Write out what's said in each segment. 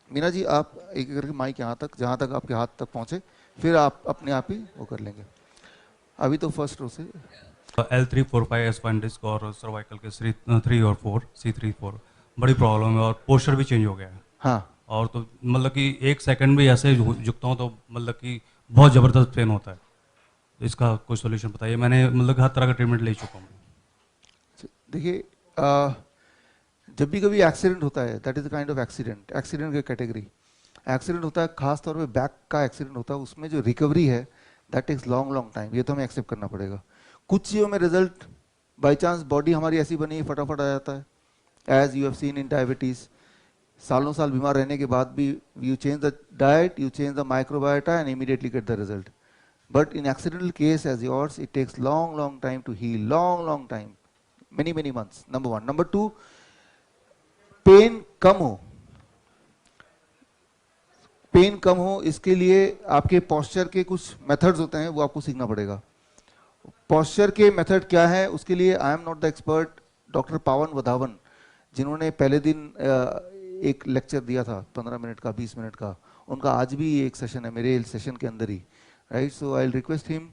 मीना जी आप एक एक करके माइक यहाँ तक, जहाँ तक आपके हाथ तक पहुँचे, फिर आप अपने आप ही वो कर लेंगे। अभी तो फर्स्ट रो से। L345 स्पाइन डिस्क और सर्वाइकल के 3 और 4 C3 4 बड़ी प्रॉब्लम है, और पोस्चर भी चेंज हो गया है। हाँ, और तो मतलब कि 1 सेकंड भी ऐसे झुकता हूँ तो मतलब कि बहुत ज़बरदस्त पेन होता है। तो इसका कोई सोल्यूशन बताइए। मैंने मतलब कि हर तरह का ट्रीटमेंट ले चुका हूँ। देखिए जब भी कभी एक्सीडेंट होता है, that is kind of accident, accident की कैटेगरी। एक्सीडेंट होता है, खास तौर पे बैक का एक्सीडेंट होता है, उसमें जो रिकवरी है that takes long long time, ये तो हमें एक्सेप्ट करना पड़ेगा। कुछ चीज़ों में रिजल्ट बाई चांस, बॉडी हमारी ऐसी बनी फटाफट आ जाता है, as you have seen in diabetes. सालों साल बीमार रहने के बाद भी you change the diet, you change the microbiota and immediately get the result. But in accidental case as yours, it takes long time to heal, long time, many months. Number one. Number two, pain कम हो, pain कम हो इसके लिए आपके posture के कुछ methods होते हैं, वो आपको सीखना पड़ेगा। पोस्चर के मेथड क्या है, उसके लिए आई am not the expert. Doctor पावन वधावन, जिन्होंने पहले दिन एक लेक्चर दिया था 15 मिनट का, 20 मिनट का, उनका आज भी एक सेशन है मेरे सेशन के अंदर ही, right? So I request him,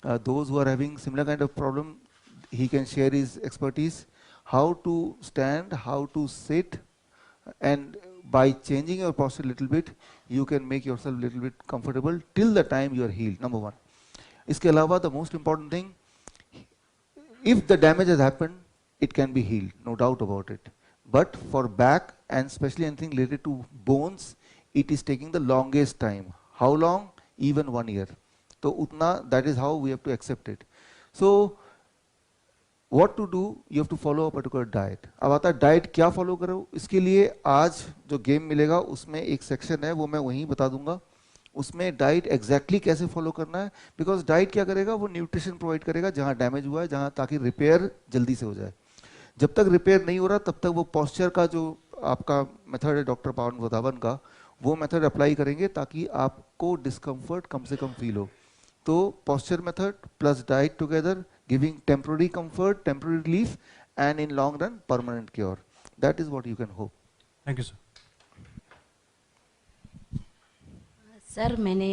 those who are having similar kind of problem, he can share his expertise, how to stand, how to sit, and by changing your posture a little bit, you can make yourself a little bit comfortable till the time you are healed. Number one. इसके अलावा the most important thing, if the damage has happened, it can be healed, no doubt about it. But for back and especially anything related to bones, it is taking the longest time. How long? Even 1 year. So utna, that is how we have to accept it. So what to do, you have to follow a particular diet. अब आता है diet क्या follow करो, इसके लिए आज जो game मिलेगा उसमें एक सेक्शन है, वो मैं वहीं बता दूंगा। उसमें डाइट एग्जैक्टली कैसे फॉलो करना है, बिकॉज डाइट क्या करेगा, वो न्यूट्रिशन प्रोवाइड करेगा जहाँ डैमेज हुआ है, जहाँ, ताकि रिपेयर जल्दी से हो जाए। जब तक रिपेयर नहीं हो रहा तब तक वो पॉस्चर का जो आपका मेथड है डॉक्टर पावन वधावन का, वो मेथड अप्लाई करेंगे ताकि आपको डिस्कम्फर्ट कम से कम फील हो। तो posture method plus diet together, giving temporary comfort, temporary relief, and in long run permanent cure. That is what you can hope. Thank you sir. Sir मैंने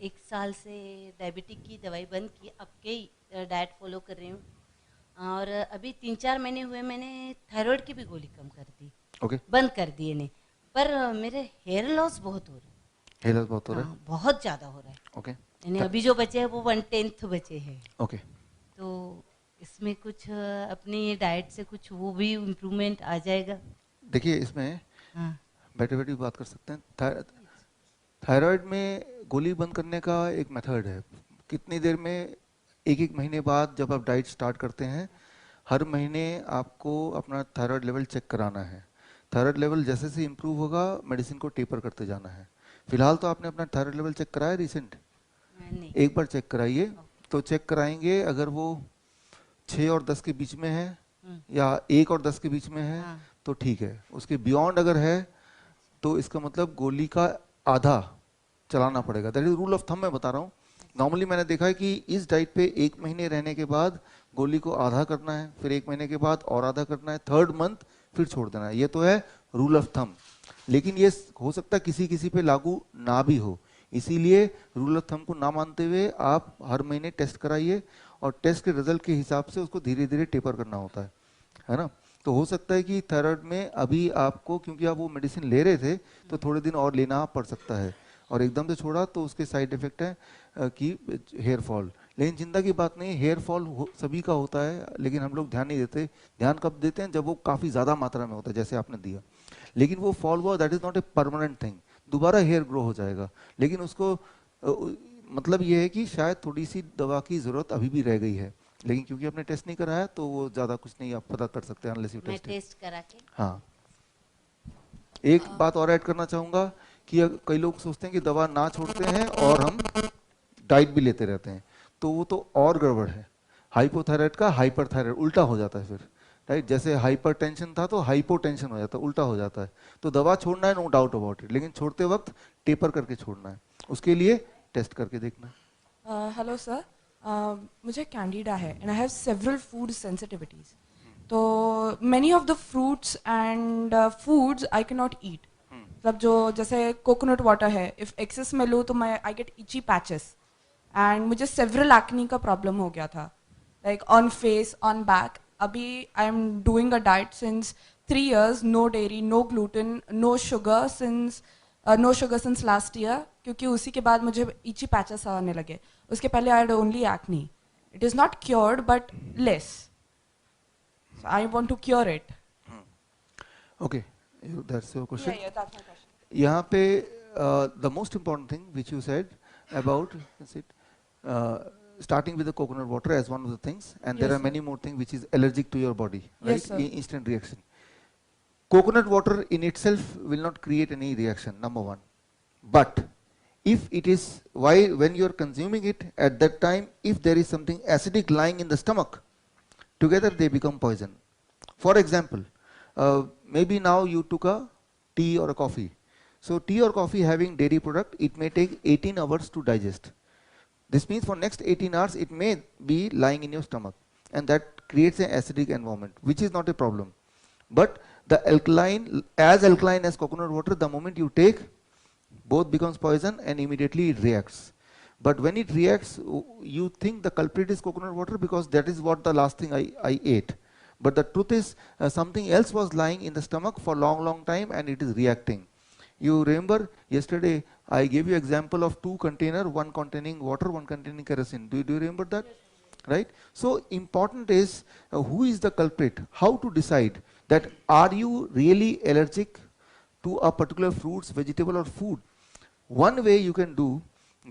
1 साल से डायबिटिक की दवाई बंद की, अब के डाइट फॉलो कर रही हूँ। और अभी 3-4 महीने हुए मैंने थायराइड की भी गोली कम कर दी, Okay. बंद कर दिए ने, पर मेरे हेयर लॉस बहुत हो रहा है। Hair loss बहुत हो रहा हाँ, बहुत ज़्यादा हो रहा है। है। Okay. यानी अभी जो बचे हैं वो 1/10 बचे हैं। Okay. तो इसमें कुछ अपनी डाइट से कुछ वो भी इम्प्रूवमेंट आ जाएगा? देखिए इसमें हाँ। बैठे बैठे बात कर सकते हैं। थायराइड में गोली बंद करने का एक मेथड है। कितनी देर में, एक महीने बाद जब आप डाइट स्टार्ट करते हैं, हर महीने आपको अपना थायराइड लेवल चेक कराना है। थायराइड लेवल जैसे से इम्प्रूव होगा, मेडिसिन को टेपर करते जाना है। फिलहाल तो आपने अपना थायराइड लेवल चेक कराया रिसेंट? नहीं। एक बार चेक कराइए। तो चेक कराएंगे, अगर वो 6 और 10 के बीच में है या 1 और 10 के बीच में है, हाँ। तो ठीक है। उसके बियॉन्ड अगर है तो इसका मतलब गोली का आधा चलाना पड़ेगा। That is rule of thumb मैं बता रहा हूँ। नॉर्मली मैंने देखा है कि इस डाइट पे 1 महीने रहने के बाद गोली को आधा करना है, फिर 1 महीने के बाद और आधा करना है, 3rd मंथ फिर छोड़ देना है। ये तो है रूल ऑफ थंब, लेकिन ये हो सकता है किसी किसी पे लागू ना भी हो। इसीलिए रूल ऑफ थंब को ना मानते हुए आप हर महीने टेस्ट कराइए, और टेस्ट के रिजल्ट के हिसाब से उसको धीरे धीरे टेपर करना होता है ना। तो हो सकता है कि थायराइड में अभी आपको, क्योंकि आप वो मेडिसिन ले रहे थे, तो थोड़े दिन और लेना पड़ सकता है, और एकदम से छोड़ा तो उसके साइड इफेक्ट है कि हेयर फॉल। लेकिन चिंता की बात नहीं, हेयर फॉल सभी का होता है, लेकिन हम लोग ध्यान नहीं देते। ध्यान कब देते हैं, जब वो काफ़ी ज़्यादा मात्रा में होता है, जैसे आपने दिया। लेकिन वो फॉल हुआ, that is not a permanent thing, दोबारा हेयर ग्रो हो जाएगा। लेकिन उसको मतलब ये है कि शायद थोड़ी सी दवा की ज़रूरत अभी भी रह गई है, लेकिन क्योंकि आपने टेस्ट नहीं कराया तो वो ज़्यादा कुछ नहीं आप पता कर सकते हैं अनलेस यू मैं टेस्ट। टेस्ट करा के। हाँ, एक बात और ऐड करना चाहूँगा कि कई लोग सोचते हैं कि दवा ना छोड़ते हैं और हम डाइट भी लेते रहते हैं, तो वो तो और गड़बड़ है। हाइपोथायराइड का हाइपरथायराइड उल्टा हो जाता है फिर, राइट? जैसे हाइपरटेंशन था तो हाइपोटेंशन हो जाता है, उल्टा हो जाता है। तो दवा छोड़ना है, नो डाउट अबाउट इट, लेकिन छोड़ते वक्त टेपर करके छोड़ना है, उसके लिए टेस्ट करके देखना है। हेलो सर, मुझे कैंडिडा है and I have several food sensitivities. तो many of the fruits and foods I can not eat. मतलब जो जैसे कोकोनट वाटर है, इफ़ एक्सेस में लूँ तो मैं I get itchy patches and मुझे सेवरल एक्नी का प्रॉब्लम हो गया था, like on face, on back. अभी I am doing a diet since 3 years, no dairy, no gluten, no sugar since last year, क्योंकि उसी के बाद मुझे इची पैचेस आने लगे. उसके पहले I had only acne. It is not cured but less. So I want to cure it. Okay, that's your question. Yeah, that's my question. यहाँ पे the most important thing which you said about is it starting with the coconut water as one of the things, and there Yes, are sir. many more things which is allergic to your body, right? Yes, sir. Instant reaction. Coconut water in itself will not create any reaction, number one. But if it is, when you are consuming it at that time, if there is something acidic lying in the stomach, together they become poison. For example, maybe now you took a tea or a coffee. So tea or coffee having dairy product, it may take 18 hours to digest. This means for next 18 hours it may be lying in your stomach, and that creates an acidic environment, which is not a problem. But the alkaline, as alkaline as coconut water, the moment you take, both becomes poison and immediately it reacts. But when it reacts, you think the culprit is coconut water because that is what the last thing I ate. But the truth is something else was lying in the stomach for long time and it is reacting. You remember yesterday I gave you example of 2 containers, one containing water, one containing kerosene. Do you remember that? Yes. Right? So important is who is the culprit, how to decide that are you really allergic to a particular fruits, vegetable or food. One way you can do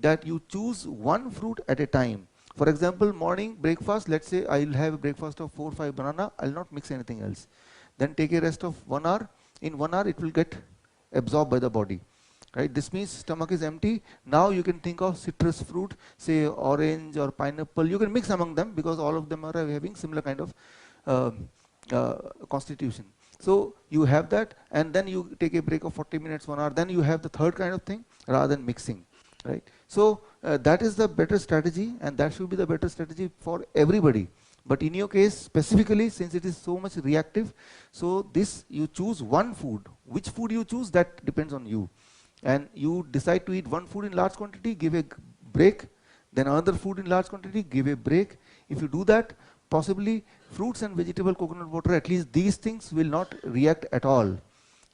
that, you choose one fruit at a time. For example, morning breakfast, let's say I'll have a breakfast of 4 or 5 banana, I'll not mix anything else. Then take a rest of 1 hour. In 1 hour it will get absorbed by the body. Right? This means stomach is empty. Now you can think of citrus fruit, say orange or pineapple. You can mix among them because all of them are having similar kind of constitution. So you have that, and then you take a break of 40 minutes, 1 hour. Then you have the third kind of thing rather than mixing. Right? So that is the better strategy, and that should be the better strategy for everybody. But in your case specifically, since it is so much reactive, so this you choose one food. Which food you choose, that depends on you. And you decide to eat one food in large quantity, give a break. Then another food in large quantity, give a break. If you do that, possibly fruits and vegetable, coconut water, at least these things will not react at all.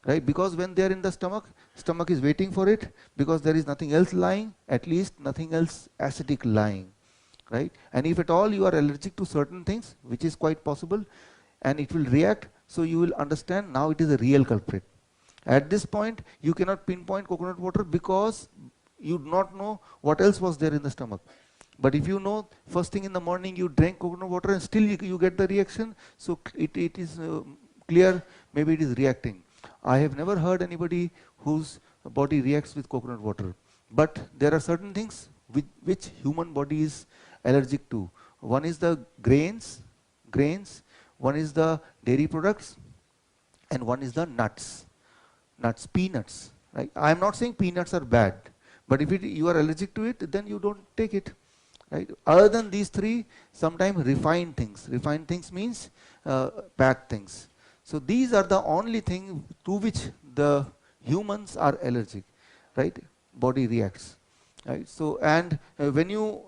Right? Because when they are in the stomach is waiting for it, because there is nothing else lying, at least nothing else acidic lying. Right? And if at all you are allergic to certain things, which is quite possible, and it will react, so you will understand now it is a real culprit. At this point, you cannot pinpoint coconut water because you do not know what else was there in the stomach. But if you know first thing in the morning you drank coconut water and still you get the reaction, so it is clear maybe it is reacting. I have never heard anybody whose body reacts with coconut water. But there are certain things which human body is allergic to. One is the grains, one is the dairy products, and one is the nuts, peanuts. Right? I am not saying peanuts are bad, but if you are allergic to it, then you don't take it. Right? Other than these three, sometimes refined things. Refined things means packed things. So these are the only thing to which the humans are allergic. Right? Body reacts. Right? So and when you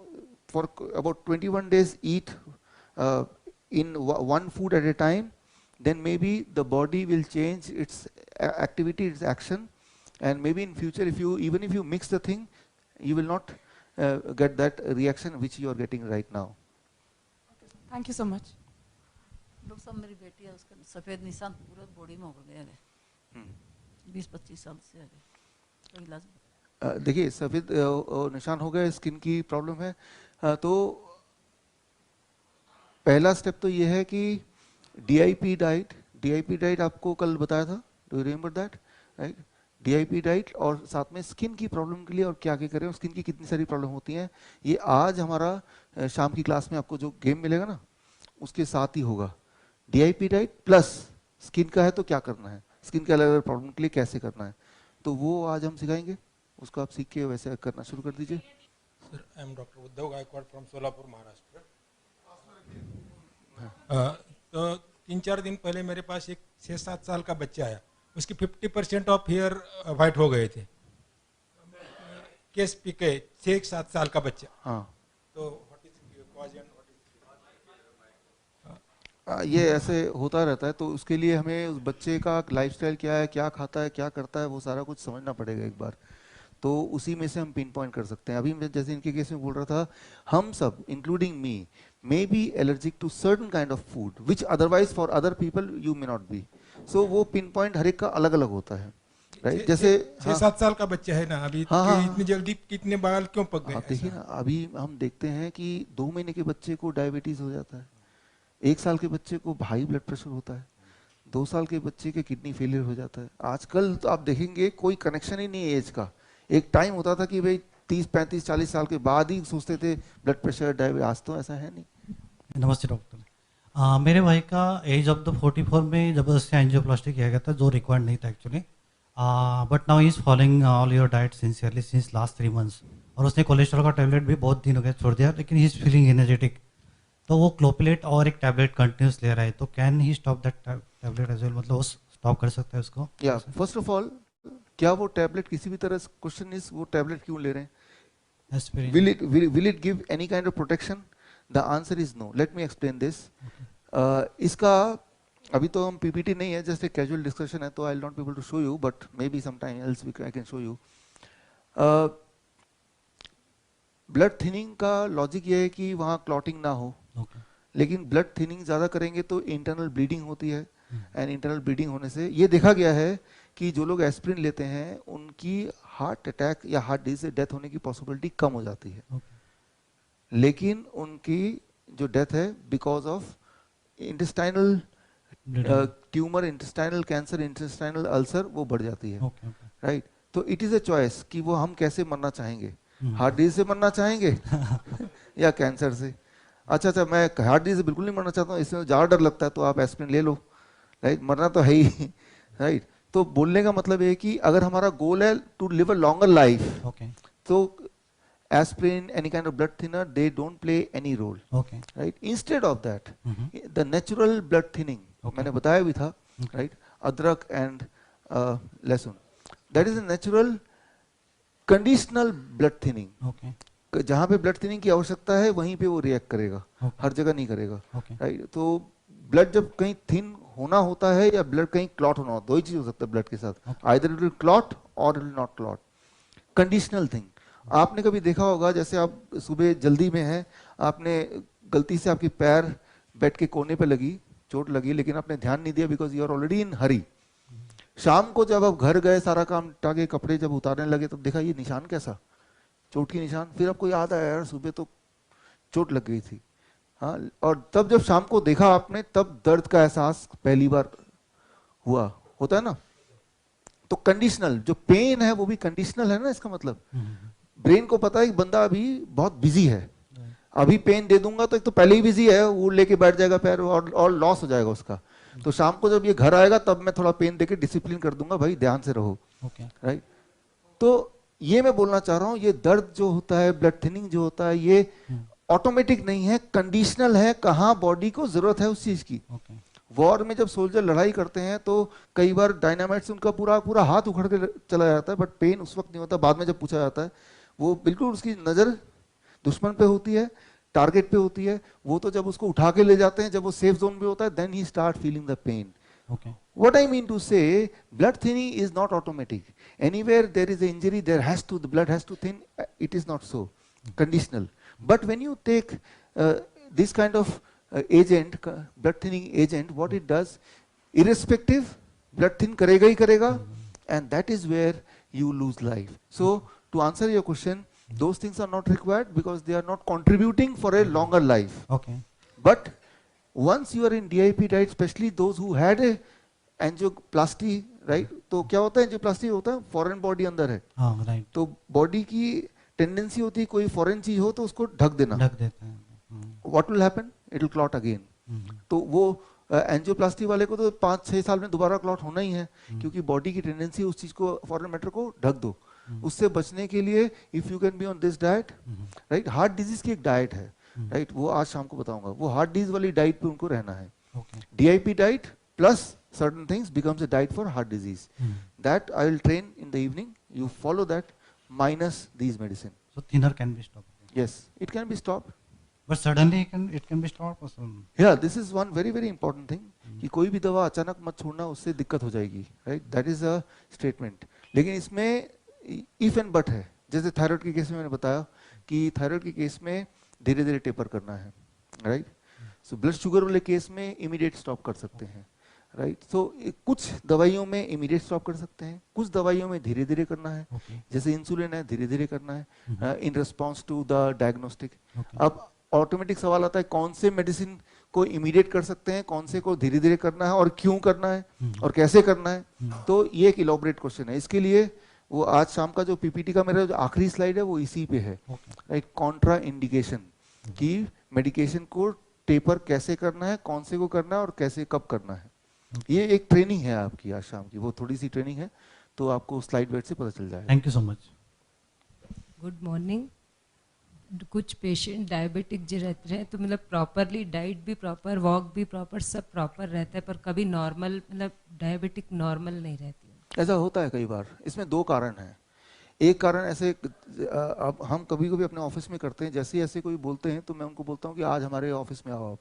for about 21 days eat in one food at a time, then maybe the body will change its activity, its action, and maybe in future even if you mix the thing, you will not get that reaction which you are getting right now. Thank you so much. Doctor साहब मेरी बेटी है, उसका सफ़ेद निशान पूरे body में हो गए हैं 20-25 साल से है, तो इलाज देखिए सफ़ेद निशान हो गए, स्किन की प्रॉब्लम है, तो पहला स्टेप तो ये है कि DIP डाइट आपको कल बताया था, do you remember that? Right? DIP diet, और साथ में स्किन की प्रॉब्लम के लिए और क्या क्या करें, और स्किन की कितनी सारी प्रॉब्लम होती हैं, ये आज हमारा शाम की क्लास में आपको जो गेम मिलेगा ना उसके साथ ही होगा. DIP डाइट प्लस स्किन का है तो क्या करना है, स्किन के अलग अलग प्रॉब्लम के लिए कैसे करना है, तो वो आज हम सिखाएंगे, उसको आप सीख के वैसे करना शुरू कर दीजिए. Sir, I am doctor Uddhav Gaikwad from Solapur, Maharashtra. तो 3-4 दिन पहले मेरे पास एक 6-7 साल का बच्चा आया, उसकी 50% ऑफ हेयर वाइट हो गए थे। केस पीके 6-7 साल का बच्चा। हाँ तो व्हाट इज कॉज एंड ये ऐसे होता रहता है, तो उसके लिए हमें उस बच्चे का लाइफस्टाइल क्या है, क्या खाता है, क्या करता है, वो सारा कुछ समझना पड़ेगा एक बार। तो उसी में से हम पिन पॉइंट कर सकते हैं। अभी मैं जैसे इनके केस में बोल रहा था, हम सब including me may be allergic to certain kind of food which otherwise for other people you may not be. So वो पिन पॉइंट हर एक का अलग अलग होता है, राइट? जैसे 6-7 साल का बच्चा है ना अभी, हाँ, हाँ, इतनी जल्दी कितने बाल क्यों पक गए? आप देखिए ना, अभी हम देखते हैं कि 2 महीने के बच्चे को डायबिटीज हो जाता है, 1 साल के बच्चे को हाई ब्लड प्रेशर होता है, 2 साल के बच्चे के किडनी फेलियर हो जाता है। आजकल तो आप देखेंगे कोई कनेक्शन ही नहीं है एज का। एक टाइम होता था कि भाई 30-35-40 साल के बाद ही सोचते थे ब्लड प्रेशर, डायबिटीज। आज तो ऐसा है नहीं। नमस्ते डॉक्टर। मेरे भाई का एज ऑफ द 44 में जबरदस्ती एंजियोप्लास्टी किया गया था, जो रिक्वायर्ड नहीं था actually, but now he is following all your diet sincerely since last 3 months. और उसने कोलेस्ट्रॉल का टैबलेट भी बहुत दिन हो गए छोड़ दिया, लेकिन ही इज़ फीलिंग एनर्जेटिक। तो वो क्लोपिलेट और एक टैबलेट कंटिन्यूस ले रहा है, तो can he stop that tablet as well? मतलब वो स्टॉप कर सकता है उसको? या फर्स्ट ऑफ ऑल, क्या वो टैबलेट किसी भी तरह, क्वेश्चन इज वो टैबलेट क्यों ले रहे हैं? Aspirin. will it give any kind of protection? The answer is no. Let me explain this. इसका अभी तो हम पीपीटी नहीं है, जस्ट एक कैजुअल डिस्कशन है, तो I will not be able to show you, but maybe some time else I can show you. Blood thinning का लॉजिक ये है कि वहाँ क्लॉटिंग ना हो, लेकिन ब्लड थिनिंग ज़्यादा करेंगे तो इंटरनल ब्लीडिंग होती है, एंड इंटरनल ब्लीडिंग होने से ये देखा गया है कि जो लोग एस्पिरिन लेते हैं उनकी हार्ट अटैक या हार्ट डिजीज से डेथ होने की पॉसिबिलिटी कम हो जाती है, लेकिन उनकी जो डेथ है because of intestinal tumour, intestinal cancer, intestinal ulcer, वो बढ़ जाती है, राइट? तो इट इज़ अ चॉइस कि वो हम कैसे मरना चाहेंगे, हार्ट डिजीज से मरना चाहेंगे या कैंसर से। अच्छा, मैं हार्ट डिजीज से बिल्कुल नहीं मरना चाहता हूँ, इसमें ज़्यादा डर लगता है, तो आप एस्पिरिन ले लो, राइट? मरना तो है ही, राइट? तो बोलने का मतलब है कि अगर हमारा गोल है to live a longer life, तो aspirin, any kind of blood thinner, they don't play any role, right? Instead of that, the natural blood thinning, मैंने बताया भी था, right? अदरक and लहसुन, that is a natural conditional blood thinning. जहाँ पे blood thinning की आवश्यकता है वहीं पे वो रिएक्ट करेगा, हर जगह नहीं करेगा, राइट? तो ब्लड जब कहीं थिन होना होता है या ब्लड कहीं क्लॉट होना होता है, दो ही चीज हो सकता है ब्लड के साथ, आइदर इट विल क्लॉट और it will not clot. Conditional thing, आपने कभी देखा होगा, जैसे आप सुबह जल्दी में हैं, आपने गलती से आपकी पैर बेड के कोने पे लगी, चोट लगी, लेकिन आपने ध्यान नहीं दिया because you are already in hurry. शाम को जब आप घर गए, सारा काम टाके, कपड़े जब उतारने लगे, तब देखा ये निशान कैसा, चोट की निशान। फिर आपको याद आया यार सुबह तो चोट लग गई थी, हाँ, और तब जब शाम को देखा आपने, तब दर्द का एहसास पहली बार हुआ, होता है ना? तो कंडीशनल जो पेन है वो भी कंडीशनल है ना, इसका मतलब ब्रेन को पता है कि बंदा अभी बहुत बिजी है, अभी पेन दे दूंगा तो एक तो पहले ही बिजी है, वो लेके बैठ जाएगा पैर और लॉस हो जाएगा उसका। तो शाम को जब ये घर आएगा तब मैं थोड़ा पेन देके डिसिप्लिन कर दूंगा, भाई ध्यान से रहो, राइट? तो ये मैं बोलना चाह रहा हूँ, ये दर्द जो होता है, ब्लड थिनिंग जो होता है, ये ऑटोमेटिक नहीं है, कंडीशनल है, कहाँ बॉडी को जरूरत है उस चीज की। वॉर में जब सोल्जर लड़ाई करते हैं तो कई बार डायनामाइट से उनका पूरा पूरा हाथ उखड़ के चला जाता है, बट पेन उस वक्त नहीं होता, बाद में जब पूछा जाता है, वो बिल्कुल उसकी नजर दुश्मन पे होती है, टारगेट पे होती है, वो तो जब उसको उठा के ले जाते हैं, जब वो सेफ जोन पे होता है, then he start feeling the pain. What I mean to say, blood thinning is not automatic. Anywhere there is an injury, there has to, the blood has to thin. It is not so, conditional. But when you take this kind of agent, blood thinning agent, what it does, irrespective, blood thin karega hi karega, and that is where you lose life. So to answer your question, those things are not required because they are not contributing for a longer life. But once you are in DIP diet, especially those who had a angioplasty, right? तो क्या होता है, angioplasty होता है foreign body अंदर है, right? तो body की टेंडेंसी होती है कोई फॉरेन चीज हो तो उसको ढक देना, ढक देता है। What will happen, it will clot again. तो वो एंजियोप्लास्टी वाले को तो 5-6 साल में दोबारा क्लॉट होना ही है, क्योंकि बॉडी की टेंडेंसी उस चीज को, फॉरेन मैटर को ढक दो। उससे बचने के लिए if you can be on this diet, right? Heart disease की एक डाइट है, राइट? वो आज शाम को बताऊंगा, वो हार्ट डिजीज वाली डाइट पे उनको रहना है, DIP diet plus certain things becomes a diet for heart disease. That I will train in the evening. You follow that minus these medicine. So thinner can be stopped. Yes, it can be stopped. But suddenly it can be stopped or some. Yeah, this is one very very important thing कि कोई भी दवा अचानक मत छोड़ना, उससे दिक्कत हो जाएगी, right? That is a statement. लेकिन इसमें if and but है. जैसे थायराइड के केस में मैंने बताया कि थायराइड के केस में धीरे धीरे टेपर करना है, राइट? सो ब्लड शुगर वाले केस में इमीडिएट स्टॉप कर सकते हैं, राइट? सो कुछ दवाइयों में इमीडिएट स्टॉप कर सकते हैं, कुछ दवाइयों में धीरे धीरे करना है, जैसे इंसुलिन है धीरे धीरे करना है in response to the diagnostic. अब ऑटोमेटिक सवाल आता है कौन से मेडिसिन को इमीडिएट कर सकते हैं, कौन से को धीरे धीरे करना है और क्यों करना है और कैसे करना है. तो ये एक इलॉबरेट क्वेश्चन है. इसके लिए वो आज शाम का जो पीपीटी का मेरा जो आखिरी स्लाइड है वो इसी पे है, राइट? कॉन्ट्रा इंडिकेशन कि मेडिकेशन को टेपर कैसे करना है, कौन से को करना है और कैसे कब करना है. ये एक ट्रेनिंग है आपकी आज शाम की, वो थोड़ी सी ट्रेनिंग है, तो आपको स्लाइड वेट से पता चल जाएगा. Thank you so much. Good morning. कुछ पेशेंट डायबिटिक जो रहते हैं तो मतलब प्रॉपरली डाइट भी प्रॉपर, वॉक भी प्रॉपर, सब प्रॉपर रहता है, पर कभी नॉर्मल मतलब डायबिटिक नॉर्मल नहीं रहती. ऐसा होता है कई बार. इसमें दो कारण हैं. एक कारण ऐसे अब हम कभी कभी अपने ऑफिस में करते हैं, जैसे ऐसे कोई बोलते हैं तो मैं उनको बोलता हूँ कि आज हमारे ऑफिस में आओ. आप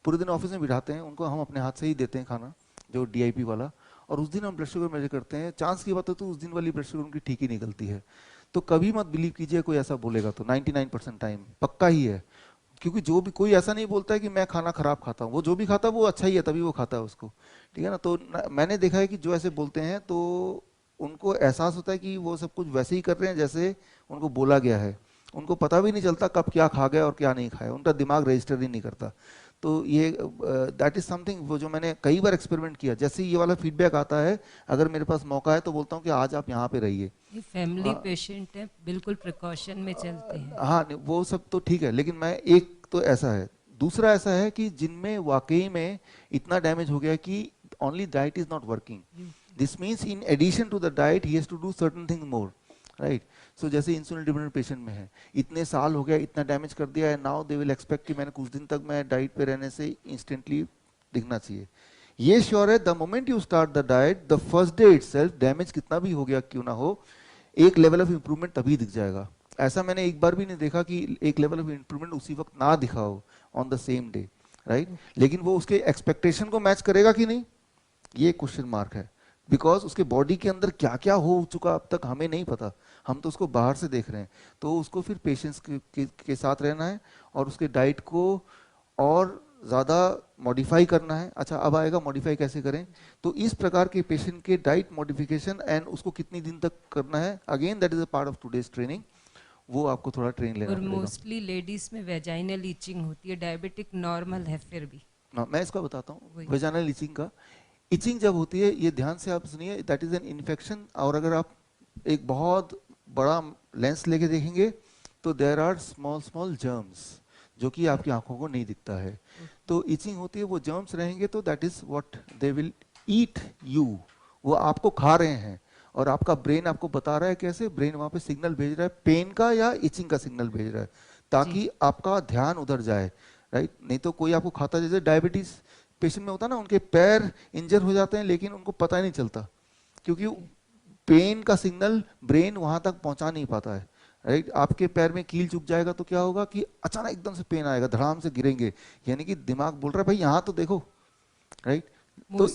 पूरे दिन ऑफिस में बिठाते हैं उनको, हम अपने हाथ से ही देते हैं खाना जो DIP वाला, और उस दिन हम ब्लड शुगर मेजर करते हैं. चांस की बात है तो उस दिन वाली ब्लड शुगर उनकी ठीक ही निकलती है. तो कभी मत बिलीव कीजिए कोई ऐसा बोलेगा तो. 99% टाइम पक्का ही है, क्योंकि जो भी कोई ऐसा नहीं बोलता है कि मैं खाना खराब खाता हूँ. वो जो भी खाता है वो अच्छा ही है, तभी वो खाता है उसको, ठीक है ना. तो मैंने देखा है कि जो ऐसे बोलते हैं तो उनको एहसास होता है कि वो सब कुछ वैसे ही कर रहे हैं जैसे उनको बोला गया है. उनको पता भी नहीं चलता कब क्या खा गए और क्या नहीं खाया, उनका दिमाग रजिस्टर ही नहीं करता. तो ये दैट इज समथिंग वो जो मैंने कई बार एक्सपेरिमेंट किया. जैसे ये वाला फीडबैक आता है, अगर मेरे पास मौका है तो बोलता हूँ कि आज आप यहाँ पे रहिए. ये फैमिली पेशेंट है, बिल्कुल प्रिकॉशन में चलते हैं. हाँ, वो सब तो ठीक है, लेकिन मैं एक तो ऐसा है, दूसरा ऐसा है कि जिनमें वाकई में इतना डैमेज हो गया कि only diet is not working. This means in addition to the diet he has to do certain thing more, right? So जैसे इंसुलिन डिपेंडेंट पेशेंट में है, इतने साल हो गया, इतना डैमेज कर दिया है, नाउ दे विल एक्सपेक्ट कि मैंने कुछ दिन तक मैं डाइट पे रहने से इंस्टेंटली दिखना चाहिए. ये श्योर है the moment you start the diet, the first day itself damage कितना भी हो गया क्यों ना हो, एक लेवल ऑफ इंप्रूवमेंट तभी दिख जाएगा. ऐसा मैंने एक बार भी नहीं देखा कि एक लेवल ऑफ इंप्रूवमेंट उसी वक्त ना दिखा हो on the same day, right? लेकिन वो उसके एक्सपेक्टेशन को मैच करेगा कि नहीं, ये क्वेश्चन मार्क है. बिकॉज उसके बॉडी के अंदर क्या क्या हो चुका अब तक हमें नहीं पता, हम तो उसको बाहर से देख रहे हैं. तो उसको फिर पेशेंस के साथ रहना है और उसके डाइट को और ज़्यादा मॉडिफाई करना है. अच्छा, अब आएगा मॉडिफाई कैसे करें. तो इस प्रकार के पेशेंट के डाइट मॉडिफिकेशन एंड उसको कितनी दिन तक करना है, again that is a part of today's training. वो आपको थोड़ा ट्रेन लेना और पड़ेगा. मोस्टली लेडीज में वेजाइनल ईचिंग होती है, डायबिटिक नॉर्मल है फिर भी. मैं इसका बताता हूँ वेजाइनल इचिंग का. इचिंग जब होती है, ये ध्यान से आप सुनिए, दैट इज एन इन्फेक्शन. और अगर आप एक बहुत बड़ा लेंस लेके देखेंगे तो there are small small germs जो कि आपकी आंखों को नहीं दिखता है. तो इचिंग होती है, वो जर्म्स रहेंगे तो that is what they will eat you. वो आपको खा रहे हैं और आपका ब्रेन आपको बता रहा है कैसे. ब्रेन वहाँ पे सिग्नल भेज रहा है, पेन का या इचिंग का सिग्नल भेज रहा है, ताकि आपका ध्यान उधर जाए, राइट? नहीं तो कोई आपको खाता, जैसे डायबिटीज पेशेंट में होता है ना, उनके पैर इंजर हो जाते हैं लेकिन उनको पता ही नहीं चलता, क्योंकि पेन का सिग्नल ब्रेन वहां तक पहुंचा नहीं पाता है, राइट? आपके पैर में कील चुक जाएगा तो क्या होगा कि अचानक एकदम से पेन आएगा, धड़ाम से गिरेंगे, यानी कि दिमाग बोल रहा है भाई यहाँ तो देखो, राइट? तो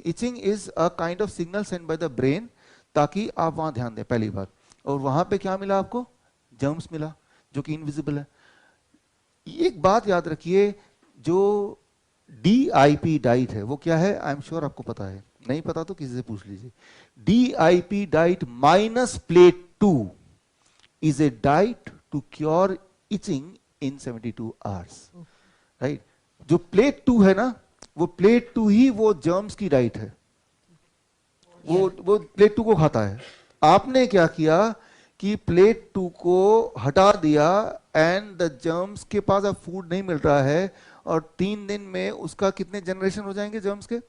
itching is a kind of signal send by the brain, ताकि आप वहां ध्यान दें, पहली बात. और वहां पे क्या मिला आपको, जर्म्स मिला जो कि इनविजिबल है. एक बात याद रखिए, जो DIP डाइट है वो क्या है, आई एम श्योर आपको पता है, नहीं पता तो किसी से पूछ लीजिए. DIP diet minus plate 2 is a diet to cure itching in 72 hours, right? जो प्लेट 2 है ना, वो प्लेट 2 ही वो जर्म्स की डाइट है, वो प्लेट 2 को खाता है. आपने क्या किया कि प्लेट 2 को हटा दिया एंड द जर्म्स के पास अब फूड नहीं मिल रहा है, और 3 दिन में उसका कितने जनरेशन हो जाएंगे जर्म्स के,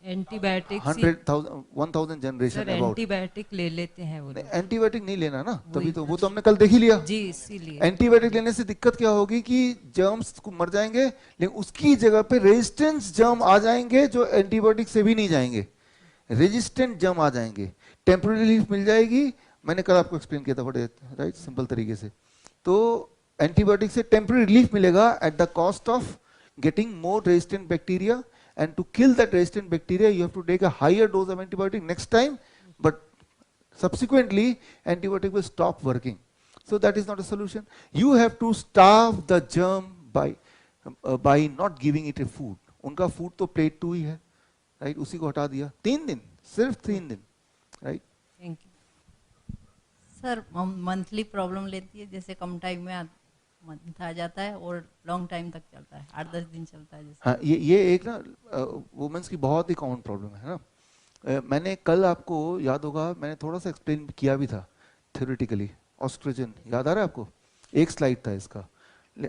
antibiotic 1000 generation sir about. Antibiotic ले लेते हैं वो लोग। एंटीबायोटिक नहीं लेना ना, तभी वही तो तो। वो तो हमने कल देख ही लिया। जी इसीलिए एंटीबायोटिक लेने से दिक्कत क्या होगी कि जर्म्स को मर जाएंगे, लेकिन उसकी जगह पे रेजिस्टेंस जर्म आ जाएंगे जो एंटीबायोटिक से भी नहीं जाएंगे, रेजिस्टेंट जर्म आ जाएंगे, टेम्पररी रिलीफ मिल जाएगी। मैंने कल आपको एक्सप्लेन किया था बड़े राइट सिंपल तरीके से। तो एंटीबायोटिक से टेम्पररी रिलीफ मिलेगा at the cost of getting more resistant bacteria, and to kill that resistant bacteria you have to take a higher dose of antibiotic next time, but subsequently antibiotic will stop working. So that is not a solution. You have to starve the germ by not giving it a food. उनका food तो plate 2 ही है, right? उसी को हटा दिया 3 दिन, सिर्फ 3 दिन, right? Thank you. Sir monthly problem लेती है, जैसे कम टाइम में मंथ आ जाता है और लॉन्ग टाइम तक चलता है, 8-10 दिन चलता है जैसे। हाँ, ये एक ना वुमेन्स की बहुत ही कॉमन प्रॉब्लम है ना। मैंने कल आपको याद होगा मैंने थोड़ा सा एक्सप्लेन किया भी था थ्योरेटिकली, ऑस्ट्रोजन याद आ रहा है आपको, एक स्लाइड था इसका।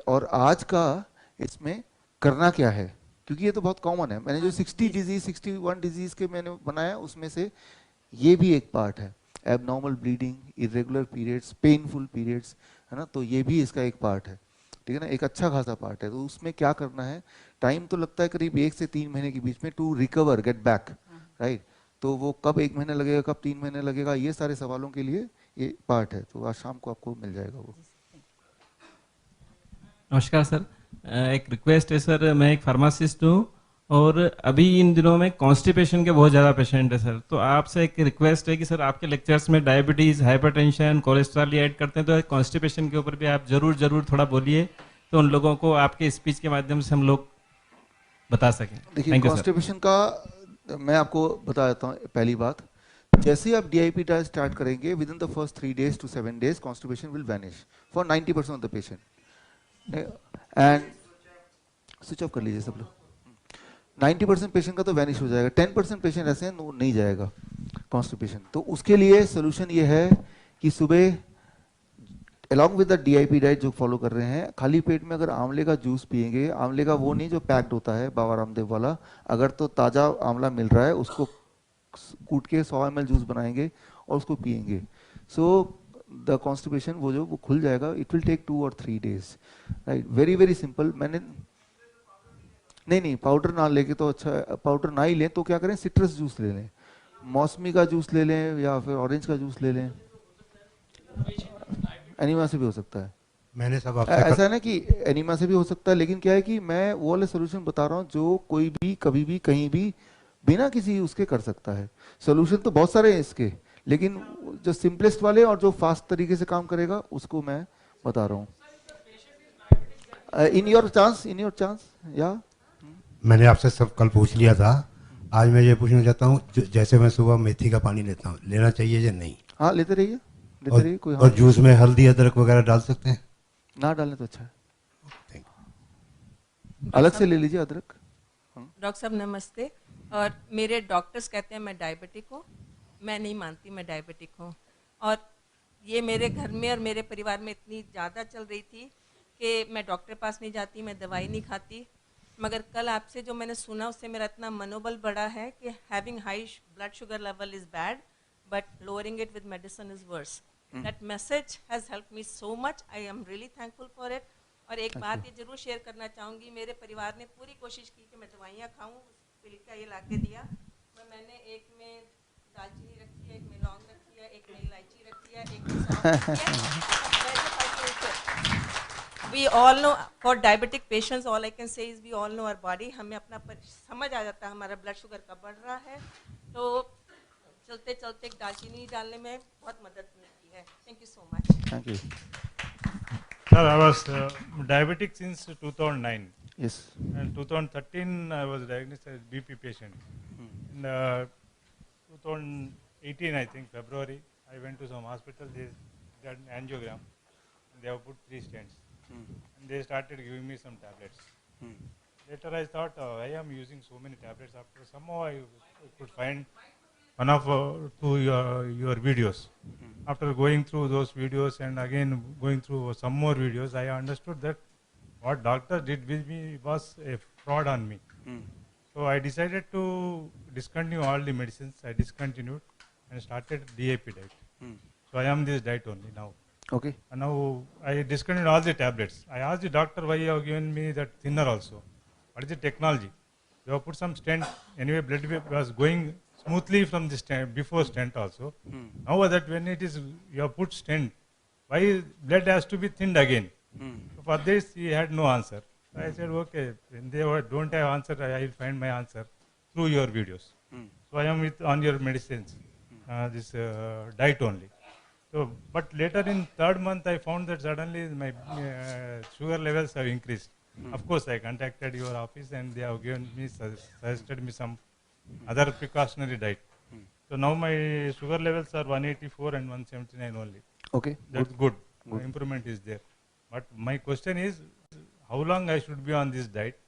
और आज का इसमें करना क्या है, क्योंकि ये तो बहुत कॉमन है। मैंने जो 61 डिजीज के मैंने बनाया उसमें से ये भी एक पार्ट है, abnormal bleeding, irregular periods, painful periods, है ना। तो ये भी इसका एक पार्ट है, ठीक है ना, एक अच्छा खासा पार्ट है। तो उसमें क्या करना है, टाइम तो लगता है करीब 1 से 3 महीने के बीच में to recover, get back, right. तो वो कब 1 महीना लगेगा, कब 3 महीने लगेगा, ये सारे सवालों के लिए ये पार्ट है। तो आज शाम को आपको मिल जाएगा वो। नमस्कार सर, एक रिक्वेस्ट है सर, मैं एक फार्मासिस्ट हूँ और अभी इन दिनों में कॉन्स्टिपेशन के बहुत ज़्यादा पेशेंट है सर। तो आपसे एक रिक्वेस्ट है कि सर आपके लेक्चर्स में डायबिटीज़, हाइपरटेंशन, कोलेस्ट्रॉल ऐड करते हैं, तो कॉन्स्टिपेशन के ऊपर भी आप ज़रूर थोड़ा बोलिए, तो उन लोगों को आपके स्पीच के माध्यम से हम लोग बता सकें। देखिए कॉन्स्टिपेशन का मैं आपको बता देता हूँ। पहली बात, जैसे ही आप DIP डाइट स्टार्ट करेंगे, with in the first 3 days to 7 days constipation will vanish for 90% of the patient. And switch off कर लीजिए सब लोग। 90% पेशेंट का तो वैनिश हो जाएगा, 10% पेशेंट ऐसे हैं नहीं जाएगा कॉन्स्टिपेशन। तो उसके लिए सोल्यूशन ये है कि सुबह along with the DIP diet जो फॉलो कर रहे हैं, खाली पेट में अगर आंवले का जूस पिएंगे, आंवले का वो नहीं जो पैक्ड होता है बाबा रामदेव वाला, अगर तो ताज़ा आंवला मिल रहा है उसको कूट के 100 ml जूस बनाएंगे और उसको पिएंगे, सो द कॉन्स्टिपेशन वो खुल जाएगा। It will take 2 or 3 days, right. Very simple. मैंने नहीं पाउडर ना लेके तो अच्छा, पाउडर ना ही लें तो क्या करें, सिट्रस जूस ले लें, मौसमी का जूस ले लें या फिर ऑरेंज का जूस ले लें, एनीमा से भी हो सकता है। मैंने सब ऐसा है ना कि एनीमा से भी हो सकता है, लेकिन क्या है कि मैं वो वाले सोल्यूशन बता रहा हूँ जो कोई भी कभी भी कहीं भी बिना किसी उसके कर सकता है। सोल्यूशन तो बहुत सारे हैं इसके, लेकिन जो सिंपलेस्ट वाले और जो फास्ट तरीके से काम करेगा उसको मैं बता रहा हूँ। इन योर चांस या मैंने आपसे सब कल पूछ लिया था, आज मैं ये पूछना चाहता हूँ, जैसे मैं सुबह मेथी का पानी लेता हूँ, लेना चाहिए या नहीं? हाँ लेते रहिए कोई और जूस में हल्दी अदरक वगैरह डाल सकते हैं? ना डालें तो अच्छा है, अलग से ले लीजिए अदरक। डॉक्टर साहब नमस्ते। और मेरे डॉक्टर्स कहते हैं मैं डायबिटिक हूँ, मैं नहीं मानती मैं डायबिटिक हूँ। और ये मेरे घर में और मेरे परिवार में इतनी ज़्यादा चल रही थी कि मैं डॉक्टर पास नहीं जाती, मैं दवाई नहीं खाती। मगर कल आपसे जो मैंने सुना उससे मेरा इतना मनोबल बढ़ा है कि having high blood sugar level is bad but lowering it with medicine is verse. That message has help me so much, I am really thankful for it. और एक बात ये ज़रूर शेयर करना चाहूँगी, मेरे परिवार ने पूरी कोशिश की कि मैं दवाइयाँ खाऊँ, पिल का ये ला के दिया, मैंने एक में दालचीनी रखी है, एक में लौंग रखी है, एक में इलायची रखी है, एक में सौंफ रखी है। We all know for diabetic patients, all I can say is we all know our body, हमें अपना समझ आ जाता है हमारा ब्लड शुगर कब बढ़ रहा है। तो चलते चलते एक दालचीनी डालने में बहुत मदद मिलती है। Thank you so much. Thank you. Sir, I was diabetic since 2009. Yes. And 2013 I was diagnosed as BP patient. In 2018, I think February, I went to some hospital. They did an angiogram. They have put 3 stents. And they started giving me some tablets. Later I thought, I am using so many tablets. After somehow I could find one of your videos. After going through those videos and again going through some more videos, I understood that what doctor did with me was a fraud on me. So I decided to discontinue all the medicines. I discontinued and started DAP diet. So I am this diet only now. Okay. And now I discontinued all the tablets. I asked the doctor why you have given me that thinner also. What is the technology? You have put some stent. Anyway, blood was going smoothly from the stent, before stent also. Now that when it is, you have put stent, why blood has to be thinned again? So for this, he had no answer. I said, okay, when they don't have answer, I will find my answer through your videos. So I am on your medicines, this diet only. So, but later in third month, I found that suddenly my sugar levels have increased. Of course, I contacted your office and they have given me, suggested me some other precautionary diet. So now my sugar levels are 184 and 179 only. Okay. That's good. Improvement is there. But my question is, how long I should be on this diet?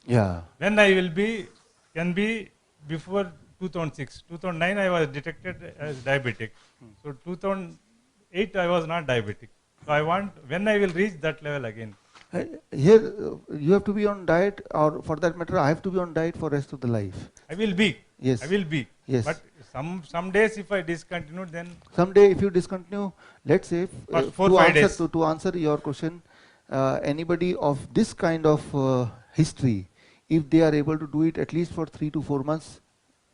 Yeah. When I will be, can be before 2006. 2009 I was detected as diabetic. So 2008 I was not diabetic. So I want, when I will reach that level again. Here you have to be on diet, or for that matter I have to be on diet for rest of the life. I will be. Yes. I will be. Yes. But some days if I discontinue, then someday if you discontinue, let's say for 4-5 days. To answer your question, anybody of this kind of history, if they are able to do it at least for 3 to 4 months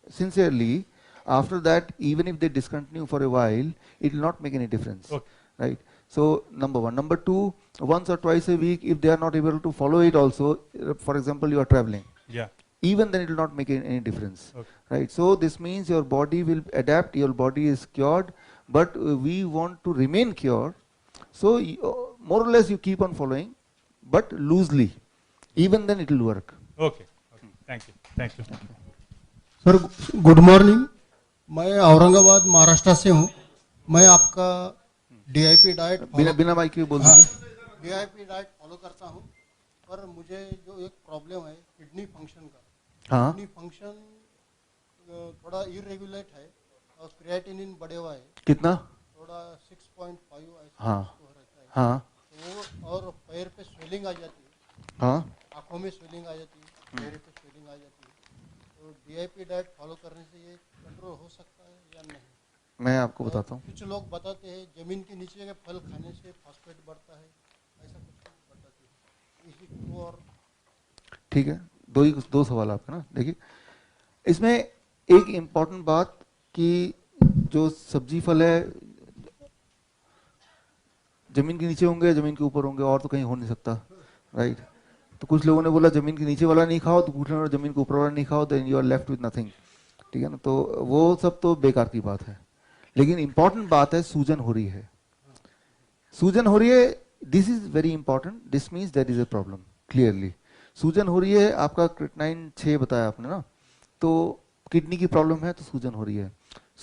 sincerely, after that even if they discontinue for a while, it will not make any difference. Okay. Right? So number one. Number two, once or twice a week, if they are not able to follow it also, for example you are traveling, yeah, even then it will not make any difference. Okay. Right? So this means your body will adapt, your body is cured, but we want to remain cured. So more or less you keep on following, but loosely. Even then it will work. Okay. Okay. Thank you. Thank you. Sir good morning, मैं औरंगाबाद महाराष्ट्र से हूँ. मैं आपका DIP diet बिना mic के बोल दीजिए. DIP diet follow करता हूँ, पर मुझे जो एक प्रॉब्लम है किडनी फंक्शन का, किडनी फंक्शन थोड़ा इरेगुलेट है और क्रिएटिनिन बढ़े हुआ है. कितना? थोड़ा 6.5 ऐसा हाँ. रहता है. हाँ. तो और पैर पे स्वेलिंग आ जाती है. हाँ. आंखों में स्वेलिंग आ जाती है, पैर पे स्वेलिंग आ जाती है. तो डीआईपी डाइट फॉलो करने से ये कंट्रोल हो सकता है या नहीं? मैं आपको बताता हूँ. कुछ लोग बताते हैं जमीन के नीचे के फल खाने से फास्फेट बढ़ता है, ऐसा कुछ बताते हैं. इसी और ठीक है, दो सवाल आपके ना. देखिए, इसमें एक इम्पॉर्टेंट बात कि जो सब्जी फल है जमीन के नीचे होंगे, जमीन के ऊपर होंगे, और तो कहीं हो नहीं सकता. राइट? तो कुछ लोगों ने बोला जमीन के नीचे वाला नहीं खाओ, तो कुछ लोगों ने जमीन के ऊपर वाला नहीं खाओ, then you are left with nothing. ठीक है ना? तो वो सब तो बेकार की बात है. लेकिन इंपॉर्टेंट बात है, सूजन हो रही है. सूजन हो रही है, this is very important. This means there is a problem. Clearly सूजन हो रही है. आपका क्रिएटिनिन 6 बताया आपने ना, तो किडनी की प्रॉब्लम है तो सूजन हो रही है.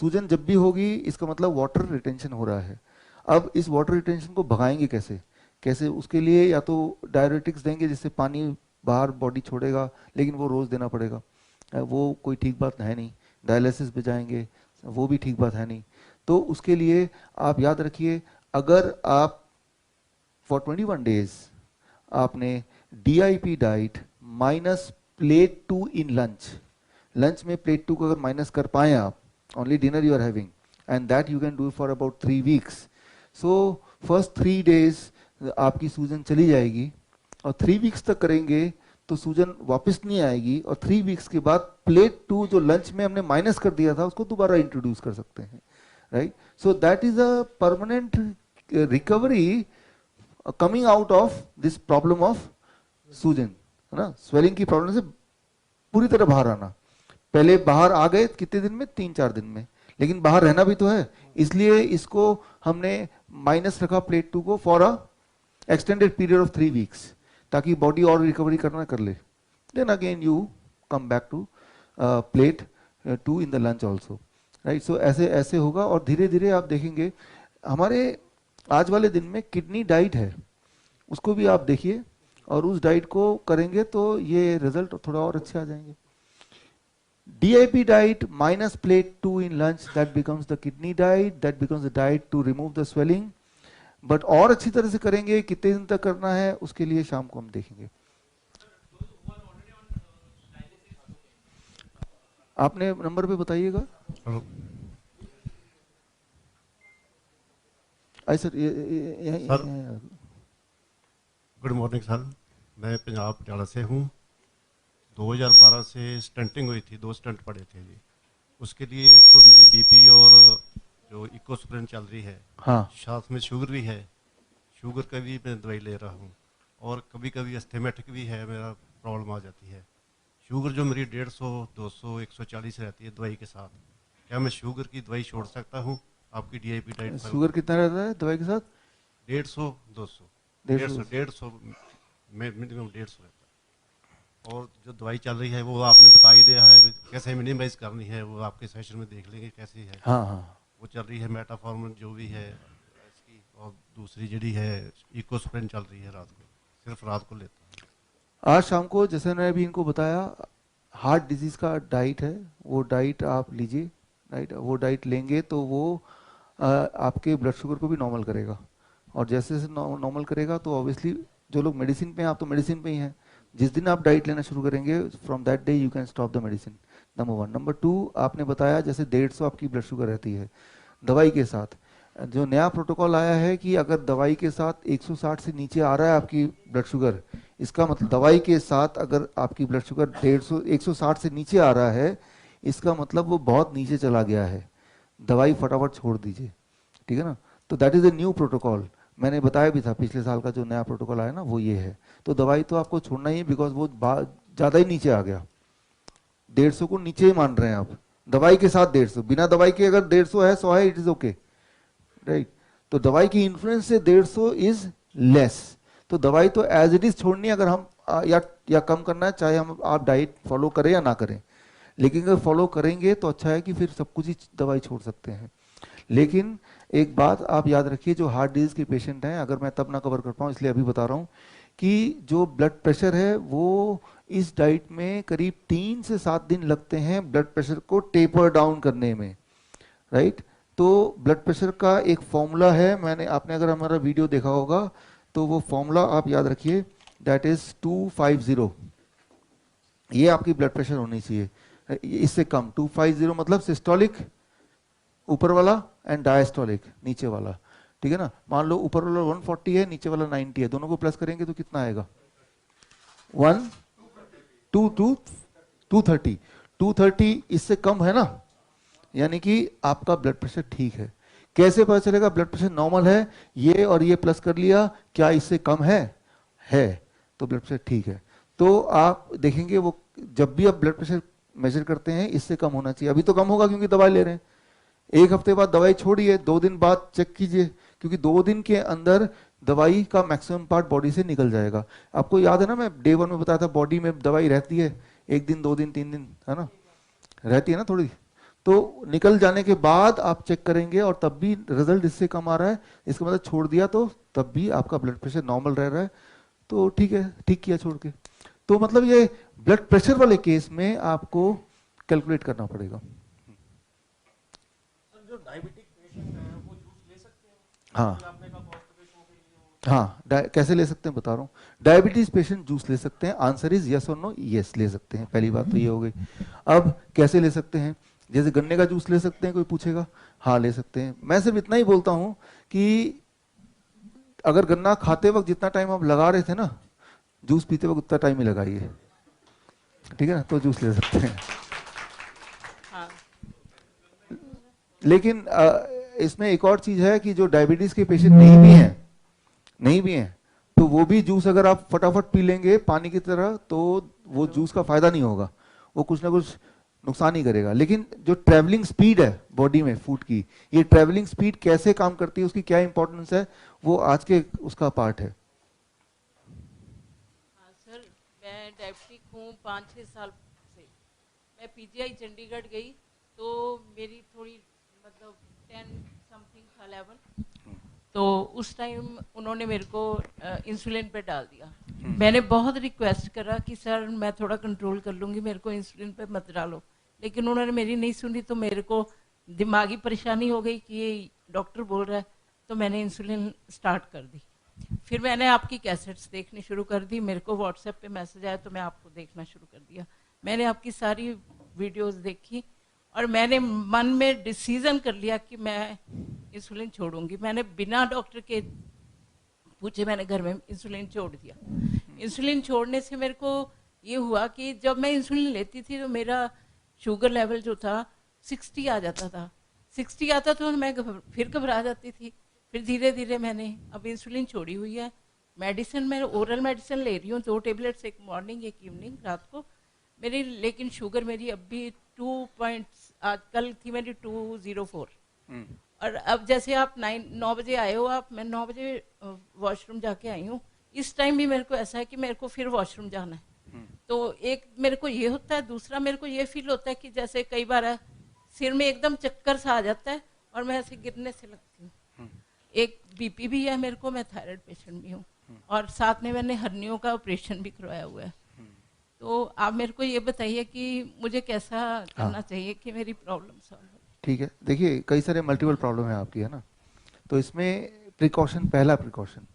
सूजन जब भी होगी इसका मतलब वाटर रिटेंशन हो रहा है. अब इस वाटर रिटेंशन को भगाएंगे कैसे? उसके लिए या तो डायरेटिक्स देंगे जिससे पानी बाहर बॉडी छोड़ेगा, लेकिन वो रोज देना पड़ेगा, वो कोई ठीक बात है नहीं. डायलिसिस पे जाएंगे, वो भी ठीक बात है नहीं. तो उसके लिए आप याद रखिए, अगर आप फॉर 21 डेज आपने DIP diet minus plate 2 in lunch में प्लेट 2 को अगर माइनस कर पाए आप, only dinner you are having, and that you can do for about 3 weeks. So first 3 days आपकी सूजन चली जाएगी, और 3 वीक्स तक करेंगे तो सूजन वापस नहीं आएगी, और 3 वीक्स के बाद प्लेट 2 जो लंच में हमने माइनस कर दिया था उसको दोबारा इंट्रोड्यूस कर सकते हैं. Right? So that is a permanent recovery coming out of this problem of सूजन, है ना? स्वेलिंग की प्रॉब्लम से पूरी तरह बाहर आना. पहले बाहर आ गए कितने दिन में? 3-4 दिन में, लेकिन बाहर रहना भी तो है. इसलिए इसको हमने माइनस रखा प्लेट 2 को for a extended period of 3 weeks, ताकि बॉडी और रिकवरी करना कर ले. Then again you come back to plate 2 in the lunch also. Right? So ऐसे होगा, और धीरे धीरे आप देखेंगे. हमारे आज वाले दिन में किडनी डाइट है, उसको भी आप देखिए, और उस डाइट को करेंगे तो ये रिजल्ट थोड़ा और अच्छे आ जाएंगे. DIP diet minus plate 2 in lunch, that becomes the kidney diet, that becomes the diet to remove the swelling. But और अच्छी तरह से करेंगे, कितने दिन तक करना है उसके लिए शाम को हम देखेंगे. आपने नंबर पे बताइएगा। आई सर, गुड मॉर्निंग सर, मैं पंजाब पटियाला से हूँ। 2012 से स्टंटिंग हुई थी, 2 स्टंट पड़े थे जी। उसके लिए तो मेरी बीपी और जो इकोस्प्रिन चल रही है, हाँ, साथ में शुगर भी है, शुगर का भी मैं दवाई ले रहा हूँ, और कभी कभी एस्थेमेटिक भी है, मेरा प्रॉब्लम आ जाती है। शुगर जो मेरी 150, 200, 140 रहती है दवाई के साथ, क्या मैं शुगर की दवाई छोड़ सकता हूँ आपकी DIP डाइट? शुगर कितना रहता है दवाई के साथ? 150, 200, 150 मिनिमम 150 रहता है। और जो दवाई चल रही है वो आपने बता ही दिया है कैसे मिनिमाइज करनी है, वो आपके सेशन में देख लेंगे कैसी है। हाँ हाँ, वो चल रही है मेटाफॉर्मन जो भी है इसकी, और दूसरी जड़ी है इकोस्प्रिन चल रही है, रात को सिर्फ रात को लेता हूँ। आज शाम को जैसे मैंने अभी इनको बताया, हार्ट डिजीज का डाइट है, वो डाइट आप लीजिए, राइट। वो डाइट लेंगे तो वो आपके ब्लड शुगर को भी नॉर्मल करेगा, और जैसे जैसे नॉर्मल करेगा तो ऑब्वियसली जो लोग मेडिसिन पे हैं, आप तो मेडिसिन पे ही हैं, जिस दिन आप डाइट लेना शुरू करेंगे from that day you can stop the medicine, number 1। Number 2, आपने बताया जैसे 150 आपकी ब्लड शुगर रहती है दवाई के साथ, जो नया प्रोटोकॉल आया है कि अगर दवाई के साथ 160 से नीचे आ रहा है आपकी ब्लड शुगर, इसका मतलब दवाई के साथ अगर आपकी ब्लड शुगर 160 से नीचे आ रहा है, इसका मतलब वो बहुत नीचे चला गया है, दवाई फटाफट छोड़ दीजिए, ठीक है ना। तो that is a new protocol, मैंने बताया भी था पिछले साल का जो नया प्रोटोकॉल आया ना, वो ये है। तो दवाई तो आपको छोड़ना ही है, बिकॉज वो ज़्यादा ही नीचे आ गया, 150 को नीचे ही मान रहे हैं आप, दवाई के साथ 150, बिना दवाई के अगर 150 है, 100 है, इट इज ओके, राइट। तो दवाई की इन्फ्लुएंस से 150 इज लेस, तो दवाई तो एज इट इज छोड़नी है, अगर हम या कम करना है, चाहे हम आप डाइट फॉलो करें या ना करें, लेकिन अगर फॉलो करेंगे तो अच्छा है कि फिर सब कुछ ही दवाई छोड़ सकते हैं। लेकिन एक बात आप याद रखिए, जो हार्ट डिजीज के पेशेंट हैं, अगर मैं तब ना कवर कर पाऊँ इसलिए अभी बता रहा हूँ कि जो ब्लड प्रेशर है वो इस डाइट में करीब 3 से 7 दिन लगते हैं ब्लड प्रेशर को टेपर डाउन करने में, राइट। तो ब्लड प्रेशर का एक फॉर्मूला है, आपने अगर हमारा वीडियो देखा होगा तो वो फॉर्मूला आप याद रखिए, दैट इज 250, ये आपकी ब्लड प्रेशर होनी चाहिए, इससे कम 250 मतलब सिस्टोलिक ऊपर वाला एंड डायस्टोलिक नीचे वाला, ठीक है ना। मान लो ऊपर वाला 140 है, नीचे वाला 90 है, दोनों को प्लस करेंगे तो कितना आएगा? 230, इससे कम है ना, यानी कि आपका ब्लड प्रेशर ठीक है। कैसे पता चलेगा ब्लड प्रेशर नॉर्मल है? ये और ये प्लस कर लिया, क्या इससे कम है तो ब्लड प्रेशर ठीक है। तो आप देखेंगे वो जब भी आप ब्लड प्रेशर मेजर करते हैं इससे कम होना चाहिए। अभी तो कम होगा क्योंकि दवाई ले रहे हैं, 1 हफ्ते बाद दवाई छोड़िए, 2 दिन बाद चेक कीजिए, क्योंकि 2 दिन के अंदर दवाई का मैक्सिमम पार्ट बॉडी से निकल जाएगा। आपको याद है ना, मैं डे 1 में बताया था बॉडी में दवाई रहती है 1 दिन 2 दिन 3 दिन, है ना, रहती है ना थोड़ी, तो निकल जाने के बाद आप चेक करेंगे और तब भी रिजल्ट इससे कम आ रहा है, इसका मतलब छोड़ दिया तो तब भी आपका ब्लड प्रेशर नॉर्मल रह रहा है, तो ठीक है, ठीक किया छोड़ के। तो मतलब ये ब्लड प्रेशर वाले केस में आपको कैलकुलेट करना पड़ेगा। जो डायबिटिक पेशेंट है वो जूस ले सकते हैं? हाँ आपने कहा कॉन्स्टिपेशन के लिए हाँ, कैसे ले सकते हैं बता रहा हूँ। डायबिटीज पेशेंट जूस ले सकते हैं, आंसर इज यस और नो, यस ले सकते हैं, पहली बात तो ये हो गई। अब कैसे ले सकते हैं? जैसे गन्ने का जूस ले सकते हैं, कोई पूछेगा, हाँ ले सकते हैं। मैं सिर्फ इतना ही बोलता हूँ कि अगर गन्ना खाते वक्त जितना टाइम आप लगा रहे थे ना, जूस पीते वक्त उतना टाइम ही लगाइए, ठीक है ना, तो जूस ले सकते हैं। लेकिन इसमें एक और चीज है कि जो डायबिटीज के पेशेंट नहीं भी हैं तो वो भी जूस अगर आप फटाफट पी लेंगे पानी की तरह तो वो जूस का फायदा नहीं होगा, वो कुछ ना कुछ नुकसान ही करेगा। लेकिन जो ट्रैवलिंग स्पीड है बॉडी में फूड की, ये ट्रैवलिंग स्पीड कैसे काम करती है, उसकी क्या इंपॉर्टेंस है, वो आज के उसका पार्ट है। हाँ सर, मैं डायबिटिक हूँ 5-6 साल से। मैं PGI चंडीगढ़ गई तो मेरी थोड़ी मतलब 10 समथिंग था लेवल, तो उस टाइम उन्होंने मेरे को इंसुलिन पे डाल दिया। मैंने बहुत रिक्वेस्ट करा कि सर मैं थोड़ा कंट्रोल कर लूँगी, मेरे को इंसुलिन पे मत डालो, लेकिन उन्होंने मेरी नहीं सुनी। तो मेरे को दिमागी परेशानी हो गई कि ये डॉक्टर बोल रहा है, तो मैंने इंसुलिन स्टार्ट कर दी। फिर मैंने आपकी कैसेट्स देखनी शुरू कर दी, मेरे को व्हाट्सएप पे मैसेज आया तो मैं आपको देखना शुरू कर दिया। मैंने आपकी सारी वीडियोस देखी और मैंने मन में डिसीजन कर लिया कि मैं इंसुलिन छोड़ूंगी। मैंने बिना डॉक्टर के पूछे मैंने घर में इंसुलिन छोड़ दिया। इंसुलिन छोड़ने से मेरे को ये हुआ कि जब मैं इंसुलिन लेती थी तो मेरा शुगर लेवल जो था 60 आ जाता था। 60 आता तो मैं फिर घबरा जाती थी। फिर धीरे धीरे मैंने अब इंसुलिन छोड़ी हुई है। मेडिसिन मैं ओरल मेडिसिन ले रही हूँ, 2 टेबलेट्स, एक मॉर्निंग एक इवनिंग रात को मेरी। लेकिन शुगर मेरी अभी 2 आज कल थी मेरी 204। और अब जैसे आप 9 बजे आए हो आप, मैं 9 बजे वॉशरूम जाके आई हूँ। इस टाइम भी मेरे को ऐसा है कि मेरे को फिर वॉशरूम जाना है। तो एक मेरे को ये होता है, दूसरा मेरे को ये फील होता है कि जैसे कई बार सिर में एकदम चक्कर सा आ जाता है और मैं ऐसे गिरने से लगती हूँ। एक बीपी भी है मेरे को, मैं थायराइड पेशेंट भी हूँ और साथ में मैंने हर्नियों का ऑपरेशन भी करवाया हुआ है। तो आप मेरे को ये बताइए कि मुझे कैसा करना चाहिए कि मेरी प्रॉब्लम सॉल्व हो। ठीक है, देखिए कई सारे मल्टीपल प्रॉब्लम है आपकी, है ना। तो इसमें प्रिकॉशन, पहला प्रिकॉशन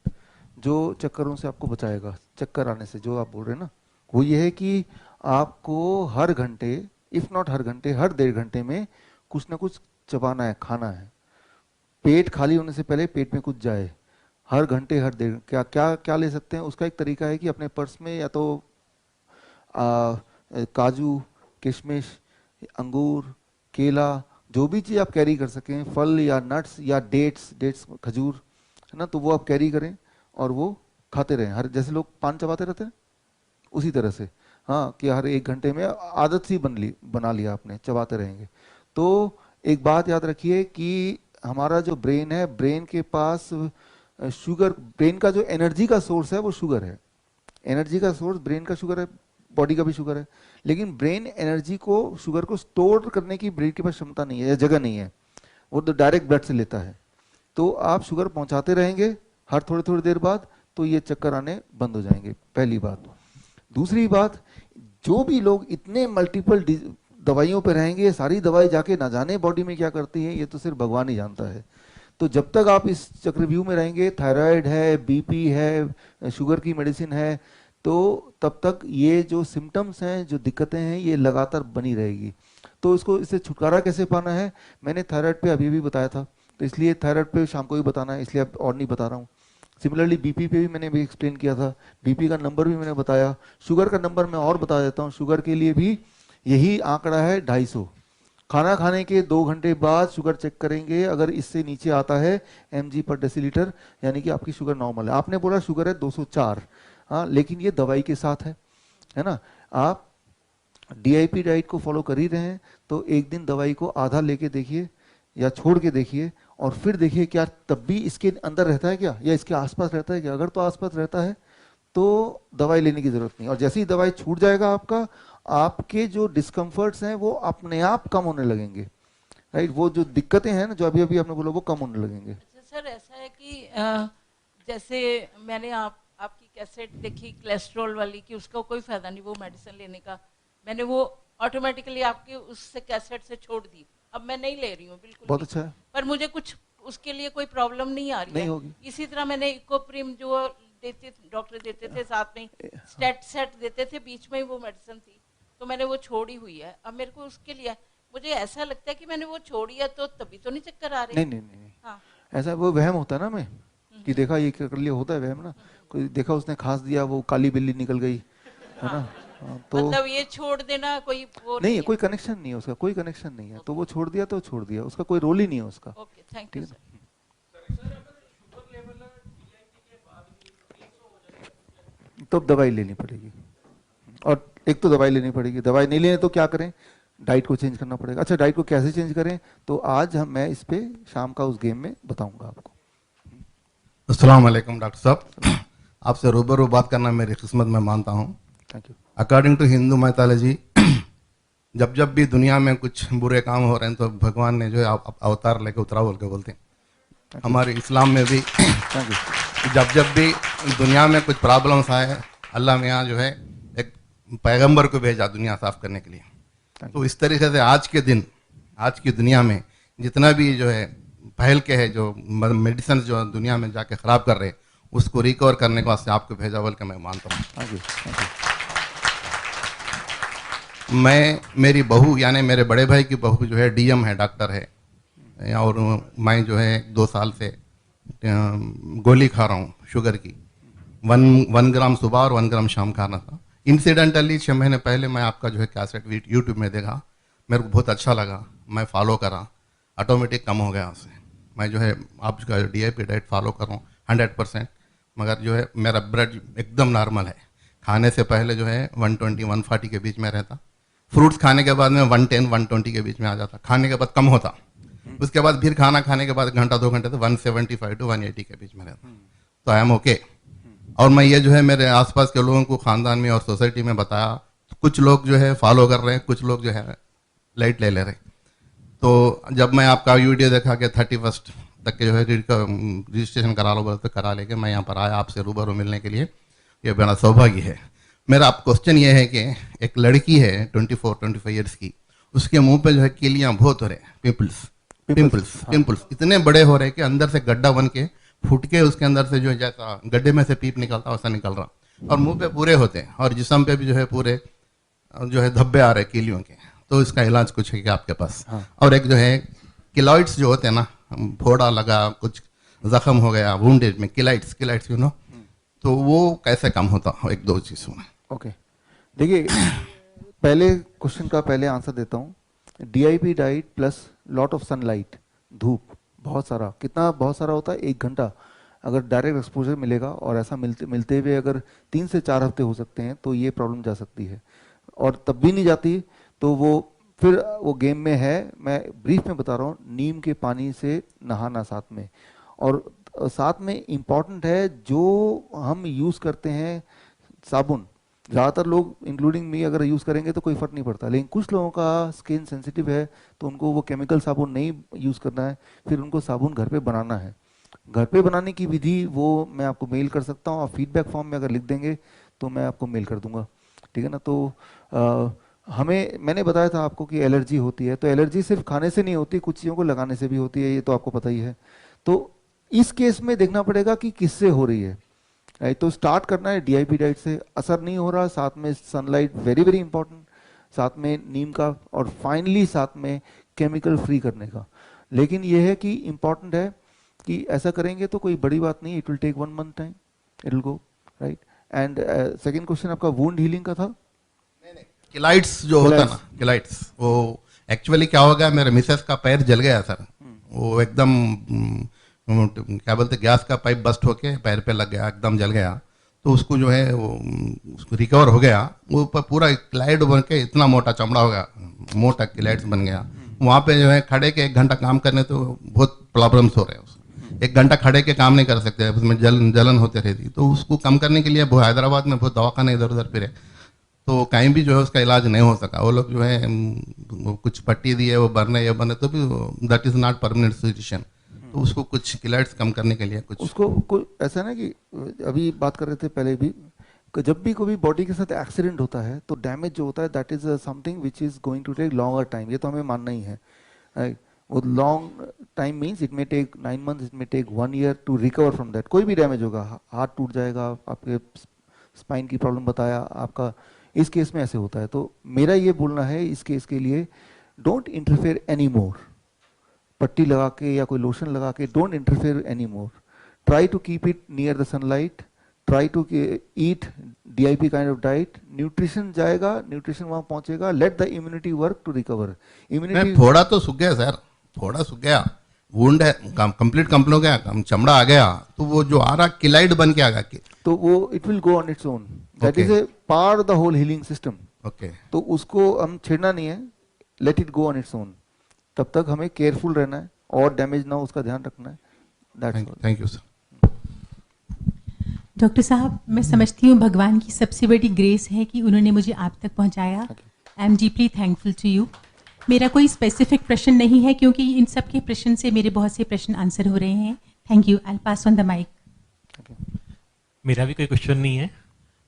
जो चक्करों से आपको बचाएगा, चक्कर आने से जो आप बोल रहे हैं ना, वो ये है कि आपको हर घंटे, इफ नॉट हर घंटे, हर 1.5 घंटे में कुछ ना कुछ चबाना है, खाना है। पेट खाली होने से पहले पेट में कुछ जाए, हर घंटे, हर 1.5। क्या क्या क्या ले सकते हैं, उसका एक तरीका है कि अपने पर्स में या तो काजू, किशमिश, अंगूर, केला, जो भी चीज़ आप कैरी कर सकें, फल या नट्स या डेट्स खजूर, है ना, तो वो आप कैरी करें और वो खाते रहें। हर जैसे लोग पान चबाते रहते हैं उसी तरह से, हाँ, कि हर 1 घंटे में आदत सी बना लिया आपने, चबाते रहेंगे। तो एक बात याद रखिए कि हमारा जो ब्रेन है, ब्रेन के पास शुगर, ब्रेन का जो एनर्जी का सोर्स है वो शुगर है। एनर्जी का सोर्स ब्रेन का शुगर है, बॉडी का भी शुगर है। लेकिन ब्रेन एनर्जी को, शुगर को स्टोर करने की ब्रेन के पास क्षमता नहीं है या जगह नहीं है, वो तो डायरेक्ट ब्लड से लेता है। तो आप शुगर पहुंचाते रहेंगे हर थोड़ी देर बाद, तो ये चक्कर आने बंद हो जाएंगे, पहली बात। दूसरी बात, जो भी लोग इतने मल्टीपल दवाइयों पे रहेंगे, सारी दवाई जाके ना जाने बॉडी में क्या करती है, ये तो सिर्फ भगवान ही जानता है। तो जब तक आप इस चक्रव्यूह में रहेंगे, थायराइड है, बीपी है, शुगर की मेडिसिन है, तो तब तक ये जो सिम्टम्स हैं, जो दिक्कतें हैं, ये लगातार बनी रहेगी। तो इससे छुटकारा कैसे पाना है, मैंने थायराइड पे अभी भी बताया था, तो इसलिए थायराइड पे शाम को ही बताना है, इसलिए अब और नहीं बता रहा हूँ। सिमिलरली बीपी पे भी मैंने भी एक्सप्लेन किया था, बीपी का नंबर भी मैंने बताया। शुगर का नंबर मैं और बता देता हूँ, शुगर के लिए भी यही आंकड़ा है 250। खाना खाने के 2 घंटे बाद शुगर चेक करेंगे, अगर इससे नीचे आता है mg/डेसीलीटर, यानी कि आपकी शुगर नॉर्मल है। आपने बोला शुगर है 204, हाँ, लेकिन ये दवाई के साथ है ना। आप DIP डाइट को फॉलो कर ही रहे हैं, तो एक दिन दवाई को आधा लेके देखिए या छोड़ के देखिए, और फिर देखिए क्या तब भी इसके अंदर रहता है क्या, या इसके आसपास रहता है क्या। अगर तो आसपास रहता है तो दवाई लेने की जरूरत नहीं, और जैसे ही दवाई छूट जाएगा आपका, आपके जो डिस्कम्फर्ट्स हैं वो अपने आप कम होने लगेंगे, राइट। वो जो दिक्कतें हैं ना, जो अभी अभी आपने बोला, वो कम होने लगेंगे। अच्छा सर, ऐसा है कि जैसे मैंने आपकी कैसेट देखी कोलेस्ट्रॉल वाली, कि उसका कोई फायदा नहीं वो मेडिसिन लेने का, मैंने वो ऑटोमेटिकली आपके उससे कैसेट से छोड़ दी। अब मैं नहीं ले रही हूँ बिल्कुल। बहुत अच्छा है। पर मुझे कुछ उसके लिए कोई प्रॉब्लम नहीं आ रही नहीं है। होगी। इसी तरह मैंने इकोप्रिम जो डॉक्टर देते थे, साथ में स्टेट सेट देते थे, बीच में ही वो मेडिसिन थी, तो मैंने वो छोड़ी हुई है। अब मेरे को उसके लिए मुझे ऐसा लगता है कि मैंने वो छोड़ी है तो तभी तो नहीं चक्कर आ रहे। नहीं। हाँ। ऐसा वो वहम होता है ना, मैं कि देखा ये कर लिया, होता है वहम ना, कोई देखा उसने खांस दिया, वो काली बिल्ली निकल गई, है ना। तो मतलब ये छोड़ देना कोई वो नहीं है, कोई कनेक्शन नहीं है उसका, कोई कनेक्शन नहीं है। तो वो छोड़ दिया तो छोड़ दिया, उसका कोई रोल ही नहीं है उसका। Okay, thank you sir. तो दवाई लेनी पड़ेगी, और एक तो दवाई लेनी पड़ेगी। दवाई नहीं लेने तो क्या करें, डाइट को चेंज करना पड़ेगा। अच्छा, डाइट को कैसे चेंज करें, तो आज मैं इस पे शाम का उस गेम में बताऊंगा आपको। अस्सलाम वालेकुम डॉक्टर साहब, आपसे रूबरू बात करना मेरी किस्मत में मानता हूँ। Thank you. According to Hindu mythology, जब भी दुनिया में कुछ बुरे काम हो रहे हैं तो भगवान ने जो है अवतार लेके उतरा बोल के बोलते हैं। हमारे इस्लाम में भी जब भी दुनिया में कुछ प्रॉब्लम्स आए, अल्लाह मियाँ जो है एक पैगंबर को भेजा दुनिया साफ करने के लिए। तो इस तरीके से आज के दिन, आज की दुनिया में जितना भी जो है पहल के है, जो मेडिसिन जो दुनिया में जाके ख़राब कर रहे, उसको रिकवर करने के वास्ते आपको भेजा बोल के मैं मानता हूँ। मेरी बहू यानी मेरे बड़े भाई की बहू जो है डीएम है, डॉक्टर है, और मैं जो है 2 साल से गोली खा रहा हूँ शुगर की, 1 ग्राम सुबह और 1 ग्राम शाम खाना था। इंसिडेंटली 6 महीने पहले मैं आपका जो है कैसेट यूट्यूब में देखा, मेरे को बहुत अच्छा लगा, मैं फॉलो करा, ऑटोमेटिक कम हो गया उससे। मैं जो है आपका DIP डाइट फॉलो कर रहा हूँ 100%, मगर जो है मेरा ब्लड एकदम नॉर्मल है। खाने से पहले जो है 120-140 के बीच में रहता, फ्रूट्स खाने के बाद में 110-120 के बीच में आ जाता, खाने के बाद कम होता, उसके बाद फिर खाना खाने के बाद घंटा 2 घंटे तो 175-180 के बीच में रहता। तो आई एम ओके। और मैं ये जो है मेरे आसपास के लोगों को खानदान में और सोसाइटी में बताया, कुछ लोग जो है फॉलो कर रहे हैं, कुछ लोग जो है लाइट ले रहे हैं। तो जब मैं आपका वीडियो देखा कि 31 तक के जो है रजिस्ट्रेशन करा लो बोले तो करा लेके मैं यहाँ पर आया आपसे रूबरू मिलने के लिए, ये मेरा सौभाग्य है। मेरा आप क्वेश्चन ये है कि एक लड़की है 24-25 ईयर्स की, उसके मुंह पे जो है किलियाँ बहुत हो रहे हैं, पिंपल्स इतने बड़े हो रहे हैं कि अंदर से गड्ढा बन के फूट के उसके अंदर से जो है जैसा गड्ढे में से पीप निकलता वैसा निकल रहा, और मुंह पे पूरे होते हैं और जिस्म पे भी जो है पूरे जो है धब्बे आ रहे हैं किलियों के। तो इसका इलाज कुछ है क्या आपके पास? और एक जो है किलॉइड्स जो होते हैं ना, फोड़ा लगा, कुछ जख्म हो गया वुंडेड में, किलाइट्स यू नो, तो वो कैसे कम होता? 1-2 चीज़ों में। ओके, देखिए पहले क्वेश्चन का पहले आंसर देता हूँ। DIP diet plus lot of sunlight, धूप बहुत सारा, कितना बहुत सारा होता है? 1 घंटा अगर डायरेक्ट एक्सपोजर मिलेगा, और ऐसा मिलते हुए अगर 3 से 4 हफ्ते हो सकते हैं, तो ये प्रॉब्लम जा सकती है। और तब भी नहीं जाती तो वो फिर वो गेम में है। मैं ब्रीफ में बता रहा हूँ, नीम के पानी से नहाना साथ में, और साथ में इम्पॉर्टेंट है जो हम यूज़ करते हैं साबुन, ज़्यादातर लोग इंक्लूडिंग मी अगर यूज़ करेंगे तो कोई फ़र्क नहीं पड़ता, लेकिन कुछ लोगों का स्किन सेंसिटिव है तो उनको वो केमिकल साबुन नहीं यूज़ करना है, फिर उनको साबुन घर पे बनाना है। घर पे बनाने की विधि वो मैं आपको मेल कर सकता हूँ, आप फीडबैक फॉर्म में अगर लिख देंगे तो मैं आपको मेल कर दूंगा, ठीक है ना। तो मैंने बताया था आपको कि एलर्जी होती है, तो एलर्जी सिर्फ खाने से नहीं होती, कुछ चीज़ों को लगाने से भी होती है, ये तो आपको पता ही है। तो इस केस में देखना पड़ेगा कि किससे हो रही है, राइट। तो स्टार्ट करना है DIP डाइट से, असर नहीं हो रहा, साथ में सनलाइट वेरी वेरी इंपॉर्टेंट, साथ में नीम का, और फाइनली साथ में केमिकल फ्री करने का। लेकिन यह है कि इम्पॉर्टेंट है कि ऐसा करेंगे तो कोई बड़ी बात नहीं, it will take 1 month time, it will go, right. And second question आपका वुंड हीलिंग का था। किलाइट्स जो होता है ना, किलाइट्स, वो एक्चुअली क्या हो गया, मेरे मिसेस का पैर जल गया सर, वो एकदम क्या बोलते, गैस का पाइप बस्ट होके पैर पे लग गया, एकदम जल गया। तो उसको जो है वो उसको रिकवर हो गया, वो पूरा किलाइड बन के इतना मोटा चमड़ा हो गया, मोटा किलाइड्स बन गया। वहाँ पे जो है खड़े के 1 घंटा काम करने तो बहुत प्रॉब्लम्स हो रहे हैं, उसको 1 घंटा खड़े के काम नहीं कर सकते, उसमें जलन होते रहती। तो उसको कम करने के लिए वो हैदराबाद में बहुत दवाखाने इधर उधर फिरे, तो कहीं भी जो है उसका इलाज नहीं हो सका। वो लोग जो है कुछ पट्टी दिए, वो भरने ये बने, तो भी that is not permanent solution. तो उसको कुछ किलाइट्स कम करने के लिए कुछ उसको ऐसा ना कि अभी बात कर रहे थे पहले भी, जब भी कोई बॉडी के साथ एक्सीडेंट होता है तो डैमेज जो होता है that is something which is going to take longer time, ये तो हमें मानना ही है, राइट। वो long time means it may take 9 months, it may take 1 year to recover from that. कोई भी डैमेज होगा, हाथ टूट जाएगा, आपके स्पाइन की प्रॉब्लम बताया आपका, इस केस में ऐसे होता है। तो मेरा ये बोलना है इस केस के लिए, डोंट इंटरफेयर एनी मोर, पट्टी लगा के या कोई लोशन लगा के, don't interfere any more, try to keep it near the sunlight, try to eat DIP kind of diet, nutrition जाएगा, न्यूट्रिशन वहाँ पहुँचेगा, let the immunity work to recover. Immunity थोड़ा तो सूख गया सर, थोड़ा सूख गया, वुंड है कंप्लीट कंप्लीट हो गया, चमड़ा आ गया, तो वो जो आ रहा किलाइड बन के आ गया, तो वो it will go on its own, that is a part of the whole healing system. Okay, तो उसको हम छेड़ना नहीं है, let it go on its own, तब तक हमें केयरफुल रहना है और डैमेज ना हो उसका ध्यान रखना है। Thank you sir. डॉक्टर साहब, मैं समझती हूँ भगवान की सबसे बड़ी ग्रेस है कि उन्होंने मुझे आप तक पहुँचाया। I am deeply thankful to you. मेरा कोई स्पेसिफिक प्रश्न नहीं है क्योंकि इन सब के प्रश्न से मेरे बहुत से प्रश्न आंसर हो रहे हैं। Thank you, I pass on the mic. मेरा भी कोई क्वेश्चन नहीं है,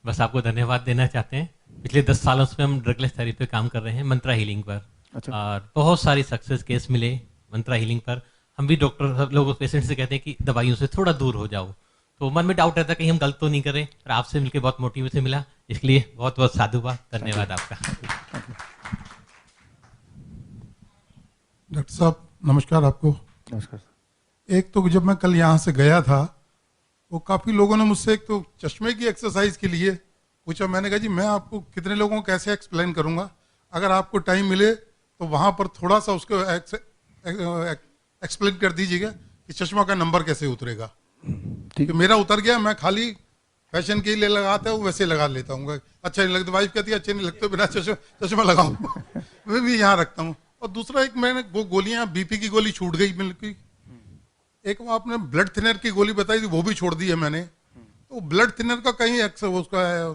बस आपको धन्यवाद देना चाहते हैं। पिछले 10 सालों से हम ड्रगलेस थेरेपी पे काम कर रहे हैं, मंत्रा हीलिंग पर। और बहुत सारी सक्सेस केस मिले मंत्रा हीलिंग पर। हम भी डॉक्टर सब लोग पेशेंट से कहते हैं कि दवाइयों से थोड़ा दूर हो जाओ, तो मन में डाउट रहता है कहीं हम गलत तो नहीं करें, पर आपसे मिलकर बहुत मोटिवेशन मिला, इसलिए बहुत बहुत साधुवाद, धन्यवाद आपका। डॉक्टर साहब नमस्कार आपको। नमस्कार। एक तो जब मैं कल यहाँ से गया था वो काफ़ी लोगों ने मुझसे एक तो चश्मे की एक्सरसाइज के लिए पूछा। मैंने कहा जी मैं आपको कितने लोगों को कैसे एक्सप्लेन करूँगा, अगर आपको टाइम मिले तो वहाँ पर थोड़ा सा उसको एक्सप्लेन कर दीजिएगा कि चश्मा का नंबर कैसे उतरेगा। ठीक है, मेरा उतर गया, मैं खाली फैशन के लिए लगाता हूँ वैसे लगा लेता हूँ। अच्छा नहीं लगता, वाइफ कहती है अच्छे नहीं लगते बिना चश्मा लगाऊँ मैं भी यहाँ रखता हूँ। और दूसरा एक मैंने वो गोलियाँ बीपी की गोली छूट गई बिल्कुल, एक वो आपने ब्लड थिनर की गोली बताई थी वो भी छोड़ दी है मैंने। तो ब्लड थिनर का कहीं उसका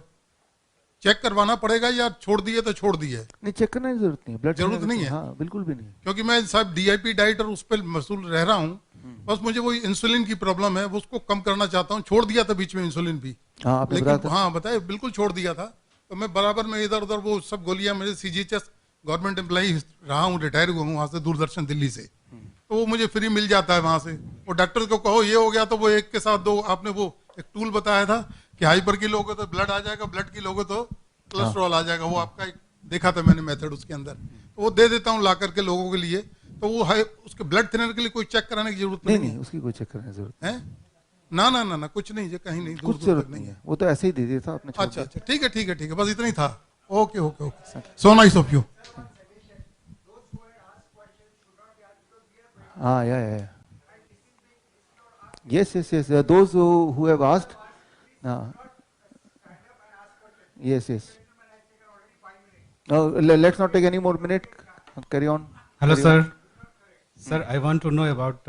चेक करवाना पड़ेगा या छोड़ दिए तो छोड़ दिए? नहीं, चेक करने की जरूरत नहीं है, ब्लड जरूरत नहीं है। हाँ, बिल्कुल भी नहीं, क्योंकि मैं साहब डीआईपी डाइट और उस पर मसूल रह रहा हूँ। बस मुझे वो इंसुलिन की प्रॉब्लम है, वो उसको कम करना चाहता हूँ। छोड़ दिया था बीच में इंसुलिन भी। हाँ, लेकिन हाँ बताए बिल्कुल छोड़ दिया था। तो मैं बराबर में इधर उधर वो सब गोलियां, मेरे सीजीएचएस गवर्नमेंट एम्प्लॉई रहा हूँ, रिटायर हुआ हूँ वहाँ से दूरदर्शन दिल्ली से, तो वो मुझे फ्री मिल जाता है वहाँ से। वो डॉक्टर को कहो ये हो गया तो वो एक के साथ दो। आपने वो एक टूल बताया था कि हाइपर की लोगे तो ब्लड आ जाएगा, ब्लड की लोगे तो कोलेस्ट्रॉल आ जाएगा। वो आपका एक देखा था मैंने मेथड उसके अंदर, तो वो दे देता हूँ ला करके लोगों के लिए। तो वो है उसके ब्लड थिनर के लिए कोई चेक कराने की जरूरत नहीं है? उसकी कोई चेक कराने की जरूरत है? ना ना ना ना कुछ नहीं है, कहीं नहीं, कुछ जरूरत नहीं है, वो तो ऐसे ही दे दिया था आपने। अच्छा अच्छा, ठीक है ठीक है ठीक है, बस इतना ही था। Okay okay okay, so nice of you. हाँ, yeah. Yes. Those who have asked, yes. No, let's not take any more minute. Carry on. Hello, sir. Sir, I want to know about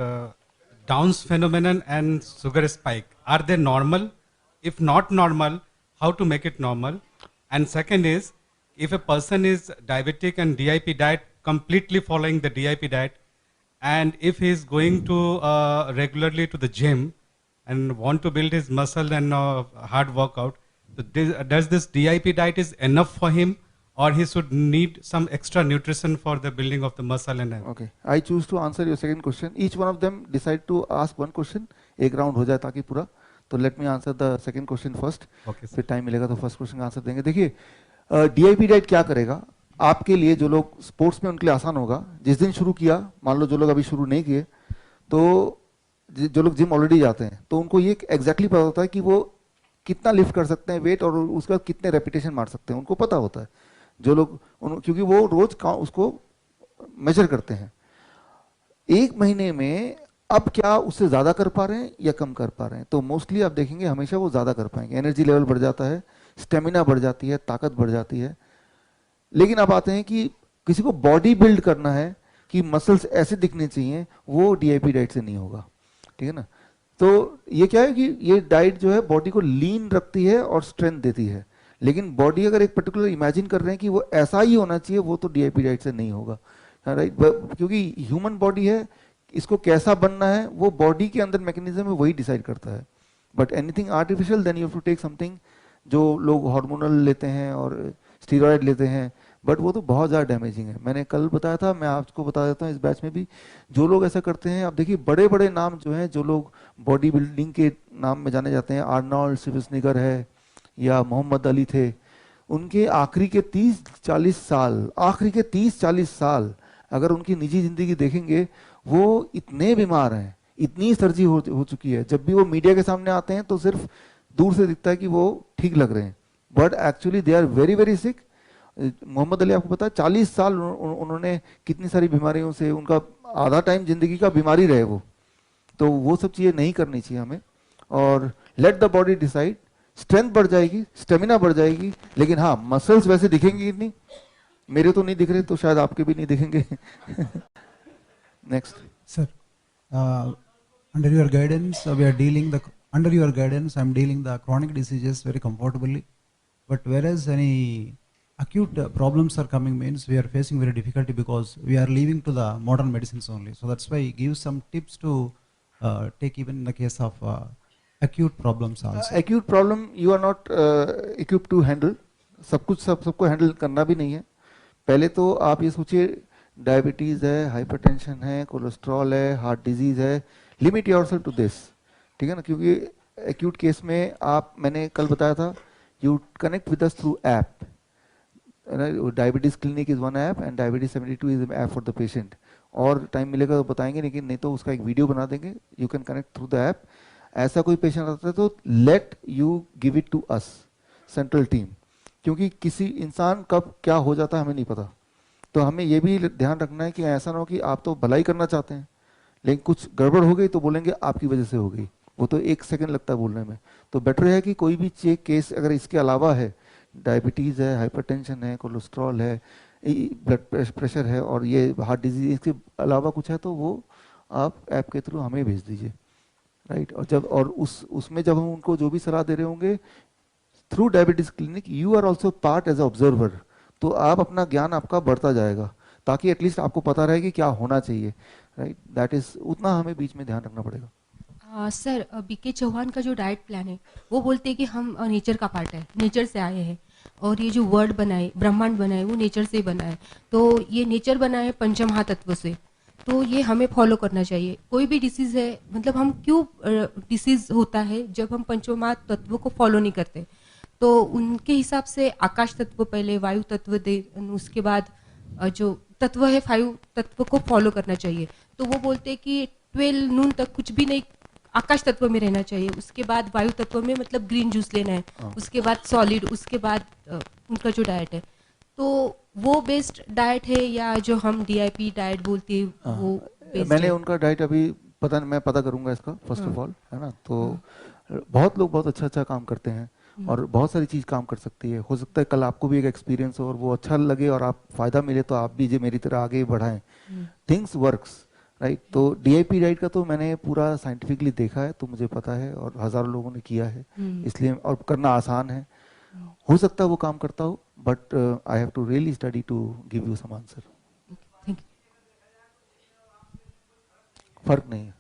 Down's phenomenon and sugar spike. Are they normal? If not normal, how to make it normal? And second is, if a person is diabetic and DIP diet, completely following the DIP diet, and if he is going to regularly to the gym and want to build his muscle and hard workout, so does this DIP diet is enough for him, or he should need some extra nutrition for the building of the muscle and everything? Okay, I choose to answer your second question. Each one of them decide to ask one question. एक round हो जाए ताकि पूरा, तो let me answer the second question first. Okay, फिर time मिलेगा तो first question का आंसर देंगे। देखिए, DIP डाइट क्या करेगा आपके लिए? जो लोग स्पोर्ट्स में उनके लिए आसान होगा, जिस दिन शुरू किया, मान लो जो लोग अभी शुरू नहीं किए, तो जो लोग जिम ऑलरेडी जाते हैं तो उनको ये एग्जैक्टली पता होता है कि वो कितना लिफ्ट कर सकते हैं वेट और उसका कितने रेपिटेशन मार सकते हैं, उनको पता होता है। जो लोग क्योंकि वो रोज उसको मेजर करते हैं। एक महीने में अब क्या उससे ज़्यादा कर पा रहे हैं या कम कर पा रहे हैं? तो मोस्टली आप देखेंगे हमेशा वो ज़्यादा कर पाएंगे, एनर्जी लेवल बढ़ जाता है, स्टेमिना बढ़ जाती है, ताकत बढ़ जाती है। लेकिन अब आते हैं कि किसी को बॉडी बिल्ड करना है कि मसल्स ऐसे दिखने चाहिए, वो डीआईपी डाइट से नहीं होगा, ठीक है ना। तो ये क्या है कि ये डाइट जो है बॉडी को लीन रखती है और स्ट्रेंथ देती है, लेकिन बॉडी अगर एक पर्टिकुलर इमेजिन कर रहे हैं कि वो ऐसा ही होना चाहिए, वो तो डीआईपी डाइट से नहीं होगा, राइट। क्योंकि ह्यूमन बॉडी है, इसको कैसा बनना है वो बॉडी के अंदर मैकेनिज्म है, वही डिसाइड करता है। But anything artificial then you have to take something, जो लोग हार्मोनल लेते हैं और स्टीरॉयड लेते हैं, बट वो तो बहुत ज़्यादा डैमेजिंग है। मैंने कल बताया था, मैं आपको बता देता हूँ इस बैच में भी, जो लोग ऐसा करते हैं, आप देखिए बड़े बड़े नाम जो हैं, जो लोग बॉडी बिल्डिंग के नाम में जाने जाते हैं, आर्नोल्ड शिवार्ज़नेगर है या मोहम्मद अली थे, उनके आखिरी के 30-40 साल अगर उनकी निजी ज़िंदगी देखेंगे, वो इतने बीमार हैं, इतनी सर्जरी हो चुकी है, जब भी वो मीडिया के सामने आते हैं तो सिर्फ दूर से दिखता है कि वो ठीक लग रहे हैं, but actually they are very very sick. Muhammad Ali आपको पता है 40 साल उन्होंने कितनी सारी बीमारियों से, उनका आधा टाइम जिंदगी का बीमारी रहे वो। तो वो सब चीज़ें नहीं करनी चाहिए हमें, और let the body decide. Strength बढ़ जाएगी, स्टेमिना बढ़ जाएगी, लेकिन हाँ मसल्स वैसे दिखेंगे नहीं, मेरे तो नहीं दिख रहे, तो शायद आपके भी नहीं दिखेंगे। Next sir, under your guidance we are dealing the under your guidance I'm dealing the chronic diseases very comfortably, but whereas any acute problems are coming means we are facing very difficulty because we are leaving to the modern medicines only. So that's why give some tips to take even in the case of acute problems also. Acute problem you are not equipped to handle. सब कुछ सबको handle करना भी नहीं है। पहले तो आप ये सोचिए, डायबिटीज़ है, हाइपरटेंशन है, कोलेस्ट्रॉल है, हार्ट डिजीज़ है, लिमिट योरसेल्फ टू दिस, ठीक है ना। क्योंकि एक्यूट केस में आप, मैंने कल बताया था, you connect with us through app. Diabetes clinic is one app and diabetes 72 is app for the patient. और टाइम मिलेगा तो बताएंगे, लेकिन नहीं तो उसका एक वीडियो बना देंगे, you can connect through the app. ऐसा कोई पेशेंट आता है तो let you give it to us, central team, क्योंकि किसी इंसान कब क्या हो जाता है हमें नहीं पता। तो हमें ये भी ध्यान रखना है कि ऐसा ना हो कि आप तो भलाई करना चाहते हैं लेकिन कुछ गड़बड़ हो गई तो बोलेंगे आपकी वजह से हो गई, वो तो 1 सेकंड लगता है बोलने में। तो बेटर है कि कोई भी चेक केस अगर इसके अलावा है, डायबिटीज़ है, हाइपरटेंशन है, कोलेस्ट्रॉल है, ब्लड प्रेशर है और ये हार्ट डिजीज, इसके अलावा कुछ है तो वो आप ऐप के थ्रू हमें भेज दीजिए, राइट। और जब और उसमें जब हम उनको जो भी सलाह दे रहे होंगे through diabetes clinic, you are also part as observer, तो आप अपना ज्ञान आपका बढ़ता जाएगा ताकि एटलीस्ट आपको पता रहे कि क्या होना चाहिए, राइट। दैट इज उतना हमें बीच में ध्यान रखना पड़ेगा। सर बीके चौहान का जो डाइट प्लान है वो बोलते हैं कि हम नेचर का पार्ट है, नेचर से आए हैं, और ये जो वर्ड बनाए, ब्रह्मांड बनाए, वो नेचर से ही बना है। तो ये नेचर बना है पंचमहातत्व से, तो ये हमें फॉलो करना चाहिए। कोई भी डिसीज़ है, मतलब हम क्यों डिसीज़ होता है जब हम पंचमहातत्व को फॉलो नहीं करते। तो उनके हिसाब से आकाश तत्व पहले, वायु तत्व दे, उसके बाद जो तत्व है 5 तत्व को फॉलो करना चाहिए। तो वो बोलते हैं कि 12 नून तक कुछ भी नहीं आकाश तत्व में रहना चाहिए, उसके बाद वायु तत्व में मतलब ग्रीन जूस लेना है, उसके बाद सॉलिड, उसके बाद उनका जो डाइट है तो वो बेस्ड डाइट है या जो हम DIP डाइट बोलते हैं वो बेस्ड मैंने है? उनका डाइट अभी मैं पता करूंगा इसका फर्स्ट ऑफ ऑल, है ना। तो बहुत लोग बहुत अच्छा काम करते हैं और बहुत सारी चीज़ काम कर सकती है। हो सकता है कल आपको भी एक एक्सपीरियंस हो और वो अच्छा लगे और आप फायदा मिले तो आप भी जो मेरी तरह आगे बढ़ाएं। Things works, right. तो DIP डाइट का तो मैंने पूरा साइंटिफिकली देखा है, तो मुझे पता है और हजारों लोगों ने किया है, इसलिए और करना आसान है। हो सकता है वो काम करता हो, but I have to really study to give you some answer. फर्क नहीं है,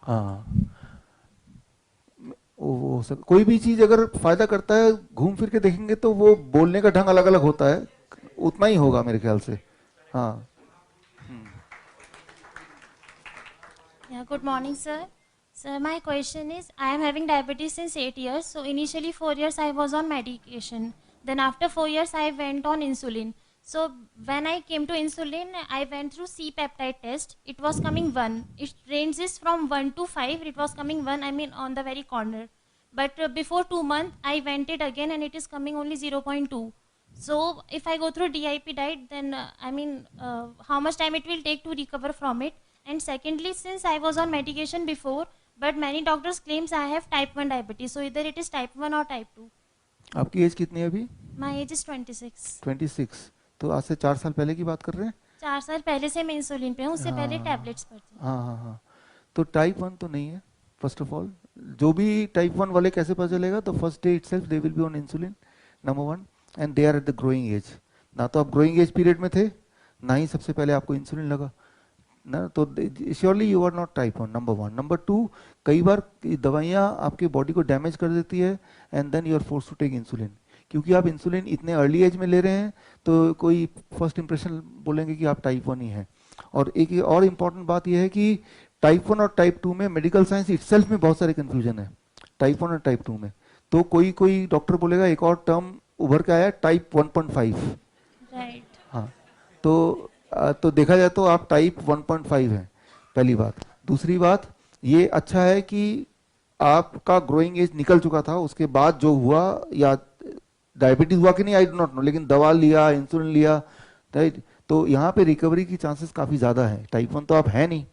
हाँ। वो कोई भी चीज अगर फायदा करता है, घूम फिर के देखेंगे तो वो बोलने का ढंग अलग अलग होता है, उतना ही होगा मेरे ख्याल से, हाँ। Yeah, good morning, sir. Sir, my question is, I am having diabetes since 8 years. So initially 4 years I was on medication. Then after 4 years I went on insulin. So when I came to insulin, I went through C-peptide test. It was coming 1. It ranges from 1 to 5. It was coming 1, I mean on the very corner. But before 2 months, I went it again and it is coming only 0.2. So if I go through DIP diet, then how much time it will take to recover from it? And secondly, since I was on medication before, but many doctors claims I have type 1 diabetes. So either it is type 1 or type 2. आपकी as कितनी है अभी? My age is 26. 26। तो आज से 4 साल पहले की बात कर रहे हैं? 4 साल पहले से मैं इंसुलिन पे हूँ, उससे पहले टैबलेट्स पर थी। हाँ। तो टाइप 1 तो नहीं है। फर्स्ट ऑफ ऑल, जो भी टाइप 1 वाले कैसे पता चलेगा? तो first day itself they will be on insulin, number 1, and they are at the growing age. ना तो आप ग्रोइंग एज पीरियड में थे, ना ही सबसे पहले आपको इंसुलिन लगा ना, तो surely you are not type 1, number 1। Number 2, कई बार दवाइयाँ आपके बॉडी को डैमेज कर देती है and then you are force to take insulin. क्योंकि आप इंसुलिन इतने अर्ली एज में ले रहे हैं तो कोई फर्स्ट इंप्रेशन बोलेंगे कि आप टाइप 1 ही हैं। और एक और इम्पॉर्टेंट बात यह है कि टाइप 1 और टाइप 2 में मेडिकल साइंस इटसेल्फ में बहुत सारे कन्फ्यूजन है, टाइप 1 और टाइप 2 में। तो कोई डॉक्टर बोलेगा, एक और टर्म उभर के आया टाइप 1.5, राइट। हाँ, तो देखा जाए तो आप टाइप 1.5 हैं, पहली बात। दूसरी बात, ये अच्छा है कि आपका ग्रोइंग एज निकल चुका था, उसके बाद जो हुआ, या डायबिटीज हुआ कि नहीं आई डो नॉट नो, लेकिन दवा लिया, इंसुलिन लिया, राइट, तो यहाँ पे रिकवरी की चांसेस काफ़ी ज़्यादा है। टाइप 1 तो आप है नहीं,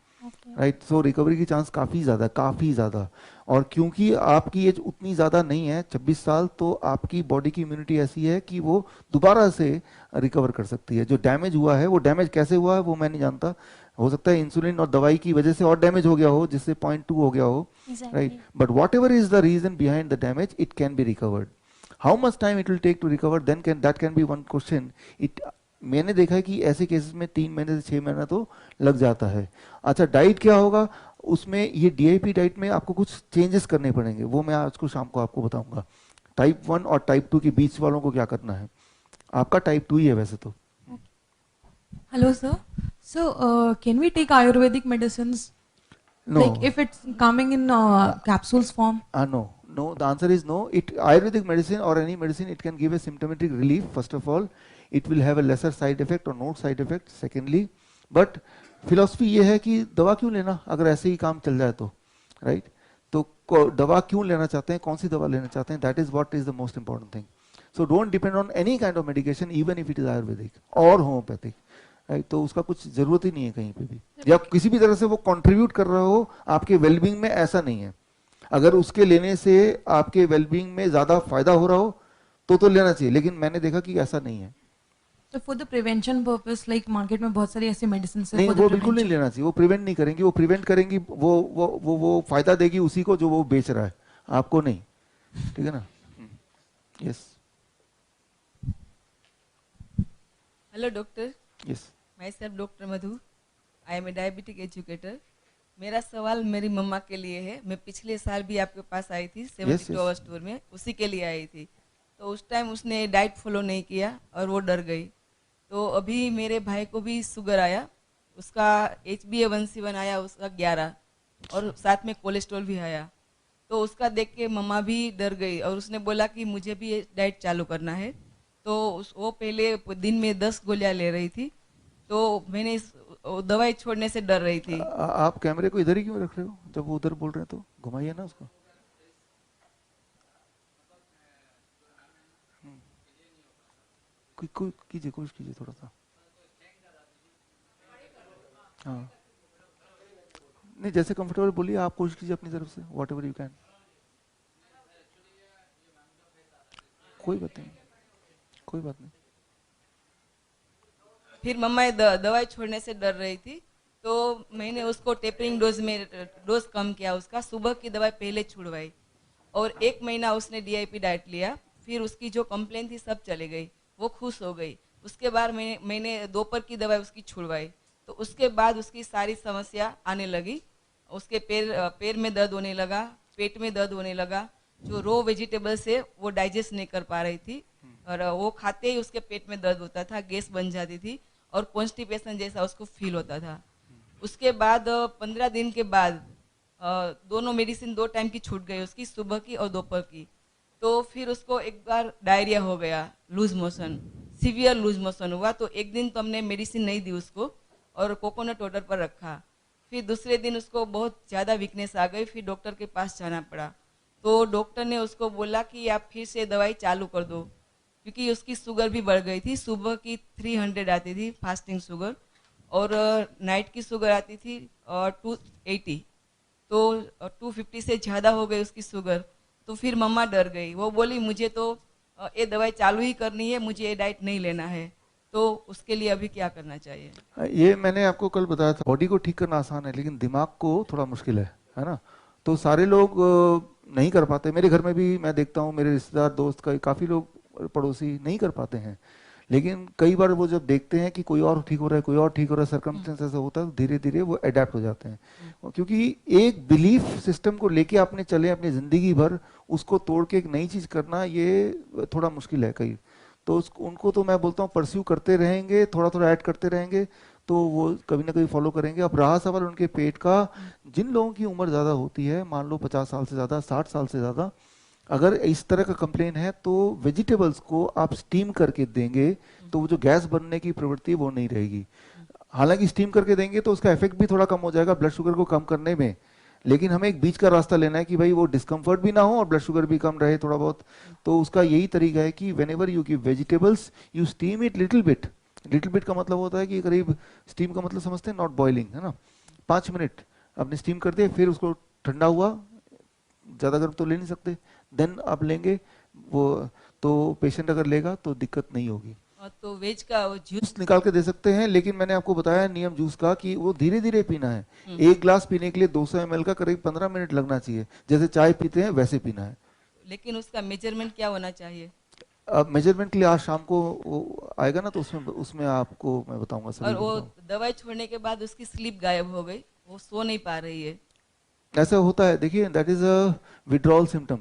राइट, सो रिकवरी की चांस काफ़ी ज़्यादा। और क्योंकि आपकी एज उतनी ज़्यादा नहीं है, 26 साल, तो आपकी बॉडी की इम्यूनिटी ऐसी है कि वो दोबारा से रिकवर कर सकती है। जो डैमेज हुआ है, वो डैमेज कैसे हुआ है वो मैं नहीं जानता, हो सकता है इंसुलिन और दवाई की वजह से और डैमेज हो गया हो, जिससे 0.2 हो गया हो, right, but whatever is the reason behind the damage, it can be recovered. How much time it will take to recover, then that can be one question. मैंने देखा है कि ऐसे केसेस में 3 महीने से 6 महीना तो लग जाता है। अच्छा, डाइट क्या होगा उसमें? ये DIP डाइट में आपको कुछ चेंजेस करने पड़ेंगे, वो मैं आज को शाम को आपको बताऊंगा। टाइप 1 और टाइप 2 के बीच वालों को क्या करना है। आपका टाइप 2 ही है वैसे तो। Hello, sir. So, can we take Ayurvedic medicines? No. Like if it's coming in capsules form? No. The answer is no. Ayurvedic medicine or any medicine, it can give a symptomatic relief. First of all, it will have a lesser side effect or no side effect. Secondly, but philosophy ये है कि दवा क्यों लेना अगर ऐसे ही काम चल जाए तो, राइट? तो दवा क्यों लेना चाहते हैं, कौन सी दवा लेना चाहते हैं, that is what is the most important thing. So don't depend on any kind of medication even if it is Ayurvedic और होम्योपैथिक, राइट? तो उसका कुछ जरूरत ही नहीं है कहीं पे भी, या किसी भी तरह से वो कंट्रीब्यूट कर रहा हो आपके वेलबींग में, ऐसा नहीं है. अगर उसके लेने से आपके वेलबींग में ज्यादा फायदा हो रहा हो तो लेना चाहिए, लेकिन मैंने देखा कि ऐसा नहीं है. तो for the prevention purpose like market में बहुत सारी ऐसी मेडिसिन है. नहीं, वो बिल्कुल नहीं लेना चाहिए. वो प्रिवेंट नहीं करेंगी, वो प्रिवेंट करेंगी, वो फायदा देगी उसी को जो वो बेच रहा है, आपको नहीं. ठीक है ना? Yes. Hello doctor. Yes. Myself doctor Madhu. I am a diabetic educator. मेरा सवाल मेरी मम्मा के लिए है. मैं पिछले साल भी आपके पास आई थी 72 आवर्स टूर में, उसी के लिए आई थी. तो उस टाइम उसने डाइट फॉलो नहीं किया और वो डर गई. तो अभी मेरे भाई को भी शुगर आया, उसका HbA1c आया उसका 11 और साथ में कोलेस्ट्रॉल भी आया. तो उसका देख के मम्मा भी डर गई और उसने बोला कि मुझे भी ये डाइट चालू करना है. तो वो पहले दिन में 10 गोलियां ले रही थी. तो मैंने दवाई छोड़ने से डर रही थी. आप कैमरे को इधर ही क्यों रख रहे हो? जब वो उधर बोल रहे हैं तो घुमाइए ना उसको. कीजिए, कोशिश कीजिए थोड़ा सा. हाँ, नहीं जैसे कंफर्टेबल बोलिए, आप कोशिश कीजिए अपनी तरफ से, व्हाट एवर यू कैन. कोई बात नहीं, कोई बात नहीं. फिर मम्मा दवाई छोड़ने से डर रही थी. तो मैंने उसको टेपरिंग डोज कम किया उसका. सुबह की दवाई पहले छुड़वाई और 1 महीना उसने DIP डाइट लिया. फिर उसकी जो कंप्लेन थी सब चली गई, वो खुश हो गई. उसके बाद मैंने दोपहर की दवाई उसकी छुड़वाई. तो उसके बाद उसकी सारी समस्या आने लगी. उसके पैर में दर्द होने लगा, पेट में दर्द होने लगा. जो रो वेजिटेबल्स है वो डाइजेस्ट नहीं कर पा रही थी और वो खाते ही उसके पेट में दर्द होता था, गैस बन जाती थी और कॉन्स्टिपेशन जैसा उसको फील होता था. उसके बाद 15 दिन के बाद दोनों मेडिसिन 2 टाइम की छूट गई उसकी, सुबह की और दोपहर की. तो फिर उसको एक बार डायरिया हो गया, loose motion, severe loose motion हुआ. तो एक दिन तो हमने मेडिसिन नहीं दी उसको और कोकोनट वाटर पर रखा. फिर दूसरे दिन उसको बहुत ज़्यादा वीकनेस आ गई. फिर डॉक्टर के पास जाना पड़ा. तो डॉक्टर ने उसको बोला कि आप फिर से दवाई चालू कर दो, क्योंकि उसकी शुगर भी बढ़ गई थी. सुबह की 300 आती थी फास्टिंग शुगर और नाइट की शुगर आती थी 280. तो 250 से ज़्यादा हो गई उसकी शुगर. तो फिर मम्मा डर गई. वो बोली मुझे तो ये दवाई चालू ही करनी है, मुझे ये डाइट नहीं लेना है. तो उसके लिए अभी क्या करना चाहिए? ये मैंने आपको कल बताया था. बॉडी को ठीक करना आसान है लेकिन दिमाग को थोड़ा मुश्किल है ना? तो सारे लोग नहीं कर पाते. मेरे घर में भी मैं देखता हूँ, मेरे रिश्तेदार दोस्त काफ़ी लोग पड़ोसी नहीं कर पाते हैं. लेकिन कई बार वो जब देखते हैं कि कोई और ठीक हो रहा है, कोई और ठीक हो रहा है, सर्कमस्टेंस ऐसा होता है, तो धीरे धीरे वो अडेप्ट हो जाते हैं. क्योंकि एक बिलीफ सिस्टम को लेके आपने चले अपनी ज़िंदगी भर, उसको तोड़ के एक नई चीज़ करना ये थोड़ा मुश्किल है कई. तो उनको तो मैं बोलता हूँ परस्यू करते रहेंगे, थोड़ा थोड़ा ऐड करते रहेंगे तो वो कभी ना कभी फॉलो करेंगे. अब रहा सवाल उनके पेट का, जिन लोगों की उम्र ज़्यादा होती है, मान लो 50 साल से ज़्यादा, 60 साल से ज़्यादा, अगर इस तरह का कंप्लेन है तो वेजिटेबल्स को आप स्टीम करके देंगे तो वो जो गैस बनने की प्रवृत्ति वो नहीं रहेगी. हालांकि स्टीम करके देंगे तो उसका इफेक्ट भी थोड़ा कम हो जाएगा ब्लड शुगर को कम करने में, लेकिन हमें एक बीच का रास्ता लेना है कि भाई वो डिस्कम्फर्ट भी ना हो और ब्लड शुगर भी कम रहे थोड़ा बहुत. तो उसका यही तरीका है कि when ever you give vegetables you steam it little bit. Little bit का मतलब होता है कि करीब, स्टीम का मतलब समझते हैं, नॉट बॉइलिंग, है ना? 5 मिनट आपने स्टीम कर दिया, फिर उसको ठंडा हुआ, ज़्यादा गर्म तो ले नहीं सकते, देन आप लेंगे वो. तो पेशेंट अगर लेगा तो दिक्कत नहीं होगी. तो वेज का वो जूस निकाल के दे सकते हैं, लेकिन मैंने आपको बताया नियम जूस का कि वो धीरे धीरे पीना है. 1 ग्लास पीने के लिए 200 ml का करीब 15 मिनट लगना चाहिए. जैसे चाय पीते हैं वैसे पीना है. लेकिन उसका मेजरमेंट क्या होना चाहिए? अब मेजरमेंट के लिए आज शाम को वो आएगा ना, तो उसमें आपको मैं बताऊंगा. और वो दवाई छोड़ने के बाद उसकी स्लीप गायब हो गई, वो सो नहीं पा रही है. ऐसा होता है, देखिए that is a withdrawal symptom.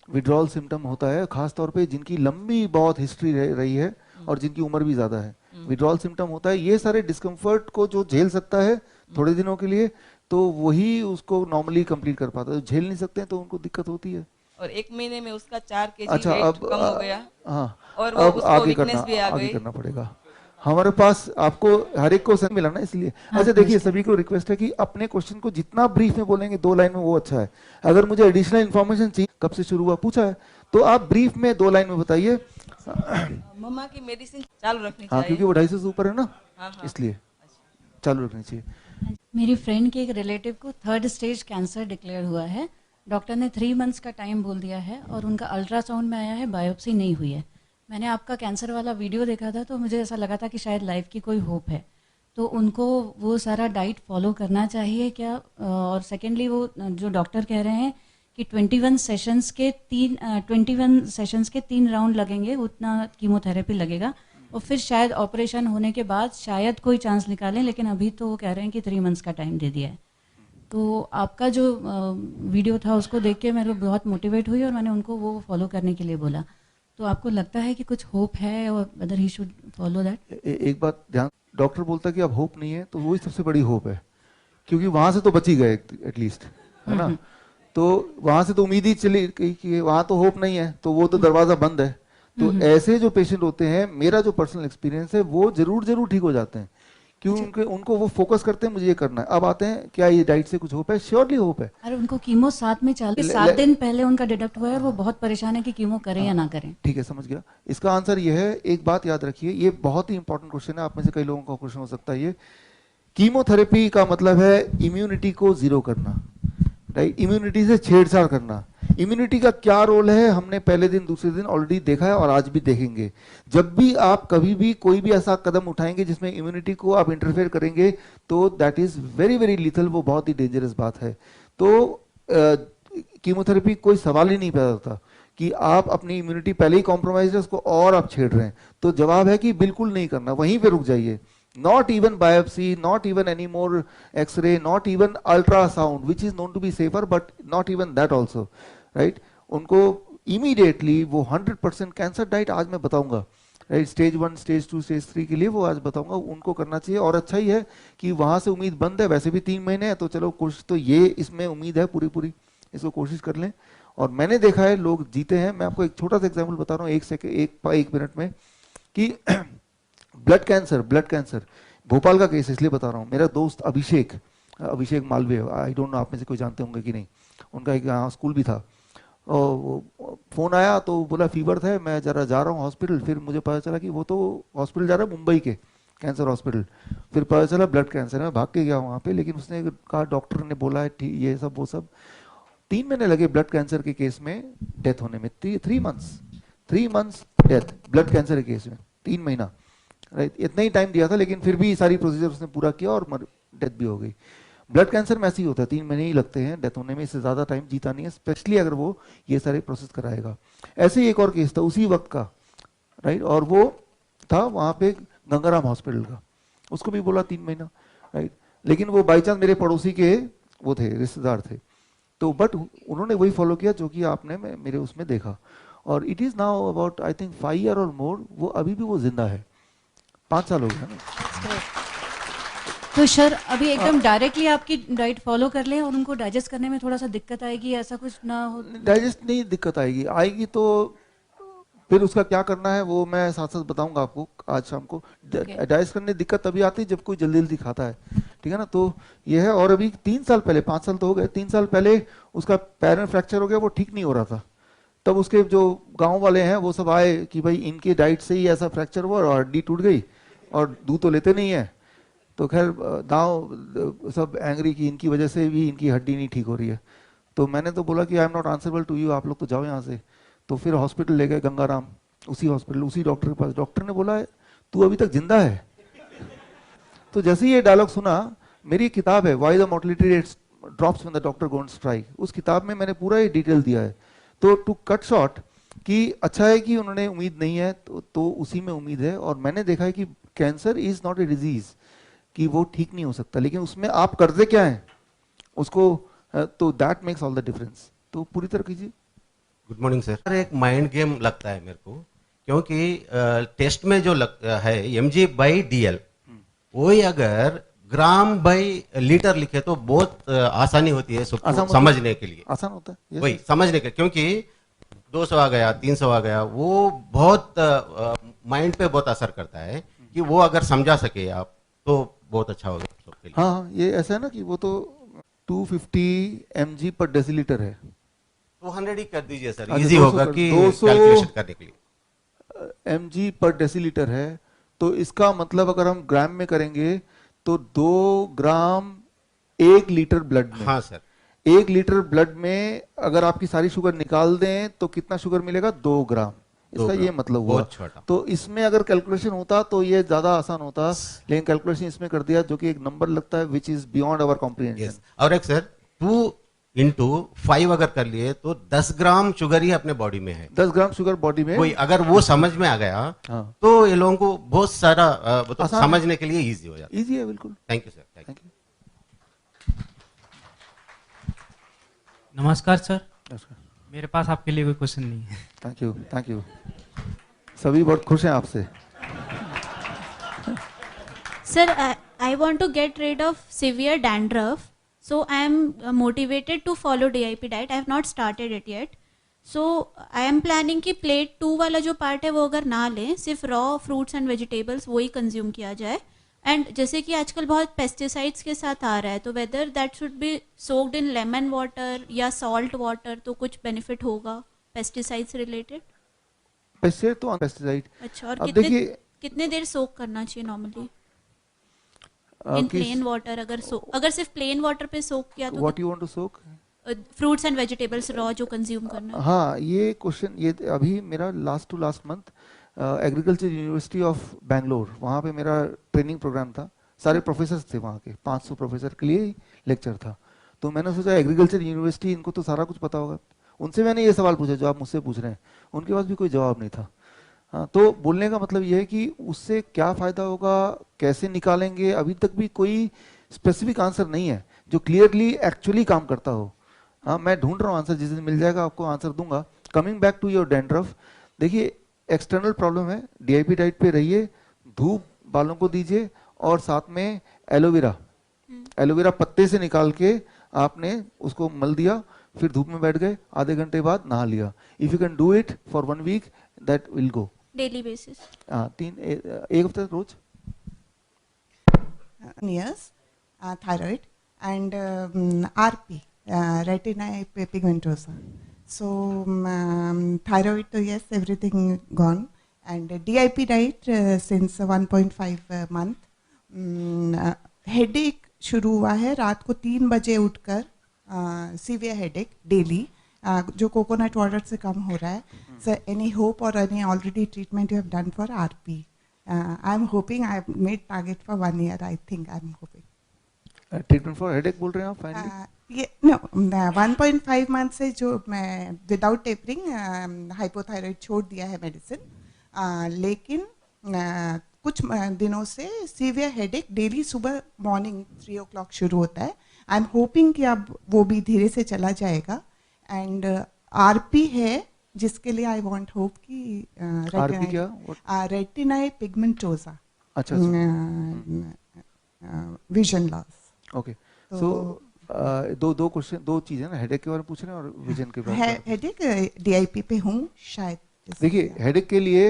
Withdrawal symptom होता है खास तौर पे जिनकी लंबी बहुत हिस्ट्री रही है और जिनकी उम्र भी ज्यादा है. विड्रॉल सिम्टम होता है. ये सारे डिस्कम्फर्ट को जो झेल सकता है थोड़े दिनों के लिए, तो वही उसको नॉर्मली कंप्लीट कर पाता है. झेल नहीं सकते हैं तो उनको दिक्कत होती है. और 1 महीने में उसका 4 kg अच्छा, वेट अब कम हो गया. हाँ, और अब उसको आगे वीकनेस भी आ गई. करना पड़ेगा. हमारे पास आपको हर एक को मिला ना, इसलिए अच्छा देखिए सभी को रिक्वेस्ट है कि अपने क्वेश्चन को जितना ब्रीफ में बोलेंगे 2 लाइन में वो अच्छा है। अगर मुझे एडिशनल इन्फॉर्मेशन चाहिए, कब से शुरू हुआ पूछा है, तो आप ब्रीफ में 2 लाइन में बताइए। मम्मा की मेडिसिन चालू रखनी हाँ चाहिए। क्योंकि वो 250 से ऊपर है ना, हाँ, हाँ। इसलिए चालू रखनी चाहिए। मेरी फ्रेंड के एक रिलेटिव को 3rd स्टेज कैंसर डिक्लेयर हुआ है। डॉक्टर ने 3 मंथ्स का टाइम बोल दिया है और उनका अल्ट्रासाउंड में आया है, बायोप्सी नहीं हुई है। मैंने आपका कैंसर वाला वीडियो देखा था तो मुझे ऐसा लगा था कि शायद लाइफ की कोई होप है, तो उनको वो सारा डाइट फॉलो करना चाहिए क्या? और सेकेंडली वो जो डॉक्टर कह रहे हैं कि 21 सेशंस के 3 राउंड लगेंगे, उतना कीमोथेरेपी लगेगा और फिर शायद ऑपरेशन होने के बाद शायद कोई चांस निकालें, लेकिन अभी तो वो कह रहे हैं कि 3 मंथ्स का टाइम दे दिया है। तो आपका जो वीडियो था उसको देख के मैं बहुत मोटिवेट हुई और मैंने उनको वो फॉलो करने के लिए बोला। तो आपको लगता है कि कुछ होप है और weather he should follow that? एक बात ध्यान, डॉक्टर बोलता है कि अब होप नहीं है, तो वही सबसे बड़ी होप है, क्योंकि वहां से तो बच ही गए एटलीस्ट, है ना। तो वहां से तो उम्मीद ही चली कि वहां तो होप नहीं है, तो वो तो दरवाजा बंद है। तो ऐसे जो पेशेंट होते हैं, मेरा जो पर्सनल एक्सपीरियंस है, वो जरूर ठीक हो जाते हैं, क्योंकि उनको वो फोकस करते हैं मुझे ये करना है। अब आते हैं क्या ये डाइट से कुछ होप है? श्योरली होप है। अरे उनको कीमो साथ में 7 दिन पहले उनका डिडक्ट हुआ है और वो बहुत परेशान है कि कीमो करें या ना करें। ठीक है, समझ गया। इसका आंसर ये है, एक बात याद रखिए, ये बहुत ही इंपॉर्टेंट क्वेश्चन है, आप में से कई लोगों का क्वेश्चन हो सकता है ये। कीमोथेरेपी का मतलब है इम्यूनिटी को जीरो करना, राइट? इम्यूनिटी से छेड़छाड़ करना। इम्यूनिटी का क्या रोल है हमने पहले दिन दूसरे दिन ऑलरेडी देखा है और आज भी देखेंगे। जब भी आप कभी भी कोई भी ऐसा कदम उठाएंगे जिसमें इम्यूनिटी को आप इंटरफेयर करेंगे, तो दैट इज वेरी लीथल, वो बहुत ही डेंजरस बात है। तो कीमोथेरेपी कोई सवाल ही नहीं पैदा होता कि आप अपनी इम्यूनिटी पहले ही कॉम्प्रोमाइज है, उसको और आप छेड़ रहे हैं। तो जवाब है कि बिल्कुल नहीं करना, वहीं पे रुक जाइए। Not even biopsy, not even any more X-ray, not even ultrasound, which is known to be safer, but not even that also, right? उनको immediately वो 100% कैंसर डाइट आज मैं बताऊंगा, right? स्टेज 1, स्टेज 2, स्टेज 3 के लिए वो आज बताऊंगा, उनको करना चाहिए। और अच्छा ही है कि वहां से उम्मीद बंद है, वैसे भी 3 महीने है, तो चलो कोशिश तो ये इसमें उम्मीद है पूरी, इसको कोशिश कर लें। और मैंने देखा है लोग जीते हैं। मैं आपको एक छोटा सा एग्जाम्पल बता रहा हूँ एक मिनट में, कि ब्लड कैंसर भोपाल का केस इसलिए बता रहा हूँ। मेरा दोस्त अभिषेक मालवीय, आई डोंट नो आप में से कोई जानते होंगे कि नहीं, उनका एक यहाँ स्कूल भी था। और फोन आया तो बोला फीवर था, मैं जरा जा रहा हूँ हॉस्पिटल। फिर मुझे पता चला कि वो तो हॉस्पिटल जा रहा है मुंबई के कैंसर हॉस्पिटल। फिर पता चला ब्लड कैंसर है, मैं भाग के गया वहाँ पे, लेकिन उसने कहा डॉक्टर ने बोला है ये सब वो सब। 3 महीने लगे ब्लड कैंसर के केस में डेथ होने में, 3 मंथ्स डेथ ब्लड कैंसर के केस में, 3 महीना, राइट? इतना ही टाइम दिया था, लेकिन फिर भी सारी प्रोसीजर उसने पूरा किया और डेथ भी हो गई। ब्लड कैंसर में ऐसे ही होता है, 3 महीने ही लगते हैं डेथ होने में, इससे ज्यादा टाइम जीता नहीं है, स्पेशली अगर वो ये सारे प्रोसेस कराएगा। ऐसे ही एक और केस था उसी वक्त का, राइट? और वो था वहां पे गंगाराम हॉस्पिटल का, उसको भी बोला 3 महीना, राइट? लेकिन वो बाई चांस मेरे पड़ोसी के वो थे, रिश्तेदार थे, तो बट उन्होंने वही फॉलो किया जो कि आपने मेरे उसमें देखा। और it is now about I think 5 year और मोर, वो अभी भी वो जिंदा है, 5 साल हो गया ना। तो सर अभी एकदम डायरेक्टली आपकी डाइट फॉलो कर लें और उनको डाइजेस्ट करने में थोड़ा सा दिक्कत आएगी, ऐसा कुछ ना हो? डाइजेस्ट नहीं दिक्कत आएगी तो फिर उसका क्या करना है वो मैं साथ साथ बताऊंगा आपको आज शाम को। डाइजेस्ट करने दिक्कत तभी आती है जब कोई जल्दी खाता है, ठीक है ना। तो ये है। और अभी 3 साल पहले, 5 साल तो हो गए, 3 साल पहले उसका पैर में फ्रैक्चर हो गया, वो ठीक नहीं हो रहा था। तब उसके जो गांव वाले हैं वो सब आए कि भाई इनके डाइट से ही ऐसा फ्रैक्चर हुआ और हड्डी टूट गई और दूध तो लेते नहीं है। तो खैर गाँव सब एंग्री कि इनकी वजह से भी इनकी हड्डी नहीं ठीक हो रही है। तो मैंने तो बोला कि I am not answerable to you, आप लोग तो जाओ यहाँ से। तो फिर हॉस्पिटल ले गए गंगाराम, उसी हॉस्पिटल उसी डॉक्टर के पास। डॉक्टर ने बोला तू अभी तक जिंदा है। तो जैसे ही ये डायलॉग सुना, मेरी किताब है why the mortality rate drops when the doctor गोंट strike, उस किताब में मैंने पूरा ये डिटेल दिया है। तो टू कट शॉर्ट कि अच्छा है कि उन्होंने उम्मीद नहीं है तो उसी में उम्मीद है। और मैंने देखा है कि cancer is not a disease, कि वो ठीक नहीं हो सकता, लेकिन उसमें आप करते क्या है उसको, तो that makes all the difference. तो पूरी तरह कीजिए। Good morning sir. एक माइंड गेम लगता है मेरे को, क्योंकि टेस्ट में जो है mg/dl, वही अगर ग्राम बाई लीटर लिखे तो बहुत आसानी होती है समझने के लिए। आसान होता है वही समझने के, क्योंकि 200 आ गया, 300 आ गया, वो बहुत माइंड पे बहुत असर करता है। कि वो अगर समझा सके आप तो बहुत अच्छा होगा सबके लिए। हाँ, ये ऐसा है ना कि वो तो 250 mg पर डेसीलीटर है, 200 ही कर दीजिए सर, अच्छा, इजी 200 होगा कर- कि 200 कैलकुलेशन करने के लिए। mg पर डेसीलीटर है, तो इसका मतलब अगर हम ग्राम में करेंगे तो 2 ग्राम 1 लीटर ब्लड में। हाँ सर। 1 लीटर ब्लड में अगर आपकी सारी शुगर निकाल दें तो कितना शुगर मिलेगा? 2 ग्राम। 2 इसका ये ग्राम, मतलब हुआ। बहुत छोटा। तो इसमें अगर कैलकुलेशन होता तो ये ज्यादा आसान होता, लेकिन कैलकुलेशन इसमें कर दिया जो कि एक नंबर लगता है which is beyond our comprehension. और एक सर 2 into 5 अगर कर लिए तो 10 ग्राम शुगर ही अपने बॉडी में है। 10 ग्राम शुगर बॉडी में, कोई अगर वो समझ में आ गया हाँ। तो ये लोगों को बहुत सारा मतलब आसान है। समझने के लिए इजी हो जाता है। इजी है बिल्कुल। Thank you sir, thank you. नमस्कार सर। नमस्कार। मेरे पास आपके लिए कोई क्वेश्चन नहीं है। Thank you, thank you. सभी बहुत खुश हैं आपसे। Sir, I want to get rid of severe dandruff. So I am motivated to follow DIP diet. I have not started it yet. So I am planning कि plate 2 वाला जो part है वो अगर ना लें, सिर्फ raw fruits and vegetables वो ही consume किया जाए। एंड जैसे कि आजकल बहुत पेस्टिसाइड्स के साथ आ रहा है, तो whether that should be soaked in lemon water या सॉल्ट वाटर, तो कुछ बेनिफिट होगा पेस्टिसाइड्स रिलेटेड? पेस्टिसाइड तो पेस्टिसाइड। अच्छा, और अब देखिए कितने देर सोक करना चाहिए नॉर्मली इन किस- प्लेन वाटर? अगर सिर्फ प्लेन वाटर पे सोक किया तो what you want to soak? Fruits and vegetables raw जो कंज्यूम करना है। हाँ, ये क्वेश्चन ये अभी मेरा last month agriculture university of Bangalore, वहाँ पे मेरा ट्रेनिंग प्रोग्राम था। सारे प्रोफेसर थे वहाँ के, 500 प्रोफेसर के लिए लेक्चर था। तो मैंने सोचा एग्रीकल्चर यूनिवर्सिटी, इनको तो सारा कुछ पता होगा। उनसे मैंने ये सवाल पूछा जो आप मुझसे पूछ रहे हैं, उनके पास भी कोई जवाब नहीं था। हाँ, तो बोलने का मतलब ये है कि उससे क्या फ़ायदा होगा, कैसे निकालेंगे, अभी तक भी कोई स्पेसिफिक आंसर नहीं है जो क्लियरली एक्चुअली काम करता हो। हाँ, मैं ढूंढ रहा हूँ आंसर, जिस दिन मिल जाएगा आपको आंसर दूंगा। Coming back to your dandruff, देखिए एक्सटर्नल प्रॉब्लम है, डीआईपी डाइट पे रहिए, धूप बालों को दीजिए, और साथ में एलोवेरा पत्ते से निकाल के आपने उसको मल दिया, फिर धूप में बैठ गए, आधे घंटे बाद नहा लिया। If you can do it for 1 week that will go. Daily basis? हाँ, एक हफ्ते रोज। Years, thyroid and RP, retinitis pigmentosa. So thyroid, yes, everything gone, and DIP diet since 1.5 month. Headache शुरू हुआ है, रात को 3 बजे उठकर, सीवियर हेडेक डेली, जो कोकोनट वाटर से कम हो रहा है। सर, एनी होप और any already treatment you have done for RP? I am hoping, I have made target for 1 year, I think, I am hoping. Treatment for headache बोल रहे हैं आप फाइनली? ये नो, 1.5 मंथ से जो मैं without tapering hypothyroid छोड़ दिया है मेडिसिन, लेकिन कुछ दिनों से सीवियर हेडेक डेली सुबह मॉर्निंग 3 o'clock शुरू होता है। आई एम होपिंग कि अब वो भी धीरे से चला जाएगा। एंड RP है जिसके लिए आई वांट होप कि RP क्या? रेटिनाइल पिगमेंटोसा, अच्छा, विजन लॉस। ओके, सो दो क्वेश्चन, 2 चीजें ना, हेडेक के बारे में पूछ रहे हैं और विजन के बारे में। हेडेक DIP पे हूँ शायद। देखिए, हेडेक के लिए,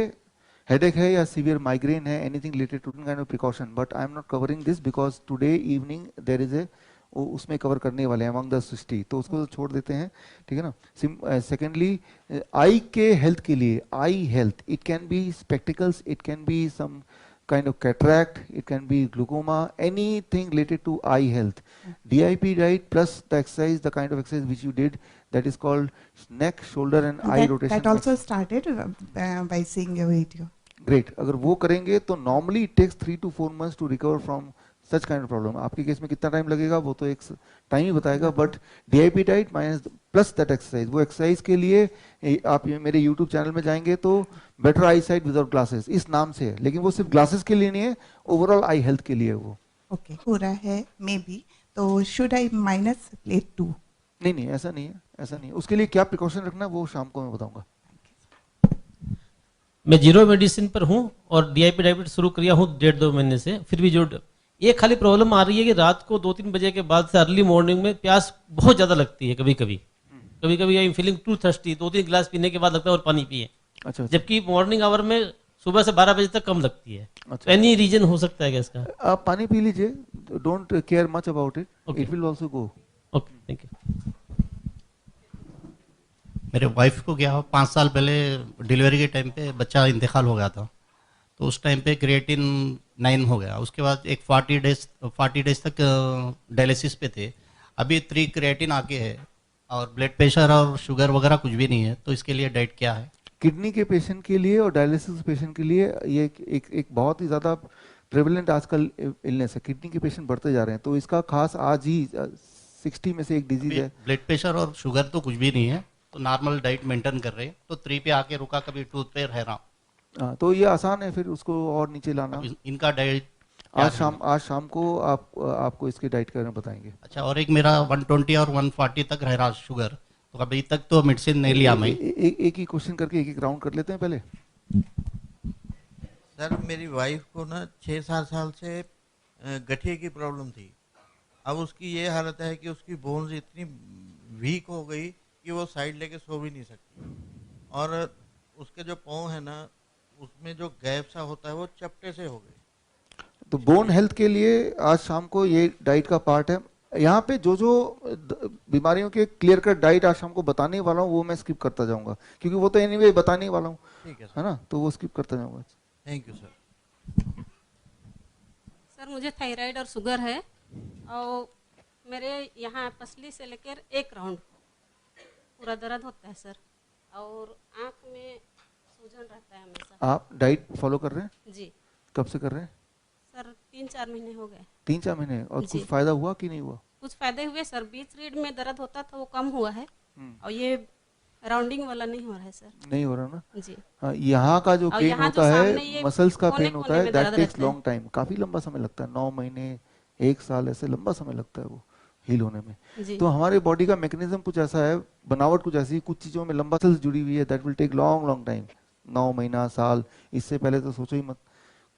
हेडेक है या सीवियर माइग्रेन है, anything related to kind of precaution, but I am not covering this because today evening there is a, उसमें कवर करने वाले हैं अमंग द 60, तो उसको छोड़ देते हैं, ठीक है ना। सेकेंडली, आई के हेल्थ के लिए, eye health, it can be spectacles, it can be some kind of cataract, it can be glaucoma, anything related to eye health. DIP diet plus the exercise, the kind of exercise which you did, that is called neck, shoulder and eye rotation. That also started by seeing your video. Great. अगर वो करेंगे तो normally it takes 3 to 4 months to recover from such kind of problem. आपके case में कितना time लगेगा वो तो एक टाइम ही बताएगा, but DIP diet minus plus that exercise, वो एक्सरसाइज के लिए आप मेरे YouTube चैनल में जाएंगे तो better I site without glasses इस नाम से है, लेकिन वो सिर्फ ग्लासेस के लिए नहीं है, ओवरऑल आई हेल्थ के लिए वो। ओके, हो रहा है मे बी, तो शुड आई माइनस प्लेट 2? नहीं, ऐसा नहीं है, ऐसा नहीं है। उसके लिए क्या प्रिकॉशन रखना है वो शाम को मैं बताऊंगा। मैं जीरो मेडिसिन पर हूँ और DIP डायबिट शुरू किया हूँ 1.5-2 महीने से, फिर भी जो एक खाली प्रॉब्लम आ रही है कि रात को 2-3 बजे के बाद से अर्ली मॉर्निंग में प्यास बहुत ज्यादा लगती है, कभी कभी I am feeling too thirsty, 2-3 glass पीने के बाद लगता है और पानी पिए। अच्छा। जबकि मॉर्निंग आवर में सुबह से 12 बजे तक कम लगती है। तो एनी रीजन हो सकता है क्या इसका? आप पानी पी लीजिए, don't care much about it, it will also go. Okay, thank you. मेरे वाइफ को क्या 5 साल पहले डिलीवरी के टाइम पे बच्चा इंतकाल हो गया था, तो उस टाइम पे क्रिएटिन 9 हो गया। उसके बाद एक 40 डेज तक डायलिसिस पे थे। अभी 3 क्रिएटिन आके है और ब्लड प्रेशर और शुगर वगैरह कुछ भी नहीं है, तो इसके लिए डाइट क्या है? किडनी के पेशेंट के लिए और डायलिसिस पेशेंट के लिए ये एक बहुत ही ज़्यादा प्रेवलेंट आजकल इलनेस है। किडनी के पेशेंट बढ़ते जा रहे हैं, तो इसका खास आज ही 60 में से एक डिजीज है। ब्लड प्रेशर और शुगर तो कुछ भी नहीं है, तो नॉर्मल डाइट मेंटेन कर रहे हैं, तो 3 पे आके रुका, कभी 2 पे रह रहा। हाँ, तो ये आसान है फिर उसको और नीचे लाना। इनका डाइट आज शाम को आपको इसके डाइट के बारे में बताएंगे। अच्छा, और एक मेरा 120 और 140 तक रह रहा शुगर, तो अभी तक तो मेडिसिन नहीं लिया मैं। एक ही क्वेश्चन करके एक राउंड कर लेते हैं पहले। सर, मेरी वाइफ को ना 6-7 साल से गठिए की प्रॉब्लम थी। अब उसकी ये हालत है कि उसकी बोन्स इतनी वीक हो गई कि वो साइड लेके सो भी नहीं सकती, और उसके जो पाँव है ना, उसमें जो गैप सा होता है वो चपटे से हो गए। तो बोन हेल्थ के लिए आज शाम को ये डाइट का पार्ट है। यहाँ पे जो बीमारियों के क्लियर कट डाइट आज शाम को बताने वाला हूँ वो मैं स्किप करता जाऊंगा, क्योंकि वो तो एनीवे बताने वाला हूँ, है ना, तो वो स्किप करता जाऊंगा। Thank you sir. सर, मुझे थायराइड और शुगर है, और मेरे यहाँ पसली से लेकर 1 राउंड पूरा दर्द होता है सर, और आँख में सूजन रहता है हमेशा। आप डाइट फॉलो कर रहे हैं? जी। कब से कर रहे हैं? सर 3-4 महीने हो गए। 3-4 महीने। और कुछ फायदा हुआ कि नहीं हुआ? कुछ फायदे हुए सर, बीच रीढ़ में दर्द होता था वो कम हुआ है, और ये राउंडिंग वाला नहीं हो रहा है सर। नहीं हो रहा ना? जी। हाँ, यहाँ का जो पेन होता है, मसल्स का पेन होता है, दैट टेक्स लॉन्ग टाइम, काफी लंबा समय लगता है, 9 महीने 1 साल, ऐसे लंबा समय लगता है वो हील होने में। तो हमारे बॉडी का मैकेनिज्म कुछ ऐसा है, बनावट कुछ ऐसी, कुछ चीजों में लंबा सेल्स जुड़ी हुई है, that will take long time, 9 महीना, साल, इससे पहले तो सोचो ही मत।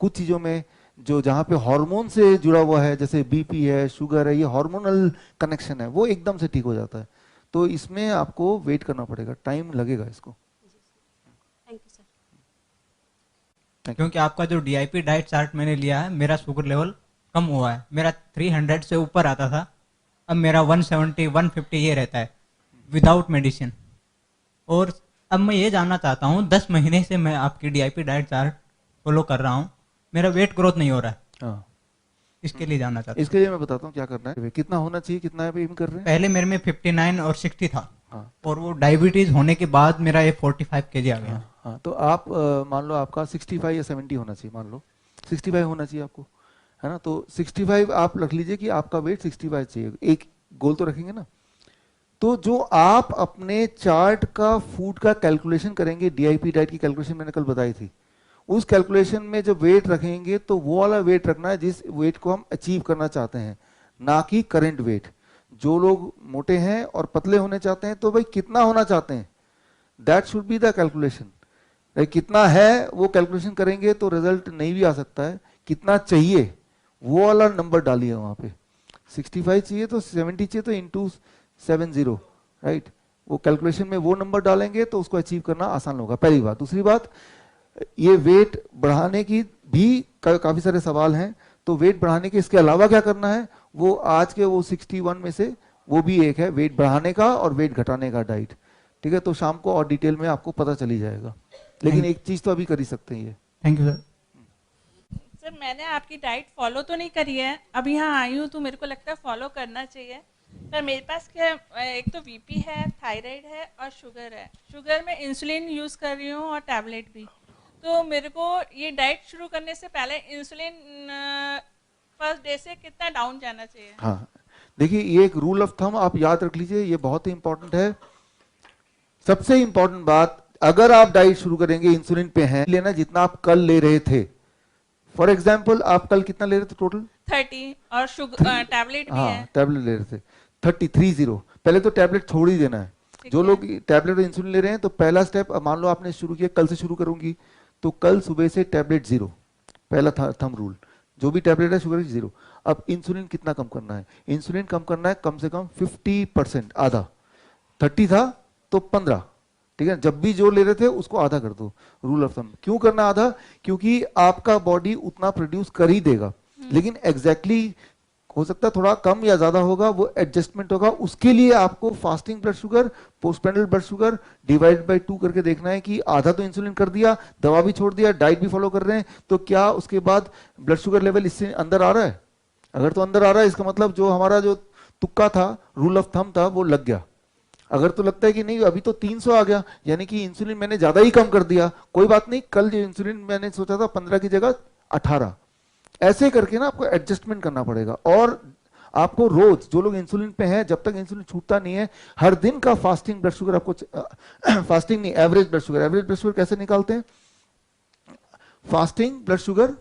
कुछ चीजों में जो जहाँ पे हार्मोन से जुड़ा हुआ है, जैसे बीपी है, शुगर है, ये हार्मोनल कनेक्शन है, वो एकदम से ठीक हो जाता है। तो इसमें आपको वेट करना पड़ेगा, टाइम लगेगा इसको। Thank you sir. क्योंकि आपका जो DIP डाइट चार्ट मैंने लिया है, मेरा शुगर लेवल कम हुआ है। मेरा 300 से ऊपर आता था, अब मेरा 170 150 ये रहता है विदाउट मेडिसिन। और अब मैं ये जानना चाहता हूँ, 10 महीने से मैं आपकी DIP डाइट चार्ट फॉलो कर रहा हूँ, मेरा वेट ग्रोथ नहीं हो रहा है। हाँ, इसके लिए जानना चाहता हूँ। इसके लिए मैं बताता हूँ क्या करना है, कितना होना चाहिए, कितना एम कर रहे हैं। पहले मेरे में 59 और 60 था, और वो डायबिटीज होने के बाद मेरा ये 45 kg आ गया। हाँ, तो आप मान लो आपका 65 या 70 होना चाहिए, मान लो 65 होना चाहिए आपको, है ना। तो 65 आप रख लीजिए कि आपका वेट 65 चाहिए, एक गोल तो रखेंगे ना। तो जो आप अपने चार्ट का फूड का कैलकुलेशन करेंगे, DIP डाइट की कैलकुलेशन मैंने कल बताई थी, उस कैलकुलेशन में जब वेट रखेंगे तो वो वाला वेट रखना है जिस वेट को हम अचीव करना चाहते हैं, ना कि करंट वेट। जो लोग मोटे हैं और पतले होने चाहते हैं, तो भाई कितना होना चाहते हैं, that should be the calculation. कितना है वो कैलकुलेशन करेंगे तो रिजल्ट नहीं भी आ सकता है, कितना चाहिए वो वाला नंबर डालिए वहां पे। 65 चाहिए तो 70 चाहिए तो इंटू 70, राइट। वो कैलकुलेशन में वो नंबर डालेंगे तो उसको अचीव करना आसान होगा, पहली बात। दूसरी बात, ये वेट बढ़ाने की भी काफी सारे सवाल हैं, तो वेट बढ़ाने के इसके अलावा क्या करना है, वो आज के वो 61 में से वो भी एक है, वेट बढ़ाने का और वेट घटाने का डाइट, ठीक है। तो शाम को और डिटेल में आपको पता चली जाएगा, लेकिन एक चीज तो अभी कर ही सकते हैं ये। Thank you sir. सर, मैंने आपकी डाइट फॉलो तो नहीं करी है, अब यहाँ आई हूँ तो मेरे को लगता है फॉलो करना चाहिए। सर, मेरे पास क्या, एक तो बीपी है, थायराइड है और शुगर है। शुगर में इंसुलिन यूज़ कर रही हूँ और टैबलेट भी। तो मेरे को ये डाइट शुरू करने से पहले इंसुलिन फर्स्ट डे से कितना डाउन जाना चाहिए? हाँ, देखिए ये एक रूल ऑफ थंब आप याद रख लीजिए, ये बहुत ही इंपॉर्टेंट है। सबसे इंपॉर्टेंट बात, अगर आप डाइट शुरू करेंगे इंसुलिन पे हैं, लेना जितना आप कल ले रहे थे। फॉर एग्जाम्पल, आप कल कितना ले रहे थे टोटल? 30, और शुगर टैबलेट भी है। टैबलेट ले रहे थे 30। पहले तो टैबलेट छोड़ ही देना है। जो लोग टैबलेट और इंसुलिन ले रहे हैं, तो पहला स्टेप, मान लो आपने शुरू किया, कल से शुरू करूंगी, तो कल सुबह से टैबलेट 0, पहला थंब रूल। जो भी टैबलेट है शुगर 0। अब इंसुलिन कितना कम करना है? इंसुलिन कम करना है कम से कम 50%, आधा। 30 था तो 15, ठीक है, जब भी जो ले रहे थे उसको आधा कर दो, रूल ऑफ थंब। क्यों करना आधा? क्योंकि आपका बॉडी उतना प्रोड्यूस कर ही देगा, लेकिन एग्जैक्टली हो सकता है थोड़ा कम या ज्यादा होगा, वो एडजस्टमेंट होगा। उसके लिए आपको fasting blood sugar, postprandial blood sugar divide by 2 करके देखना है कि आधा तो इंसुलिन कर दिया, दवा भी छोड़ दिया, डाइट भी फॉलो कर रहे हैं, तो क्या उसके बाद ब्लड शुगर लेवल इससे अंदर आ रहा है? अगर तो अंदर आ रहा है, इसका मतलब जो हमारा जो तुक्का था, रूल ऑफ थंब था, वो लग गया। अगर तो लगता है कि नहीं अभी तो 300 आ गया, यानी कि इंसुलिन मैंने ज्यादा ही कम कर दिया, कोई बात नहीं, कल जो इंसुलिन मैंने सोचा था 15 की जगह 18, ऐसे करके ना आपको एडजस्टमेंट करना पड़ेगा। और आपको रोज, जो लोग इंसुलिन पे हैं, जब तक इंसुलिन छूटता नहीं है, हर दिन का फास्टिंग ब्लड शुगर आपको फास्टिंग नहीं, average blood sugar. Average blood sugar कैसे निकालते हैं? Fasting blood sugar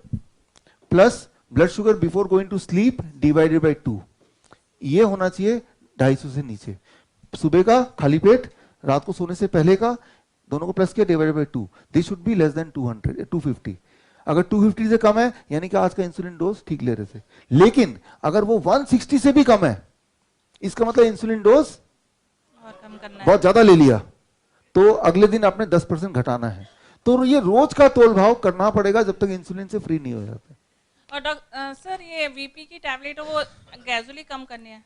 plus blood sugar before going to sleep divided by 2, ये होना चाहिए 250 से नीचे। सुबह का खाली पेट, रात को सोने से पहले का, दोनों को प्लस किया divided by 2, this should be less than 250। अगर 250 से कम है यानी कि आज का इंसुलिन डोज ठीक ले रहे थे। लेकिन अगर वो 160 से भी कम है, इसका मतलब इंसुलिन डोज बहुत ज्यादा ले लिया, तो अगले दिन आपने 10% घटाना है। तो ये रोज का तोल भाव करना पड़ेगा जब तक इंसुलिन से फ्री नहीं हो जाते। और सर ये बीपी की टैबलेट वो ग्रेजुअली कम करनी है?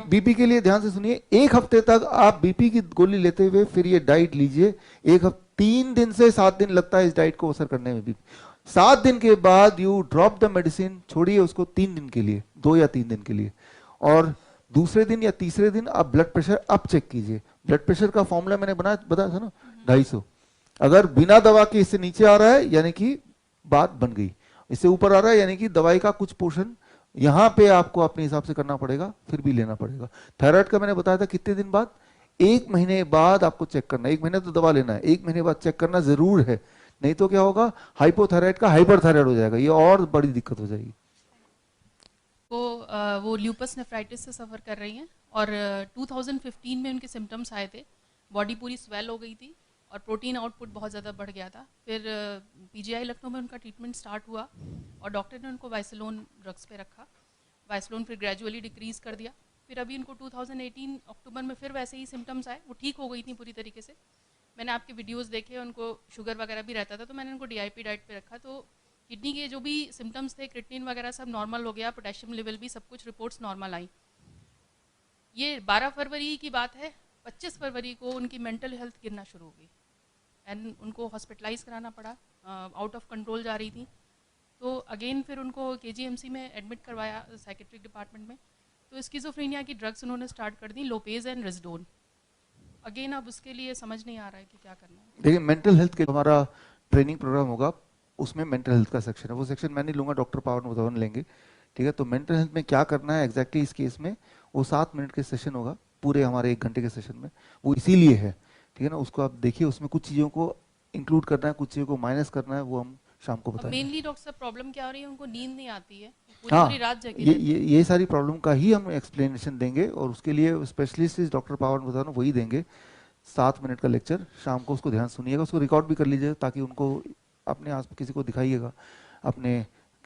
बीपी के लिए ध्यान से सुनिए, 1 हफ्ते तक आप बीपी की गोली लेते हुए फिर ये डाइट लीजिए। 3 दिन से 7 दिन लगता है इस डाइट को असर करने में भी। 7 दिन के बाद यू ड्रॉप द मेडिसिन, छोड़िए उसको 3 दिन के लिए, 2 या 3 दिन के लिए, और दूसरे दिन या तीसरे दिन आप ब्लड प्रेशर अप चेक कीजिए। ब्लड प्रेशर का फॉर्मूला मैंने बताया था ना, 250। अगर बिना दवा के इससे नीचे आ रहा है यानी कि बात बन गई, इससे ऊपर आ रहा है यानी कि दवाई का कुछ पोर्शन यहां पे आपको अपने हिसाब से करना पड़ेगा, फिर भी लेना पड़ेगा। थायराइड का मैंने बताया था कितने दिन बाद? 1 महीने बाद आपको चेक करना है। 1 महीने तो दवा लेना है, 1 महीने बाद चेक करना जरूर है, नहीं तो क्या होगा, हाइपोथायराइड का हाइपरथायराइड हो जाएगा, ये और बड़ी दिक्कत हो जाएगी। वो ल्यूपस नेफ्राइटिस से सफ़र कर रही हैं और 2015 में उनके सिम्टम्स आए थे, बॉडी पूरी स्वेल हो गई थी और प्रोटीन आउटपुट बहुत ज़्यादा बढ़ गया था। फिर पीजीआई लखनऊ में उनका ट्रीटमेंट स्टार्ट हुआ और डॉक्टर ने उनको वाइसलोन ड्रग्स पे रखा। वाइसलोन फिर ग्रेजुअली डिक्रीज़ कर दिया। फिर अभी उनको 2018 अक्टूबर में फिर वैसे ही सिम्टम्स आए, वो ठीक हो गई थी पूरी तरीके से। मैंने आपके वीडियोस देखे, उनको शुगर वगैरह भी रहता था, तो मैंने उनको DIP डाइट पे रखा, तो किडनी के जो भी सिम्टम्स थे, क्रिएटिनिन वगैरह सब नॉर्मल हो गया, पोटेशियम लेवल भी, सब कुछ रिपोर्ट्स नॉर्मल आई। ये 12 फरवरी की बात है, 25 फरवरी को उनकी मेंटल हेल्थ गिरना शुरू हो गई एंड उनको हॉस्पिटलाइज कराना पड़ा, आउट ऑफ कंट्रोल जा रही थी। तो अगेन फिर उनको KGMC में एडमिट करवाया साइकेट्रिक डिपार्टमेंट में। तो स्किज़ोफ्रेनिया की ड्रग्स उन्होंने स्टार्ट कर दी, लोपेज एंड रिजडोन। अगेन अब उसके लिए समझ नहीं आ रहा है कि क्या करना है। देखिए मेंटल हेल्थ के हमारा ट्रेनिंग प्रोग्राम होगा, उसमें मेंटल हेल्थ का सेक्शन है, वो सेक्शन मैं नहीं लूंगा, डॉक्टर पावन वधावन लेंगे, ठीक है। तो मेंटल हेल्थ में क्या करना है एग्जैक्टली इस केस में, वो 7 मिनट के सेशन होगा पूरे हमारे 1 घंटे के सेशन में, वो इसीलिए है, ठीक है ना। उसको आप देखिए, उसमें कुछ चीज़ों को इंक्लूड करना है, कुछ चीज़ों को माइनस करना है, वो हम शाम को बताएंगे। मेनली डॉक्टर साहब प्रॉब्लम क्या हो रही है, उनको नींद नहीं आती है, पूरी रात जगी ये सारी प्रॉब्लम का ही हम एक्सप्लेनेशन देंगे और उसके लिए स्पेशलिस्ट डॉक्टर पावन वधावन वही देंगे। 7 मिनट का लेक्चर शाम को, उसको ध्यान सुनिएगा, उसको रिकॉर्ड भी कर लीजिए ताकि उनको अपने आस किसी को दिखाइएगा अपने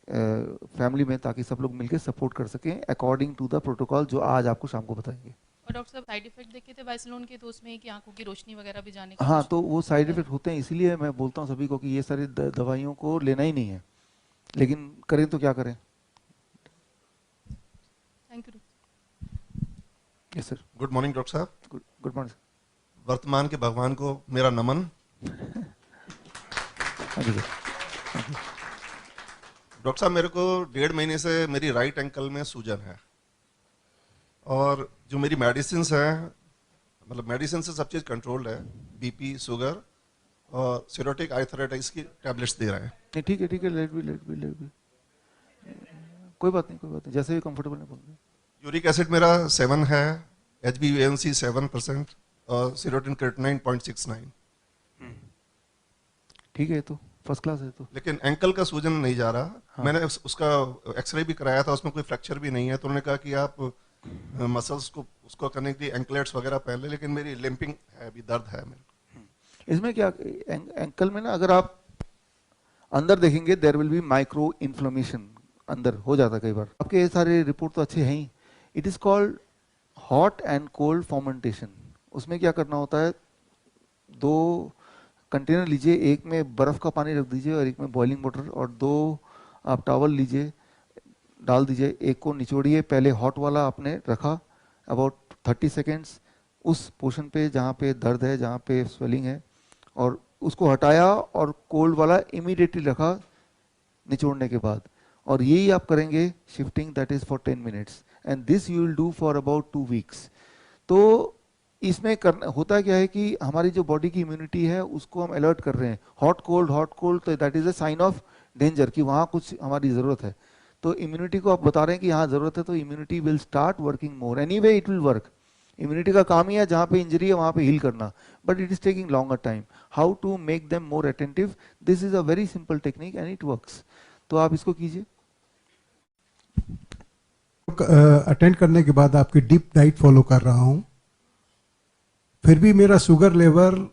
फैमिली में, ताकि सब लोग मिलकर सपोर्ट कर सकें अकॉर्डिंग टू द प्रोटोकॉल जो आज आपको शाम को बताएंगे। और डॉक्टर साहब साइड इफेक्ट देखे थे वाइसलोन के, तो उसमें कि आंखों की रोशनी वगैरह भी जाने का। हाँ, तो वो साइड इफेक्ट होते हैं, इसीलिए मैं बोलता हूँ सभी को कि ये सारी दवाइयों को लेना ही नहीं है, लेकिन करें तो क्या करें। Thank you. Yes sir. Good morning doctor साहब। Good morning. वर्तमान के भगवान को मेरा नमन। डॉक्टर साहब मेरे को 1.5 महीने से मेरी राइट एंकल में सूजन है और जो मेरी मेडिसिन है, मतलब मेडिसिन से सब चीज़ कंट्रोल्ड है, बीपी, शुगर और सीरोटिक आर्थराइटिस की टैबलेट्स दे रहे हैं। नहीं ठीक है, ठीक है, लेट भी कोई बात नहीं, जैसे भी कंफर्टेबल है बोलिए। यूरिक एसिड मेरा 7 है, HbA1c 7% और सीरोटिन क्रिएटिनिन 0.69। ठीक है, तो फर्स्ट क्लास है। तो लेकिन एंकल का सूजन नहीं जा रहा। हाँ। मैंने उसका एक्सरे भी कराया था, उसमें कोई फ्रैक्चर भी नहीं है, तो उन्होंने कहा कि आप मसल्स को उसको करने के लिए एंकलेट्स वगैरह पहन ले, लेकिन मेरी लिम्पिंग है, अभी दर्द है मेरे को। इसमें क्या एंकल में ना, अगर आप अंदर देखेंगे there will be micro inflammation, अंदर हो जाता है कई बार। आपके ये सारे रिपोर्ट तो अच्छे हैं ही। It is called hot and cold fomentation. उसमें क्या करना होता है, 2 कंटेनर लीजिए, एक में बर्फ़ का पानी रख दीजिए और एक में बॉइलिंग वाटर, और 2 आप टॉवल लीजिए, डाल दीजिए, एक को निचोड़िए, पहले हॉट वाला आपने रखा अबाउट 30 सेकेंड्स उस पोर्शन पे जहाँ पे दर्द है, जहाँ पे स्वेलिंग है, और उसको हटाया और कोल्ड वाला इमीडिएटली रखा निचोड़ने के बाद, और यही आप करेंगे shifting, that is for 10 minutes, and this you will do for about 2 weeks. तो इसमें करना होता क्या है कि हमारी जो बॉडी की इम्यूनिटी है उसको हम अलर्ट कर रहे हैं, हॉट कोल्ड, तो that is a sign of danger कि वहाँ कुछ हमारी ज़रूरत है। तो इम्यूनिटी को आप बता रहे हैं कि यहाँ ज़रूरत है, तो immunity will start working more, anyway it will work. Immunity का काम ही है जहाँ पे इंजरी है वहाँ पे हील करना, but it is taking longer time. How to make them more attentive, this is a very simple technique and it works. तो आप इसको कीजिए। अटेंड करने के बाद आपकी डीप डाइट फॉलो कर रहा हूँ, फिर भी मेरा शुगर लेवल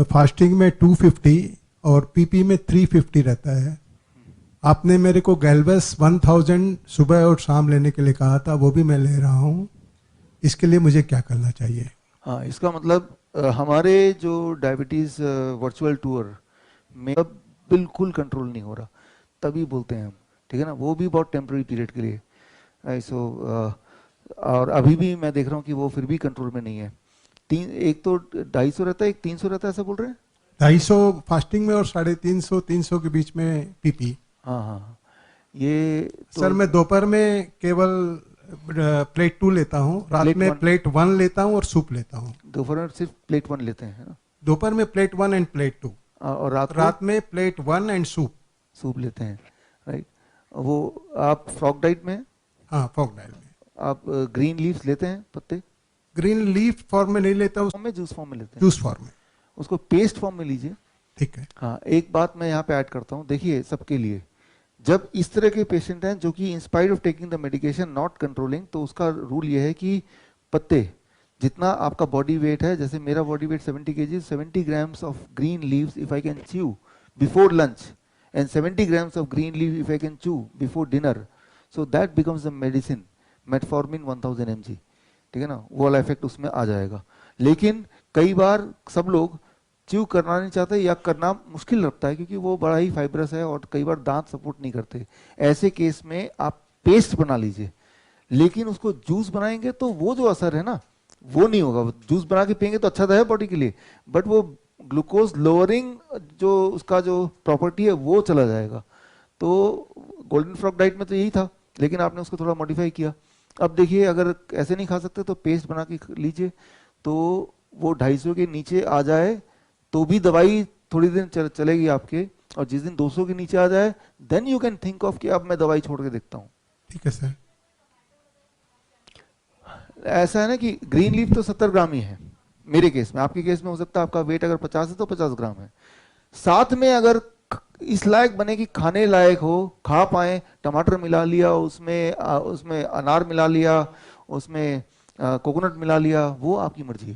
फास्टिंग में 250 और पीपी में 350 रहता है। आपने मेरे को गैल्वेस 1000 सुबह और शाम लेने के लिए कहा था, वो भी मैं ले रहा हूँ। इसके लिए मुझे क्या करना चाहिए? हाँ, इसका मतलब हमारे जो डायबिटीज़ वर्चुअल टूर में बिल्कुल कंट्रोल नहीं हो रहा, तभी बोलते हैं हम, ठीक है ना, वो भी बहुत टेम्पररी पीरियड के लिए। सो और अभी भी मैं देख रहा हूँ कि वो फिर भी कंट्रोल में नहीं है। एक तो 250 रहता है, एक 300 रहता है, ऐसा बोल रहे हैं? 250 फास्टिंग में और 350 के बीच में पीपी। हाँ हाँ, ये तो सर मैं दोपहर में केवल प्लेट 2 लेता हूँ, रात में प्लेट 1 लेता हूँ और सूप लेता हूँ। दोपहर में सिर्फ प्लेट 1 लेते हैं ना? दोपहर में प्लेट 1 एंड प्लेट 2, और रात में प्लेट 1 एंड सूप लेते हैं, राइट। वो आप फ्रॉग डाइट में? हाँ, फ्रॉग डाइट में। आप ग्रीन लीव्स लेते हैं, पत्ते? ग्रीन लीफ फॉर्म में नहीं लेता हूँ, में जूस फॉर्म में लेते हैं। जूस फॉर्म में, उसको पेस्ट फॉर्म में लीजिए, ठीक है। हाँ, एक बात मैं यहाँ पे ऐड करता हूँ, देखिए सबके लिए, जब इस तरह के पेशेंट हैं जो कि in spite of taking the medication not controlling, तो उसका रूल ये है कि पत्ते जितना आपका बॉडी वेट है, जैसे मेरा body weight 70 kg, 70 grams of green leaves if I can chew before lunch and 70 grams of green leave if I can chew before dinner, so that becomes the medicine, metformin 1000 mg, ठीक है ना, वो वाला effect उसमें आ जाएगा। लेकिन कई बार सब लोग च्यू करना नहीं चाहते या करना मुश्किल लगता है क्योंकि वो बड़ा ही फाइब्रस है और कई बार दांत सपोर्ट नहीं करते। ऐसे केस में आप पेस्ट बना लीजिए, लेकिन उसको जूस बनाएंगे तो वो जो असर है ना वो नहीं होगा। जूस बना के पियेंगे तो अच्छा तो है बॉडी के लिए, बट वो ग्लूकोज लोअरिंग जो उसका जो प्रॉपर्टी है वो चला जाएगा। तो गोल्डन फ्रॉग डाइट में तो यही था, लेकिन आपने उसको थोड़ा मॉडिफाई किया। अब देखिए, अगर ऐसे नहीं खा सकते तो पेस्ट बना के लीजिए, तो वो 250 के नीचे आ जाए तो भी दवाई थोड़ी दिन चलेगी आपके, और जिस दिन 200 के नीचे आ जाए then you can think of कि अब मैं दवाई छोड़ के देखता हूँ। ठीक है सर। ऐसा है ना कि ग्रीन लीफ तो 70 ग्राम ही है मेरे केस में, आपके केस में हो सकता है आपका वेट अगर 50 है तो 50 ग्राम है। साथ में अगर इस लायक बने कि खाने लायक हो, खा पाए, टमाटर मिला लिया उसमें अनार मिला लिया, उसमें कोकोनट मिला लिया, वो आपकी मर्जी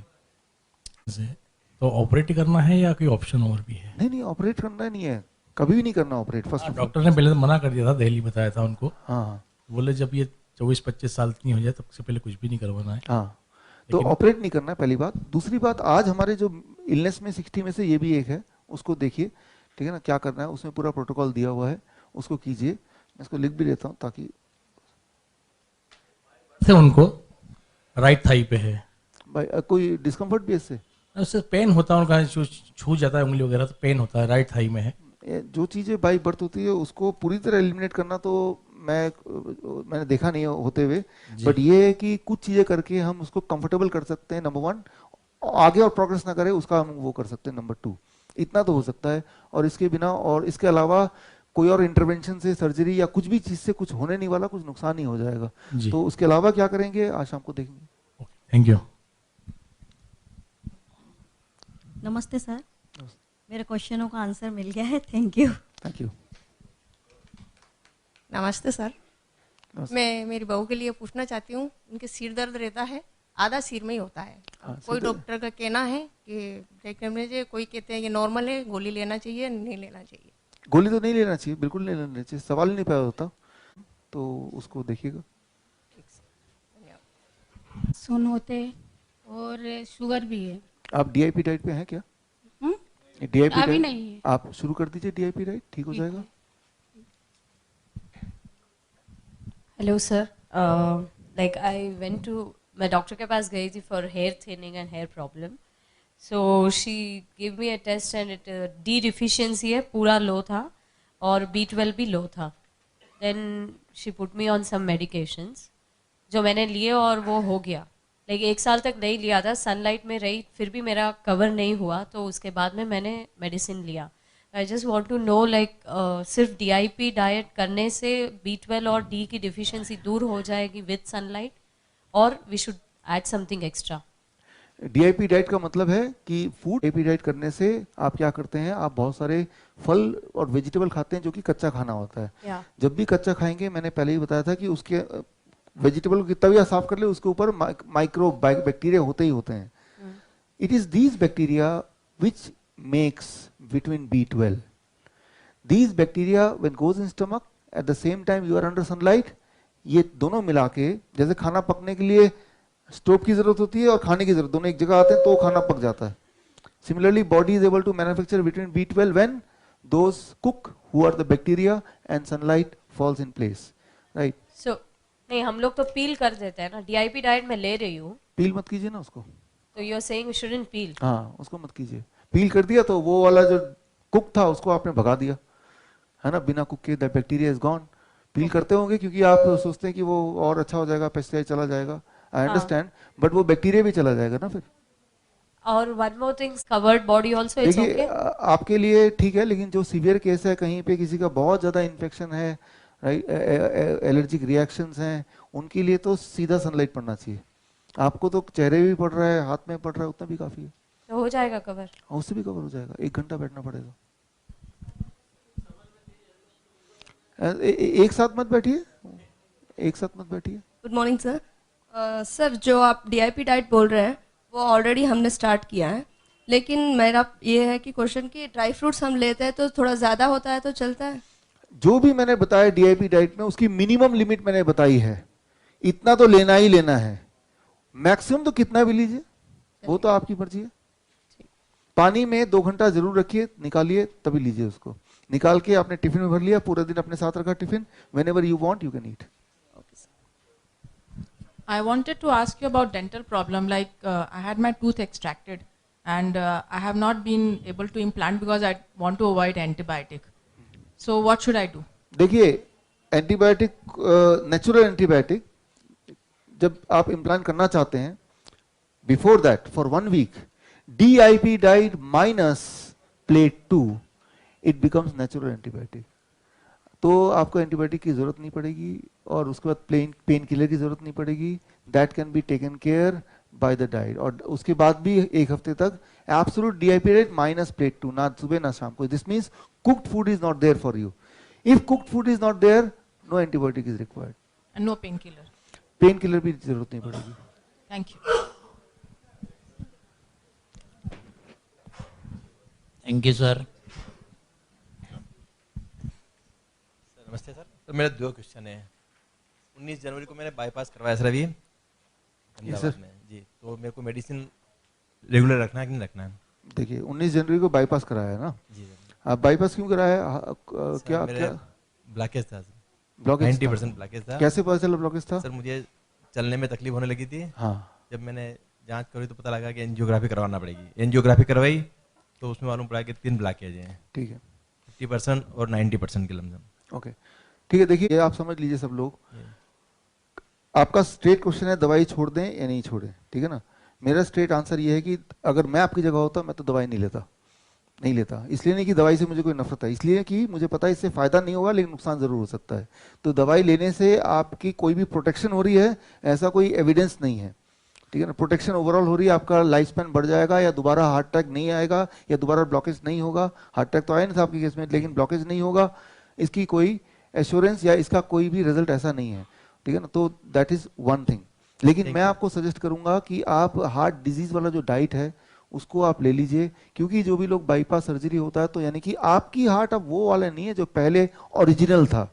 है। तो ऑपरेट करना है या कोई ऑप्शन और भी है? नहीं, ऑपरेट करना नहीं है, कभी भी नहीं करना ऑपरेट। फर्स्ट डॉक्टर ने पहले तो मना कर दिया था, दिल्ली बताया था उनको। हाँ, बोले जब ये 24-25 साल की हो जाए तब से पहले कुछ भी नहीं करवाना है। हाँ, तो ऑपरेट नहीं करना है, पहली बात। दूसरी बात, आज हमारे जो इलनेस में 60 में से ये भी एक है, उसको देखिए, ठीक है ना, क्या करना है, उसमें पूरा प्रोटोकॉल दिया हुआ है, उसको कीजिए। मैं इसको लिख भी लेता हूँ ताकि से उनको राइट थाई पे है भाई कोई डिस्कम्फर्ट भी इससे उससे पेन होता है, उनका छू जाता है उंगली वगैरह, तो पेन होता है, राइट थाई में है। जो चीज़ें बाई बर्थ होती है उसको पूरी तरह एलिमिनेट करना तो मैंने देखा नहीं होते हुए, बट ये है कि कुछ चीज़ें करके हम उसको कंफर्टेबल कर सकते हैं, नंबर 1। आगे और प्रोग्रेस ना करे उसका हम वो कर सकते हैं, नंबर 2। इतना तो हो सकता है, और इसके बिना और इसके अलावा कोई और इंटरवेंशन से, सर्जरी या कुछ भी चीज़ से कुछ होने नहीं वाला, कुछ नुकसान नहीं हो जाएगा। तो उसके अलावा क्या करेंगे आज शाम को देखेंगे। Thank you. नमस्ते सर, मेरे क्वेश्चनों का आंसर मिल गया है, थैंक यू। Thank you. नमस्ते सर, मैं मेरी बहू के लिए पूछना चाहती हूँ, उनके सिर दर्द रहता है, आधा सिर में ही होता है। कोई डॉक्टर का कहना है कि चेक करने चाहिए, कोई कहते हैं कि नॉर्मल है, गोली लेना चाहिए, नहीं लेना चाहिए। गोली तो नहीं लेना चाहिए, बिल्कुल नहीं लेना चाहिए, सवाल ही नहीं पैदा होता, तो उसको देखिएगा। सुन होते और शुगर भी है। आप डीआईपी डाइट पे हैं क्या? डीआईपी अभी डाइट नहीं है। आप शुरू कर दीजिए, डीआईपी डाइट ठीक हो जाएगा। Hello sir, like I went to, मैं डॉक्टर के पास गई थी for hair thinning and hair problem. So she give me a test and it D deficiency है, पूरा लो था और B12 भी लो था। Then she put me on some medications जो मैंने लिए और वो हो गया। लाइक 1 साल तक नहीं लिया था, सनलाइट में रही फिर भी मेरा कवर नहीं हुआ, तो उसके बाद में मैंने मेडिसिन लिया। I just want to know like सिर्फ DIP डाइट करने से B12 और D की डिफिशियंसी दूर हो जाएगी विद सनलाइट, और we should add something extra? DIP diet का मतलब है कि फूड डीआईपी डाइट करने से आप क्या करते हैं, आप बहुत सारे फल और वेजिटेबल खाते हैं जो कि कच्चा खाना होता है। Yeah. जब भी कच्चा खाएंगे, मैंने पहले ही बताया था कि उसके वेजिटेबल को कितना भी साफ कर ले, उसके ऊपर माइक्रो बैक्टीरिया होते ही होते हैं। It is these bacteria which makes vitamin B12. These bacteria when goes in stomach at the same time you are under sunlight, ये दोनों मिला के, जैसे खाना पकने के लिए स्टोव की जरूरत होती है और खाने की जरूरत, दोनों एक जगह आते हैं तो खाना पक जाता है। Similarly, body is able to manufacture vitamin B12 when those cook who are the bacteria and sunlight falls in place, right? So नहीं, हम लोग तो पील कर देते हैं ना, DIP डाइट में ले रही हूँ। पील मत कीजिए ना उसको। तो you are saying we shouldn't peel? हाँ, उसको मत कीजिए। पील कर दिया तो वो वाला जो कुक था उसको आपने भगा दिया, है ना, बिना कुक के दैट बैक्टीरिया इज गॉन। पील करते होंगे क्योंकि आप सोचते हैं कि वो और अच्छा हो जाएगा, पेस्टिसाइड चला जाएगा, आई अंडरस्टैंड, बट वो बैक्टीरिया भी चला जाएगा ना फिर। और one more thing, covered body also it's okay? आपके लिए ठीक है, लेकिन जो सीवियर केस है, कहीं पे किसी का बहुत ज्यादा इन्फेक्शन है, राइट, एलर्जिक रिएक्शंस हैं, उनके लिए तो सीधा सनलाइट पड़ना चाहिए। आपको तो चेहरे भी पड़ रहा है, हाथ में पड़ रहा है, उतना भी काफी है। तो हो जाएगा कवर? उससे भी कवर हो जाएगा, 1 घंटा बैठना पड़ेगा। एक साथ मत बैठिए, एक साथ मत बैठिए। Good morning sir. सर, जो आप DIP डाइट बोल रहे हैं वो ऑलरेडी हमने स्टार्ट किया है, लेकिन मेरा ये है कि क्वेश्चन कि ड्राई फ्रूट्स हम लेते हैं तो थोड़ा ज़्यादा होता है तो चलता है? जो भी मैंने बताया DIP डाइट में, उसकी मिनिमम लिमिट मैंने बताई है, इतना तो लेना ही लेना है। मैक्सिमम तो कितना भी लीजिए, वो तो आपकी मर्जी है। पानी में 2 घंटा जरूर रखिए, निकालिए तभी लीजिए उसको। निकाल के आपने टिफिन में भर लिया, पूरे दिन अपने साथ रखा tiffin, whenever you want you can eat. I wanted to ask you about dental problem. Like I had my tooth extracted, and I have not been able to implant because I want to avoid antibiotic. So what should I do? देखिए, antibiotic, natural antibiotic जब आप implant करना चाहते हैं, before that for 1 week DIP diet minus plate 2 it becomes natural antibiotic. तो आपको antibiotic की जरूरत नहीं पड़ेगी और उसके बाद पेन किलर की जरूरत नहीं पड़ेगी। That can be taken care by the diet. और उसके बाद भी 1 हफ्ते तक absolute DIP diet minus plate 2, ना सुबह ना शाम को। This means cooked food is not there for you. If cooked food is not there, no antibiotic is required. And no painkiller. Painkiller भी जरूरत नहीं पड़ेगी। Thank you. Thank you sir. नमस्ते सर। तो मेरे 2 क्वेश्चन है। 19 जनवरी को मैंने बाईपास करवाया सर अभी अहमदाबाद में जी। तो मेरे को मेडिसिन रेगुलर रखना है कि नहीं रखना है? देखिए, 19 जनवरी को बाईपास कराया है ना जी सर। आप बाईपास क्यों कराया? क्या क्या ब्लॉकेज था सर, ब्लॉकेज 90% ब्लॉकेज था। कैसे पता चला ब्लॉकेज था? सर मुझे चलने में तकलीफ होने लगी थी। हाँ। जब मैंने जांच करी तो पता लगा कि एंजियोग्राफी करवाना पड़ेगी। एंजियोग्राफी करवाई तो उसमें मालूम पड़ा कि 3 ब्लॉकेज हैं। ठीक है। 50% और 90% के लमसम। ओके, ठीक है। देखिए, आप समझ लीजिए सब लोग, आपका स्ट्रेट क्वेश्चन है दवाई छोड़ दें या नहीं छोड़ें, ठीक है ना। मेरा स्ट्रेट आंसर ये है कि अगर मैं आपकी जगह होता मैं तो दवाई नहीं लेता। इसलिए नहीं कि दवाई से मुझे कोई नफरत है, इसलिए कि मुझे पता है इससे फायदा नहीं होगा लेकिन नुकसान जरूर हो सकता है। तो दवाई लेने से आपकी कोई भी प्रोटेक्शन हो रही है ऐसा कोई एविडेंस नहीं है, ठीक है ना। प्रोटेक्शन ओवरऑल हो रही है, आपका लाइफ स्पैन बढ़ जाएगा, या दोबारा हार्ट अटैक नहीं आएगा, या दोबारा ब्लॉकेज नहीं होगा। हार्ट अटैक तो आया नहीं था आपके केस में, लेकिन ब्लॉकेज नहीं होगा, इसकी कोई एश्योरेंस या इसका कोई भी रिजल्ट ऐसा नहीं है, ठीक है ना। तो दैट इज वन थिंग। लेकिन मैं आपको सजेस्ट करूंगा कि आप हार्ट डिजीज वाला जो डाइट है उसको आप ले लीजिए, क्योंकि जो भी लोग बाईपास सर्जरी होता है तो यानी कि आपकी हार्ट अब वो वाला नहीं है जो पहले ओरिजिनल था,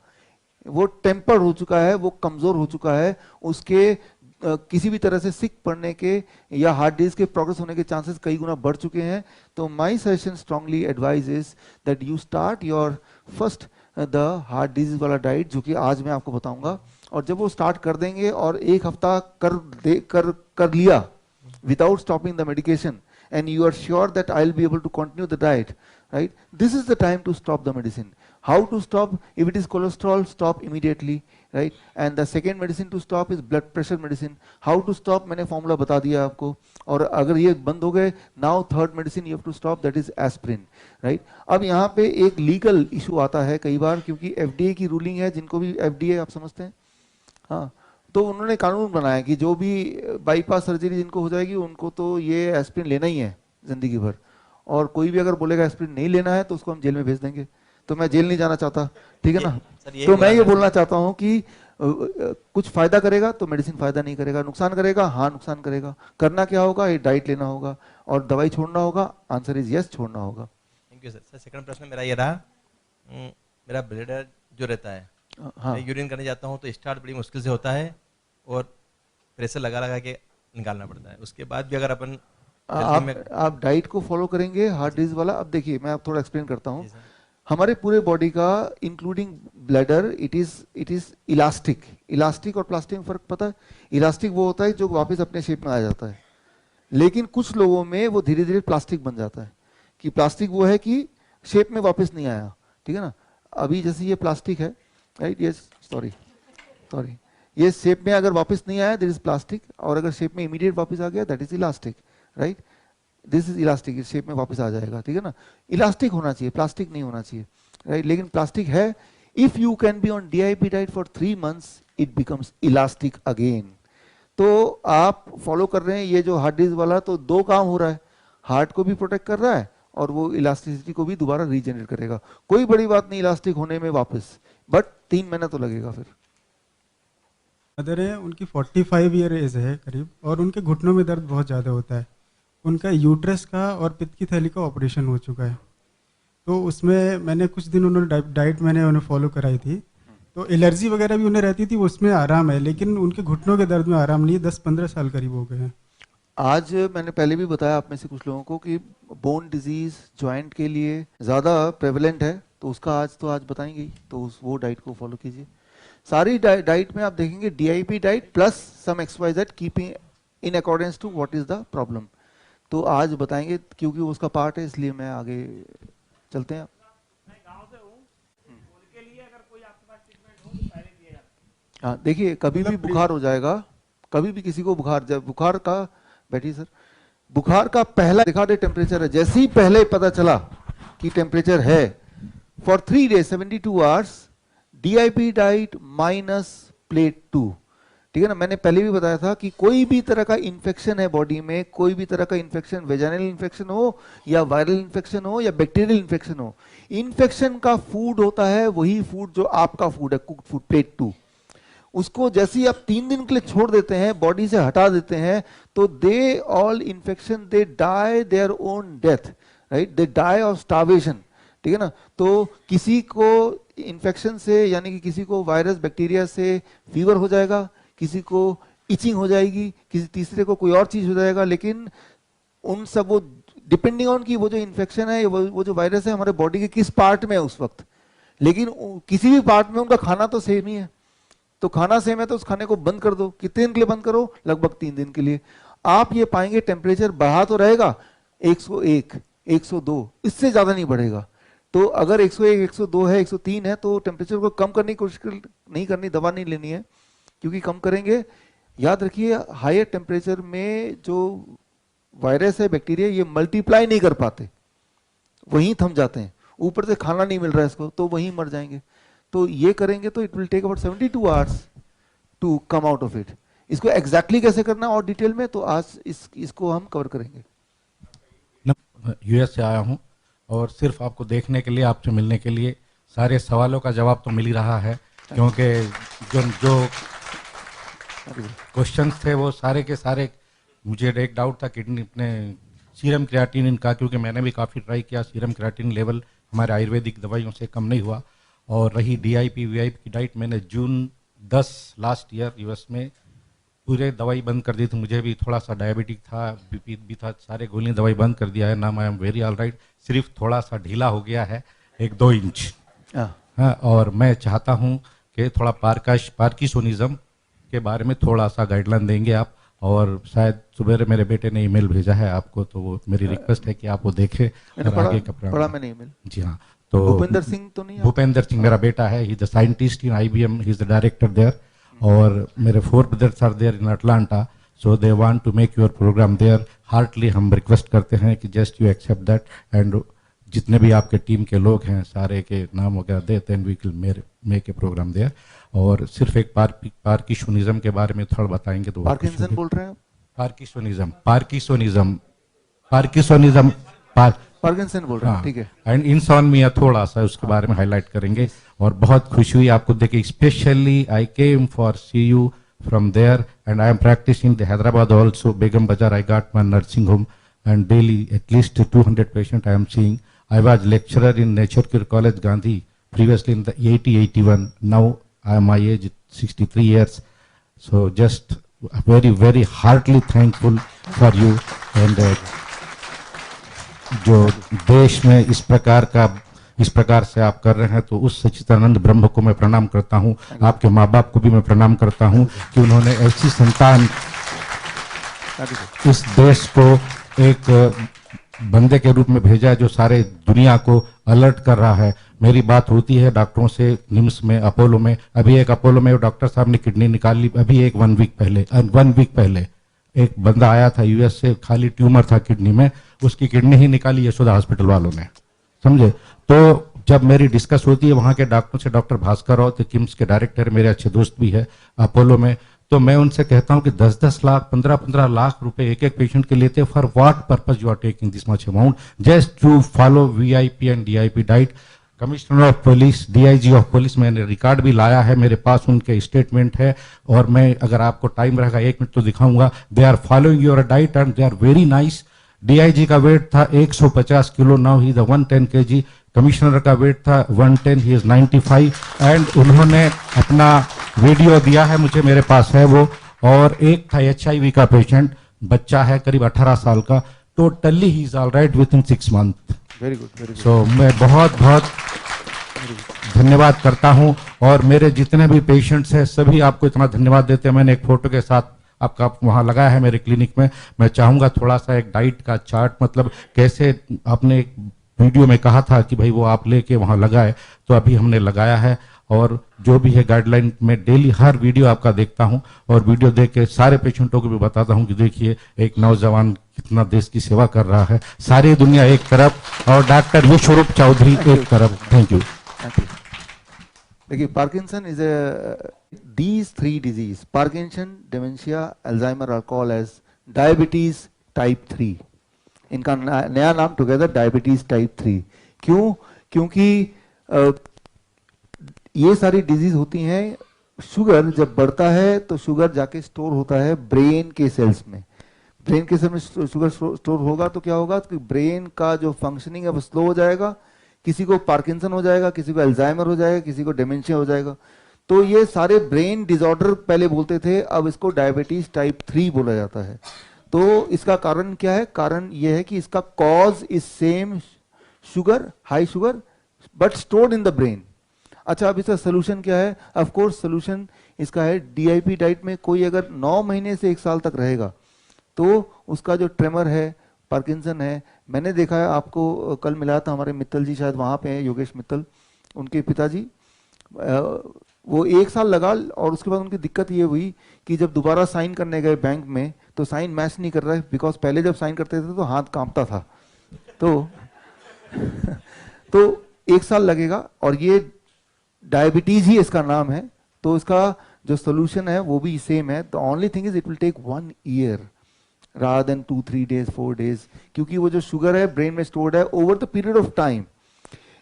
वो टेम्पर्ड हो चुका है, वो कमजोर हो चुका है, उसके किसी भी तरह से सिक पड़ने के या हार्ट डिजीज के प्रोग्रेस होने के चांसेस कई गुना बढ़ चुके हैं। तो my suggestion strongly advice is that you start your first the heart disease वाला डाइट, जो कि आज मैं आपको बताऊंगा। और जब वो स्टार्ट कर देंगे और एक हफ्ता कर लिया without stopping the medication, and you are sure that I'll be able to continue the diet, right? This is the time to stop the medicine. How to stop? If it is cholesterol, stop immediately, right? And the second medicine to stop is blood pressure medicine. How to stop? मैंने formula बता दिया आपको। और अगर ये बंद हो गए, now third medicine you have to stop, that is aspirin, right? अब यहाँ पे एक legal issue आता है कई बार, क्योंकि FDA की ruling है, जिनको भी FDA आप समझते हैं, हाँ, तो उन्होंने कानून बनाया कि जो भी बाईपास सर्जरी जिनको हो जाएगी उनको तो ये एस्पिरिन लेना ही है जिंदगी भर, और कोई भी अगर बोलेगा एस्पिरिन नहीं लेना है तो उसको हम जेल में भेज देंगे। तो मैं जेल नहीं जाना चाहता, ठीक है ना? तो मैं ये बोलना चाहता हूँ कि कुछ फायदा करेगा तो मेडिसिन फायदा नहीं करेगा, नुकसान करेगा, हाँ नुकसान करेगा। करना क्या होगा? ये डाइट लेना होगा और दवाई छोड़ना होगा। आंसर इज यस, छोड़ना होगा। Thank you sir. सेकंड प्रश्न मेरा ये रहा, मेरा ब्लडर जो रहता है, हाँ, मैं यूरिन करने जाता हूँ तो स्टार्ट बड़ी मुश्किल से होता है और प्रेशर लगा लगा के निकालना पड़ता है। उसके बाद भी अगर अपन आप डाइट को फॉलो करेंगे हार्ट डिजीज वाला। अब देखिए मैं आप थोड़ा एक्सप्लेन करता हूँ। हमारे पूरे बॉडी का including bladder it is elastic. Elastic और प्लास्टिक में फर्क पता है? इलास्टिक वो होता है जो वापस अपने शेप में आ जाता है, लेकिन कुछ लोगों में वो धीरे धीरे प्लास्टिक बन जाता है। कि प्लास्टिक वो है कि शेप में वापस नहीं आया, ठीक है ना? अभी जैसे ये प्लास्टिक है, राइट? ये सॉरी ये शेप में अगर वापस नहीं आया दैट इज प्लास्टिक, और अगर शेप में इमीडिएट वापस आ गया that is elastic, right? This is elastic, इस शेप में वापस आ जाएगा, ठीक है ना? इलास्टिक होना चाहिए, प्लास्टिक नहीं होना चाहिए, राइट? लेकिन प्लास्टिक है। If you can be on DIP diet for 3 months it becomes elastic again. तो आप फॉलो कर रहे हैं ये जो हार्ट डिजीज वाला, तो 2 काम हो रहा है, हार्ट को भी प्रोटेक्ट कर रहा है और वो इलास्टिसिटी को भी दोबारा रीजनरेट करेगा। कोई बड़ी बात नहीं इलास्टिक होने में वापस, बट 3 महीना तो लगेगा। फिर मदर है, उनकी 45 ईयर एज है करीब, और उनके घुटनों में दर्द बहुत ज़्यादा होता है। उनका यूट्रस का और पित्त की थैली का ऑपरेशन हो चुका है। तो उसमें मैंने कुछ दिन उन्होंने डाइट मैंने उन्हें फॉलो कराई थी, तो एलर्जी वगैरह भी उन्हें रहती थी, उसमें आराम है, लेकिन उनके घुटनों के दर्द में आराम नहीं है। 10-15 साल करीब हो गए हैं। आज मैंने पहले भी बताया आप में से कुछ लोगों को कि बोन डिजीज जॉइंट के लिए ज़्यादा प्रेवलेंट है, तो उसका आज बताएंगे ही, तो वो डाइट को फॉलो कीजिए। सारी डाइट में आप देखेंगे DIP diet plus some XYZ keeping in accordance to what is the problem. तो आज बताएंगे क्योंकि उसका पार्ट है, इसलिए मैं आगे चलते हैं। हाँ देखिए, कभी भी बुखार हो जाएगा, कभी भी किसी को बुखार का बैठिए सर, बुखार का पहला दिखा दे टेम्परेचर है, जैसे ही पहले पता चला कि टेम्परेचर है, for 3 days 72 hours DIP diet minus plate 2, ठीक है ना? मैंने पहले भी बताया था कि कोई भी तरह का इन्फेक्शन है बॉडी में, कोई भी तरह का इन्फेक्शन, वेजाइनल इन्फेक्शन हो या वायरल इन्फेक्शन हो या बैक्टीरियल इन्फेक्शन हो, इन्फेक्शन का फूड होता है वही फूड जो आपका फूड है, कुक्ड फूड, प्लेट 2। उसको जैसे ही आप 3 दिन के लिए छोड़ देते हैं, बॉडी से हटा देते हैं, तो they all infection they die their own death, right? They die of starvation, ठीक है ना? तो किसी को इन्फेक्शन से, यानी कि किसी को वायरस बैक्टीरिया से फीवर हो जाएगा, किसी को इचिंग हो जाएगी, किसी तीसरे को कोई और चीज हो जाएगा, लेकिन उन सब वो डिपेंडिंग ऑन कि वो जो इन्फेक्शन है, वो जो वायरस है हमारे बॉडी के किस पार्ट में है उस वक्त, लेकिन किसी भी पार्ट में उनका खाना तो सेम ही है। तो खाना सेम है तो उस खाने को बंद कर दो। कितने दिन के लिए बंद करो? लगभग 3 दिन के लिए। आप ये पाएंगे टेम्परेचर बढ़ा तो रहेगा 101, 102, इससे ज्यादा नहीं बढ़ेगा। तो अगर 101, 102 है, 103 है, तो टेम्परेचर को कम करने की कोशिश नहीं करनी, दवा नहीं लेनी है, क्योंकि कम करेंगे, याद रखिए हायर टेम्परेचर में जो वायरस है, बैक्टीरिया, ये मल्टीप्लाई नहीं कर पाते, वहीं थम जाते हैं। ऊपर से खाना नहीं मिल रहा है इसको, तो वहीं मर जाएंगे। तो ये करेंगे तो it will take about 72 hours to come out of it. इसको एग्जैक्टली कैसे करना और डिटेल में, तो आज इसको हम कवर करेंगे। US से आया हूँ और सिर्फ आपको देखने के लिए, आपसे मिलने के लिए। सारे सवालों का जवाब तो मिल ही रहा है, क्योंकि जो क्वेश्चंस थे वो सारे के सारे, मुझे एक डाउट था किडनी अपने सीरम क्रिएटिनिन का, क्योंकि मैंने भी काफ़ी ट्राई किया, सीरम क्रिएटिनिन लेवल हमारे आयुर्वेदिक दवाइयों से कम नहीं हुआ। और रही DIP VIP की डाइट, मैंने जून 10 लास्ट ईयर US में पूरे दवाई बंद कर दी थी, मुझे भी थोड़ा सा डायबिटिक था, बीपी भी था, सारे गोलियां दवाई बंद कर दिया है ना, I am very all right. सिर्फ थोड़ा सा ढीला हो गया है 1-2 इंच। हाँ, और मैं चाहता हूँ कि थोड़ा पार्किंसोनिज्म के बारे में थोड़ा सा गाइडलाइन देंगे आप, और शायद सुबह मेरे बेटे ने ईमेल भेजा है आपको, तो वो मेरी रिक्वेस्ट है कि आप वो देखें और आगे का पढ़ा मैंने ईमेल। जी हाँ, तो भूपेंद्र सिंह तो नहीं? भूपेंद्र सिंह मेरा बेटा है, he is the scientist in IBM, he is the director there, और मेरे 4 brothers are there in Atlanta, so they want to make your program there. Heartly हम रिक्वेस्ट करते हैं कि just you accept that, and जितने भी आपके team के लोग हैं सारे के नाम वगैरह देते हैं, we will make a program there. और सिर्फ एक पार्किंसोनिज्म के बारे में थोड़ा बताएंगे तो? पार्किंसन बोल रहे हैं? पार्किंसन बोल रहे हैं, ठीक है। एंड इंसोम्निया थोड़ा सा उसके बारे में हाईलाइट करेंगे। और बहुत खुशी हुई आपको देख के, specially I came for see you from there, and I am practicing the Hyderabad also, Begum Bazaar I got my nursing home, and daily at least 200 patients I am seeing. I was lecturer in Nature Cure College, Gandhi, previously in the 80-81. Now I am my age 63 years. So just very, very heartily thankful for you. And जो देश में इस प्रकार से आप कर रहे हैं, तो उस सच्चिदानंद ब्रह्म को मैं प्रणाम करता हूँ। आपके माँ बाप को भी मैं प्रणाम करता हूँ कि उन्होंने ऐसी संतान इस देश को एक बंदे के रूप में भेजा जो सारे दुनिया को अलर्ट कर रहा है। मेरी बात होती है डॉक्टरों से, निम्स में, अपोलो में, अभी एक अपोलो में डॉक्टर साहब ने किडनी निकाल ली, अभी एक 1 वीक पहले एक बंदा आया था यूएस से, खाली ट्यूमर था किडनी में, उसकी किडनी ही निकाली यशोदा हॉस्पिटल वालों ने, समझे। तो जब मेरी डिस्कस होती है वहां के डॉक्टरों से, डॉक्टर भास्कर राव किम्स के डायरेक्टर, मेरे अच्छे दोस्त भी है अपोलो में, तो मैं उनसे कहता हूं कि 10-10 लाख 15-15 लाख रुपए एक पेशेंट के लेते, for what purpose you are taking this much amount? Just to follow VIP and DIP diet. Commissioner of police, DIG of police, मैंने रिकॉर्ड भी लाया है, मेरे पास उनके स्टेटमेंट है, और मैं अगर आपको टाइम रहेगा 1 मिनट तो दिखाऊंगा। They are following your diet and they are very nice. DIG का वेट था 150 kilo, now he is 110 kg। कमिश्नर का वेट था 110, ही इज 95, एंड उन्होंने अपना वीडियो दिया है मुझे, मेरे पास है वो। और एक था HIV का पेशेंट, बच्चा है करीब 18 साल का, totally he is all right within 6 month. Very good. So मैं बहुत धन्यवाद करता हूं, और मेरे जितने भी पेशेंट्स हैं सभी आपको इतना धन्यवाद देते हैं। मैंने एक फोटो के साथ आपका वहां लगाया है मेरे क्लिनिक में। मैं चाहूंगा थोड़ा सा एक डाइट का चार्ट, मतलब कैसे आपने एक वीडियो में कहा था कि भाई वो आप लेके वहां लगाए, तो अभी हमने लगाया है। और जो भी है गाइडलाइन, मैं डेली हर वीडियो आपका देखता हूं, और वीडियो देख के सारे पेशेंटों को भी बताता हूं कि देखिए एक नौजवान कितना देश की सेवा कर रहा है। सारी दुनिया एक तरफ और डॉक्टर विश्वरूप चौधरी एक तरफ। Thank you. देखिए, Parkinson is these 3 disease, Parkinson, dementia, Alzheimer are called as diabetes type 3। इनका नया नाम टुगेदर डायबिटीज टाइप 3। क्यों? क्योंकि ये सारी डिजीज होती हैं, शुगर जब बढ़ता है तो शुगर जाके स्टोर होता है ब्रेन के सेल्स में। ब्रेन के सेल्स में शुगर स्टोर होगा तो क्या होगा कि ब्रेन का जो फंक्शनिंग है वो स्लो हो जाएगा, किसी को पार्किंसन हो जाएगा, किसी को अल्जाइमर हो जाएगा, किसी को डिमेंशिया हो जाएगा। तो ये सारे ब्रेन डिसऑर्डर पहले बोलते थे, अब इसको डायबिटीज टाइप 3 बोला जाता है। तो इसका कारण क्या है? कारण यह है कि इसका cause is same, sugar, high sugar, but stored in the brain. अच्छा, अब इसका सोल्यूशन क्या है? ऑफ कोर्स सोल्यूशन इसका है DIP डाइट में कोई अगर 9 महीने से 1 साल तक रहेगा तो उसका जो ट्रेमर है, पार्किंसन है, मैंने देखा है, आपको कल मिला था हमारे मित्तल जी, शायद वहाँ पे हैं, योगेश मित्तल, उनके पिताजी, वो 1 साल लगा, और उसके बाद उनकी दिक्कत ये हुई कि जब दोबारा साइन करने गए बैंक में तो साइन मैच नहीं कर रहा है, बिकॉज पहले जब साइन करते थे तो हाथ कांपता था। तो 1 साल लगेगा, और ये डायबिटीज ही इसका नाम है, तो इसका जो सोल्यूशन है वो भी सेम है। The only thing is it will take 1 year rather than 2-3 days 4 days, क्योंकि वो जो शुगर है ब्रेन में स्टोर्ड है over the period of time.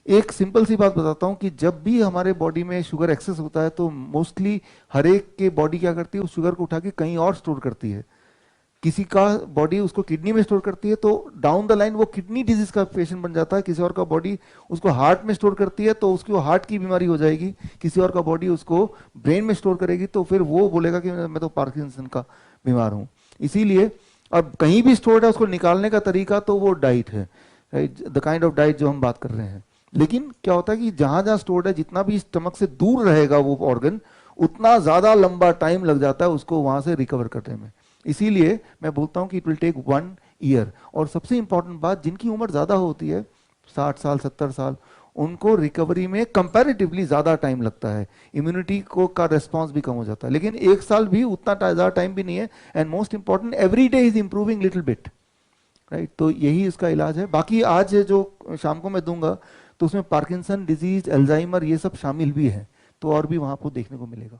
एक सिंपल सी बात बताता हूँ कि जब भी हमारे बॉडी में शुगर एक्सेस होता है तो मोस्टली हर एक के बॉडी क्या करती है, उस शुगर को उठा के कहीं और स्टोर करती है। किसी का बॉडी उसको किडनी में स्टोर करती है तो डाउन द लाइन वो किडनी डिजीज का पेशेंट बन जाता है, किसी और का बॉडी उसको हार्ट में स्टोर करती है तो उसकी वो हार्ट की बीमारी हो जाएगी, किसी और का बॉडी उसको ब्रेन में स्टोर करेगी तो फिर वो बोलेगा कि मैं तो पार्किंसन का बीमार हूँ। इसीलिए अब कहीं भी स्टोर्ड है उसको निकालने का तरीका तो वो डाइट है, right, the kind of diet जो हम बात कर रहे हैं। लेकिन क्या होता है कि जहां जहां स्टोर्ड है जितना भी स्टमक से दूर रहेगा वो ऑर्गन, उतना ज्यादा लंबा टाइम लग जाता है उसको वहां से रिकवर करने में। इसीलिए मैं बोलता हूं कि इट विल टेक 1 ईयर। और सबसे इंपॉर्टेंट बात, जिनकी उम्र ज्यादा होती है 60 साल 70 साल, उनको रिकवरी में कंपैरेटिवली ज्यादा टाइम लगता है, इम्यूनिटी को का रिस्पांस भी कम हो जाता है। लेकिन 1 साल भी उतना ज्यादा टाइम भी नहीं है। And most important, every day is improving little bit, right. तो यही इसका इलाज है। बाकी आज जो शाम को मैं दूंगा तो उसमें पार्किंसन डिजीज, अल्जाइमर, ये सब शामिल भी है, तो और भी वहां आपको देखने को मिलेगा।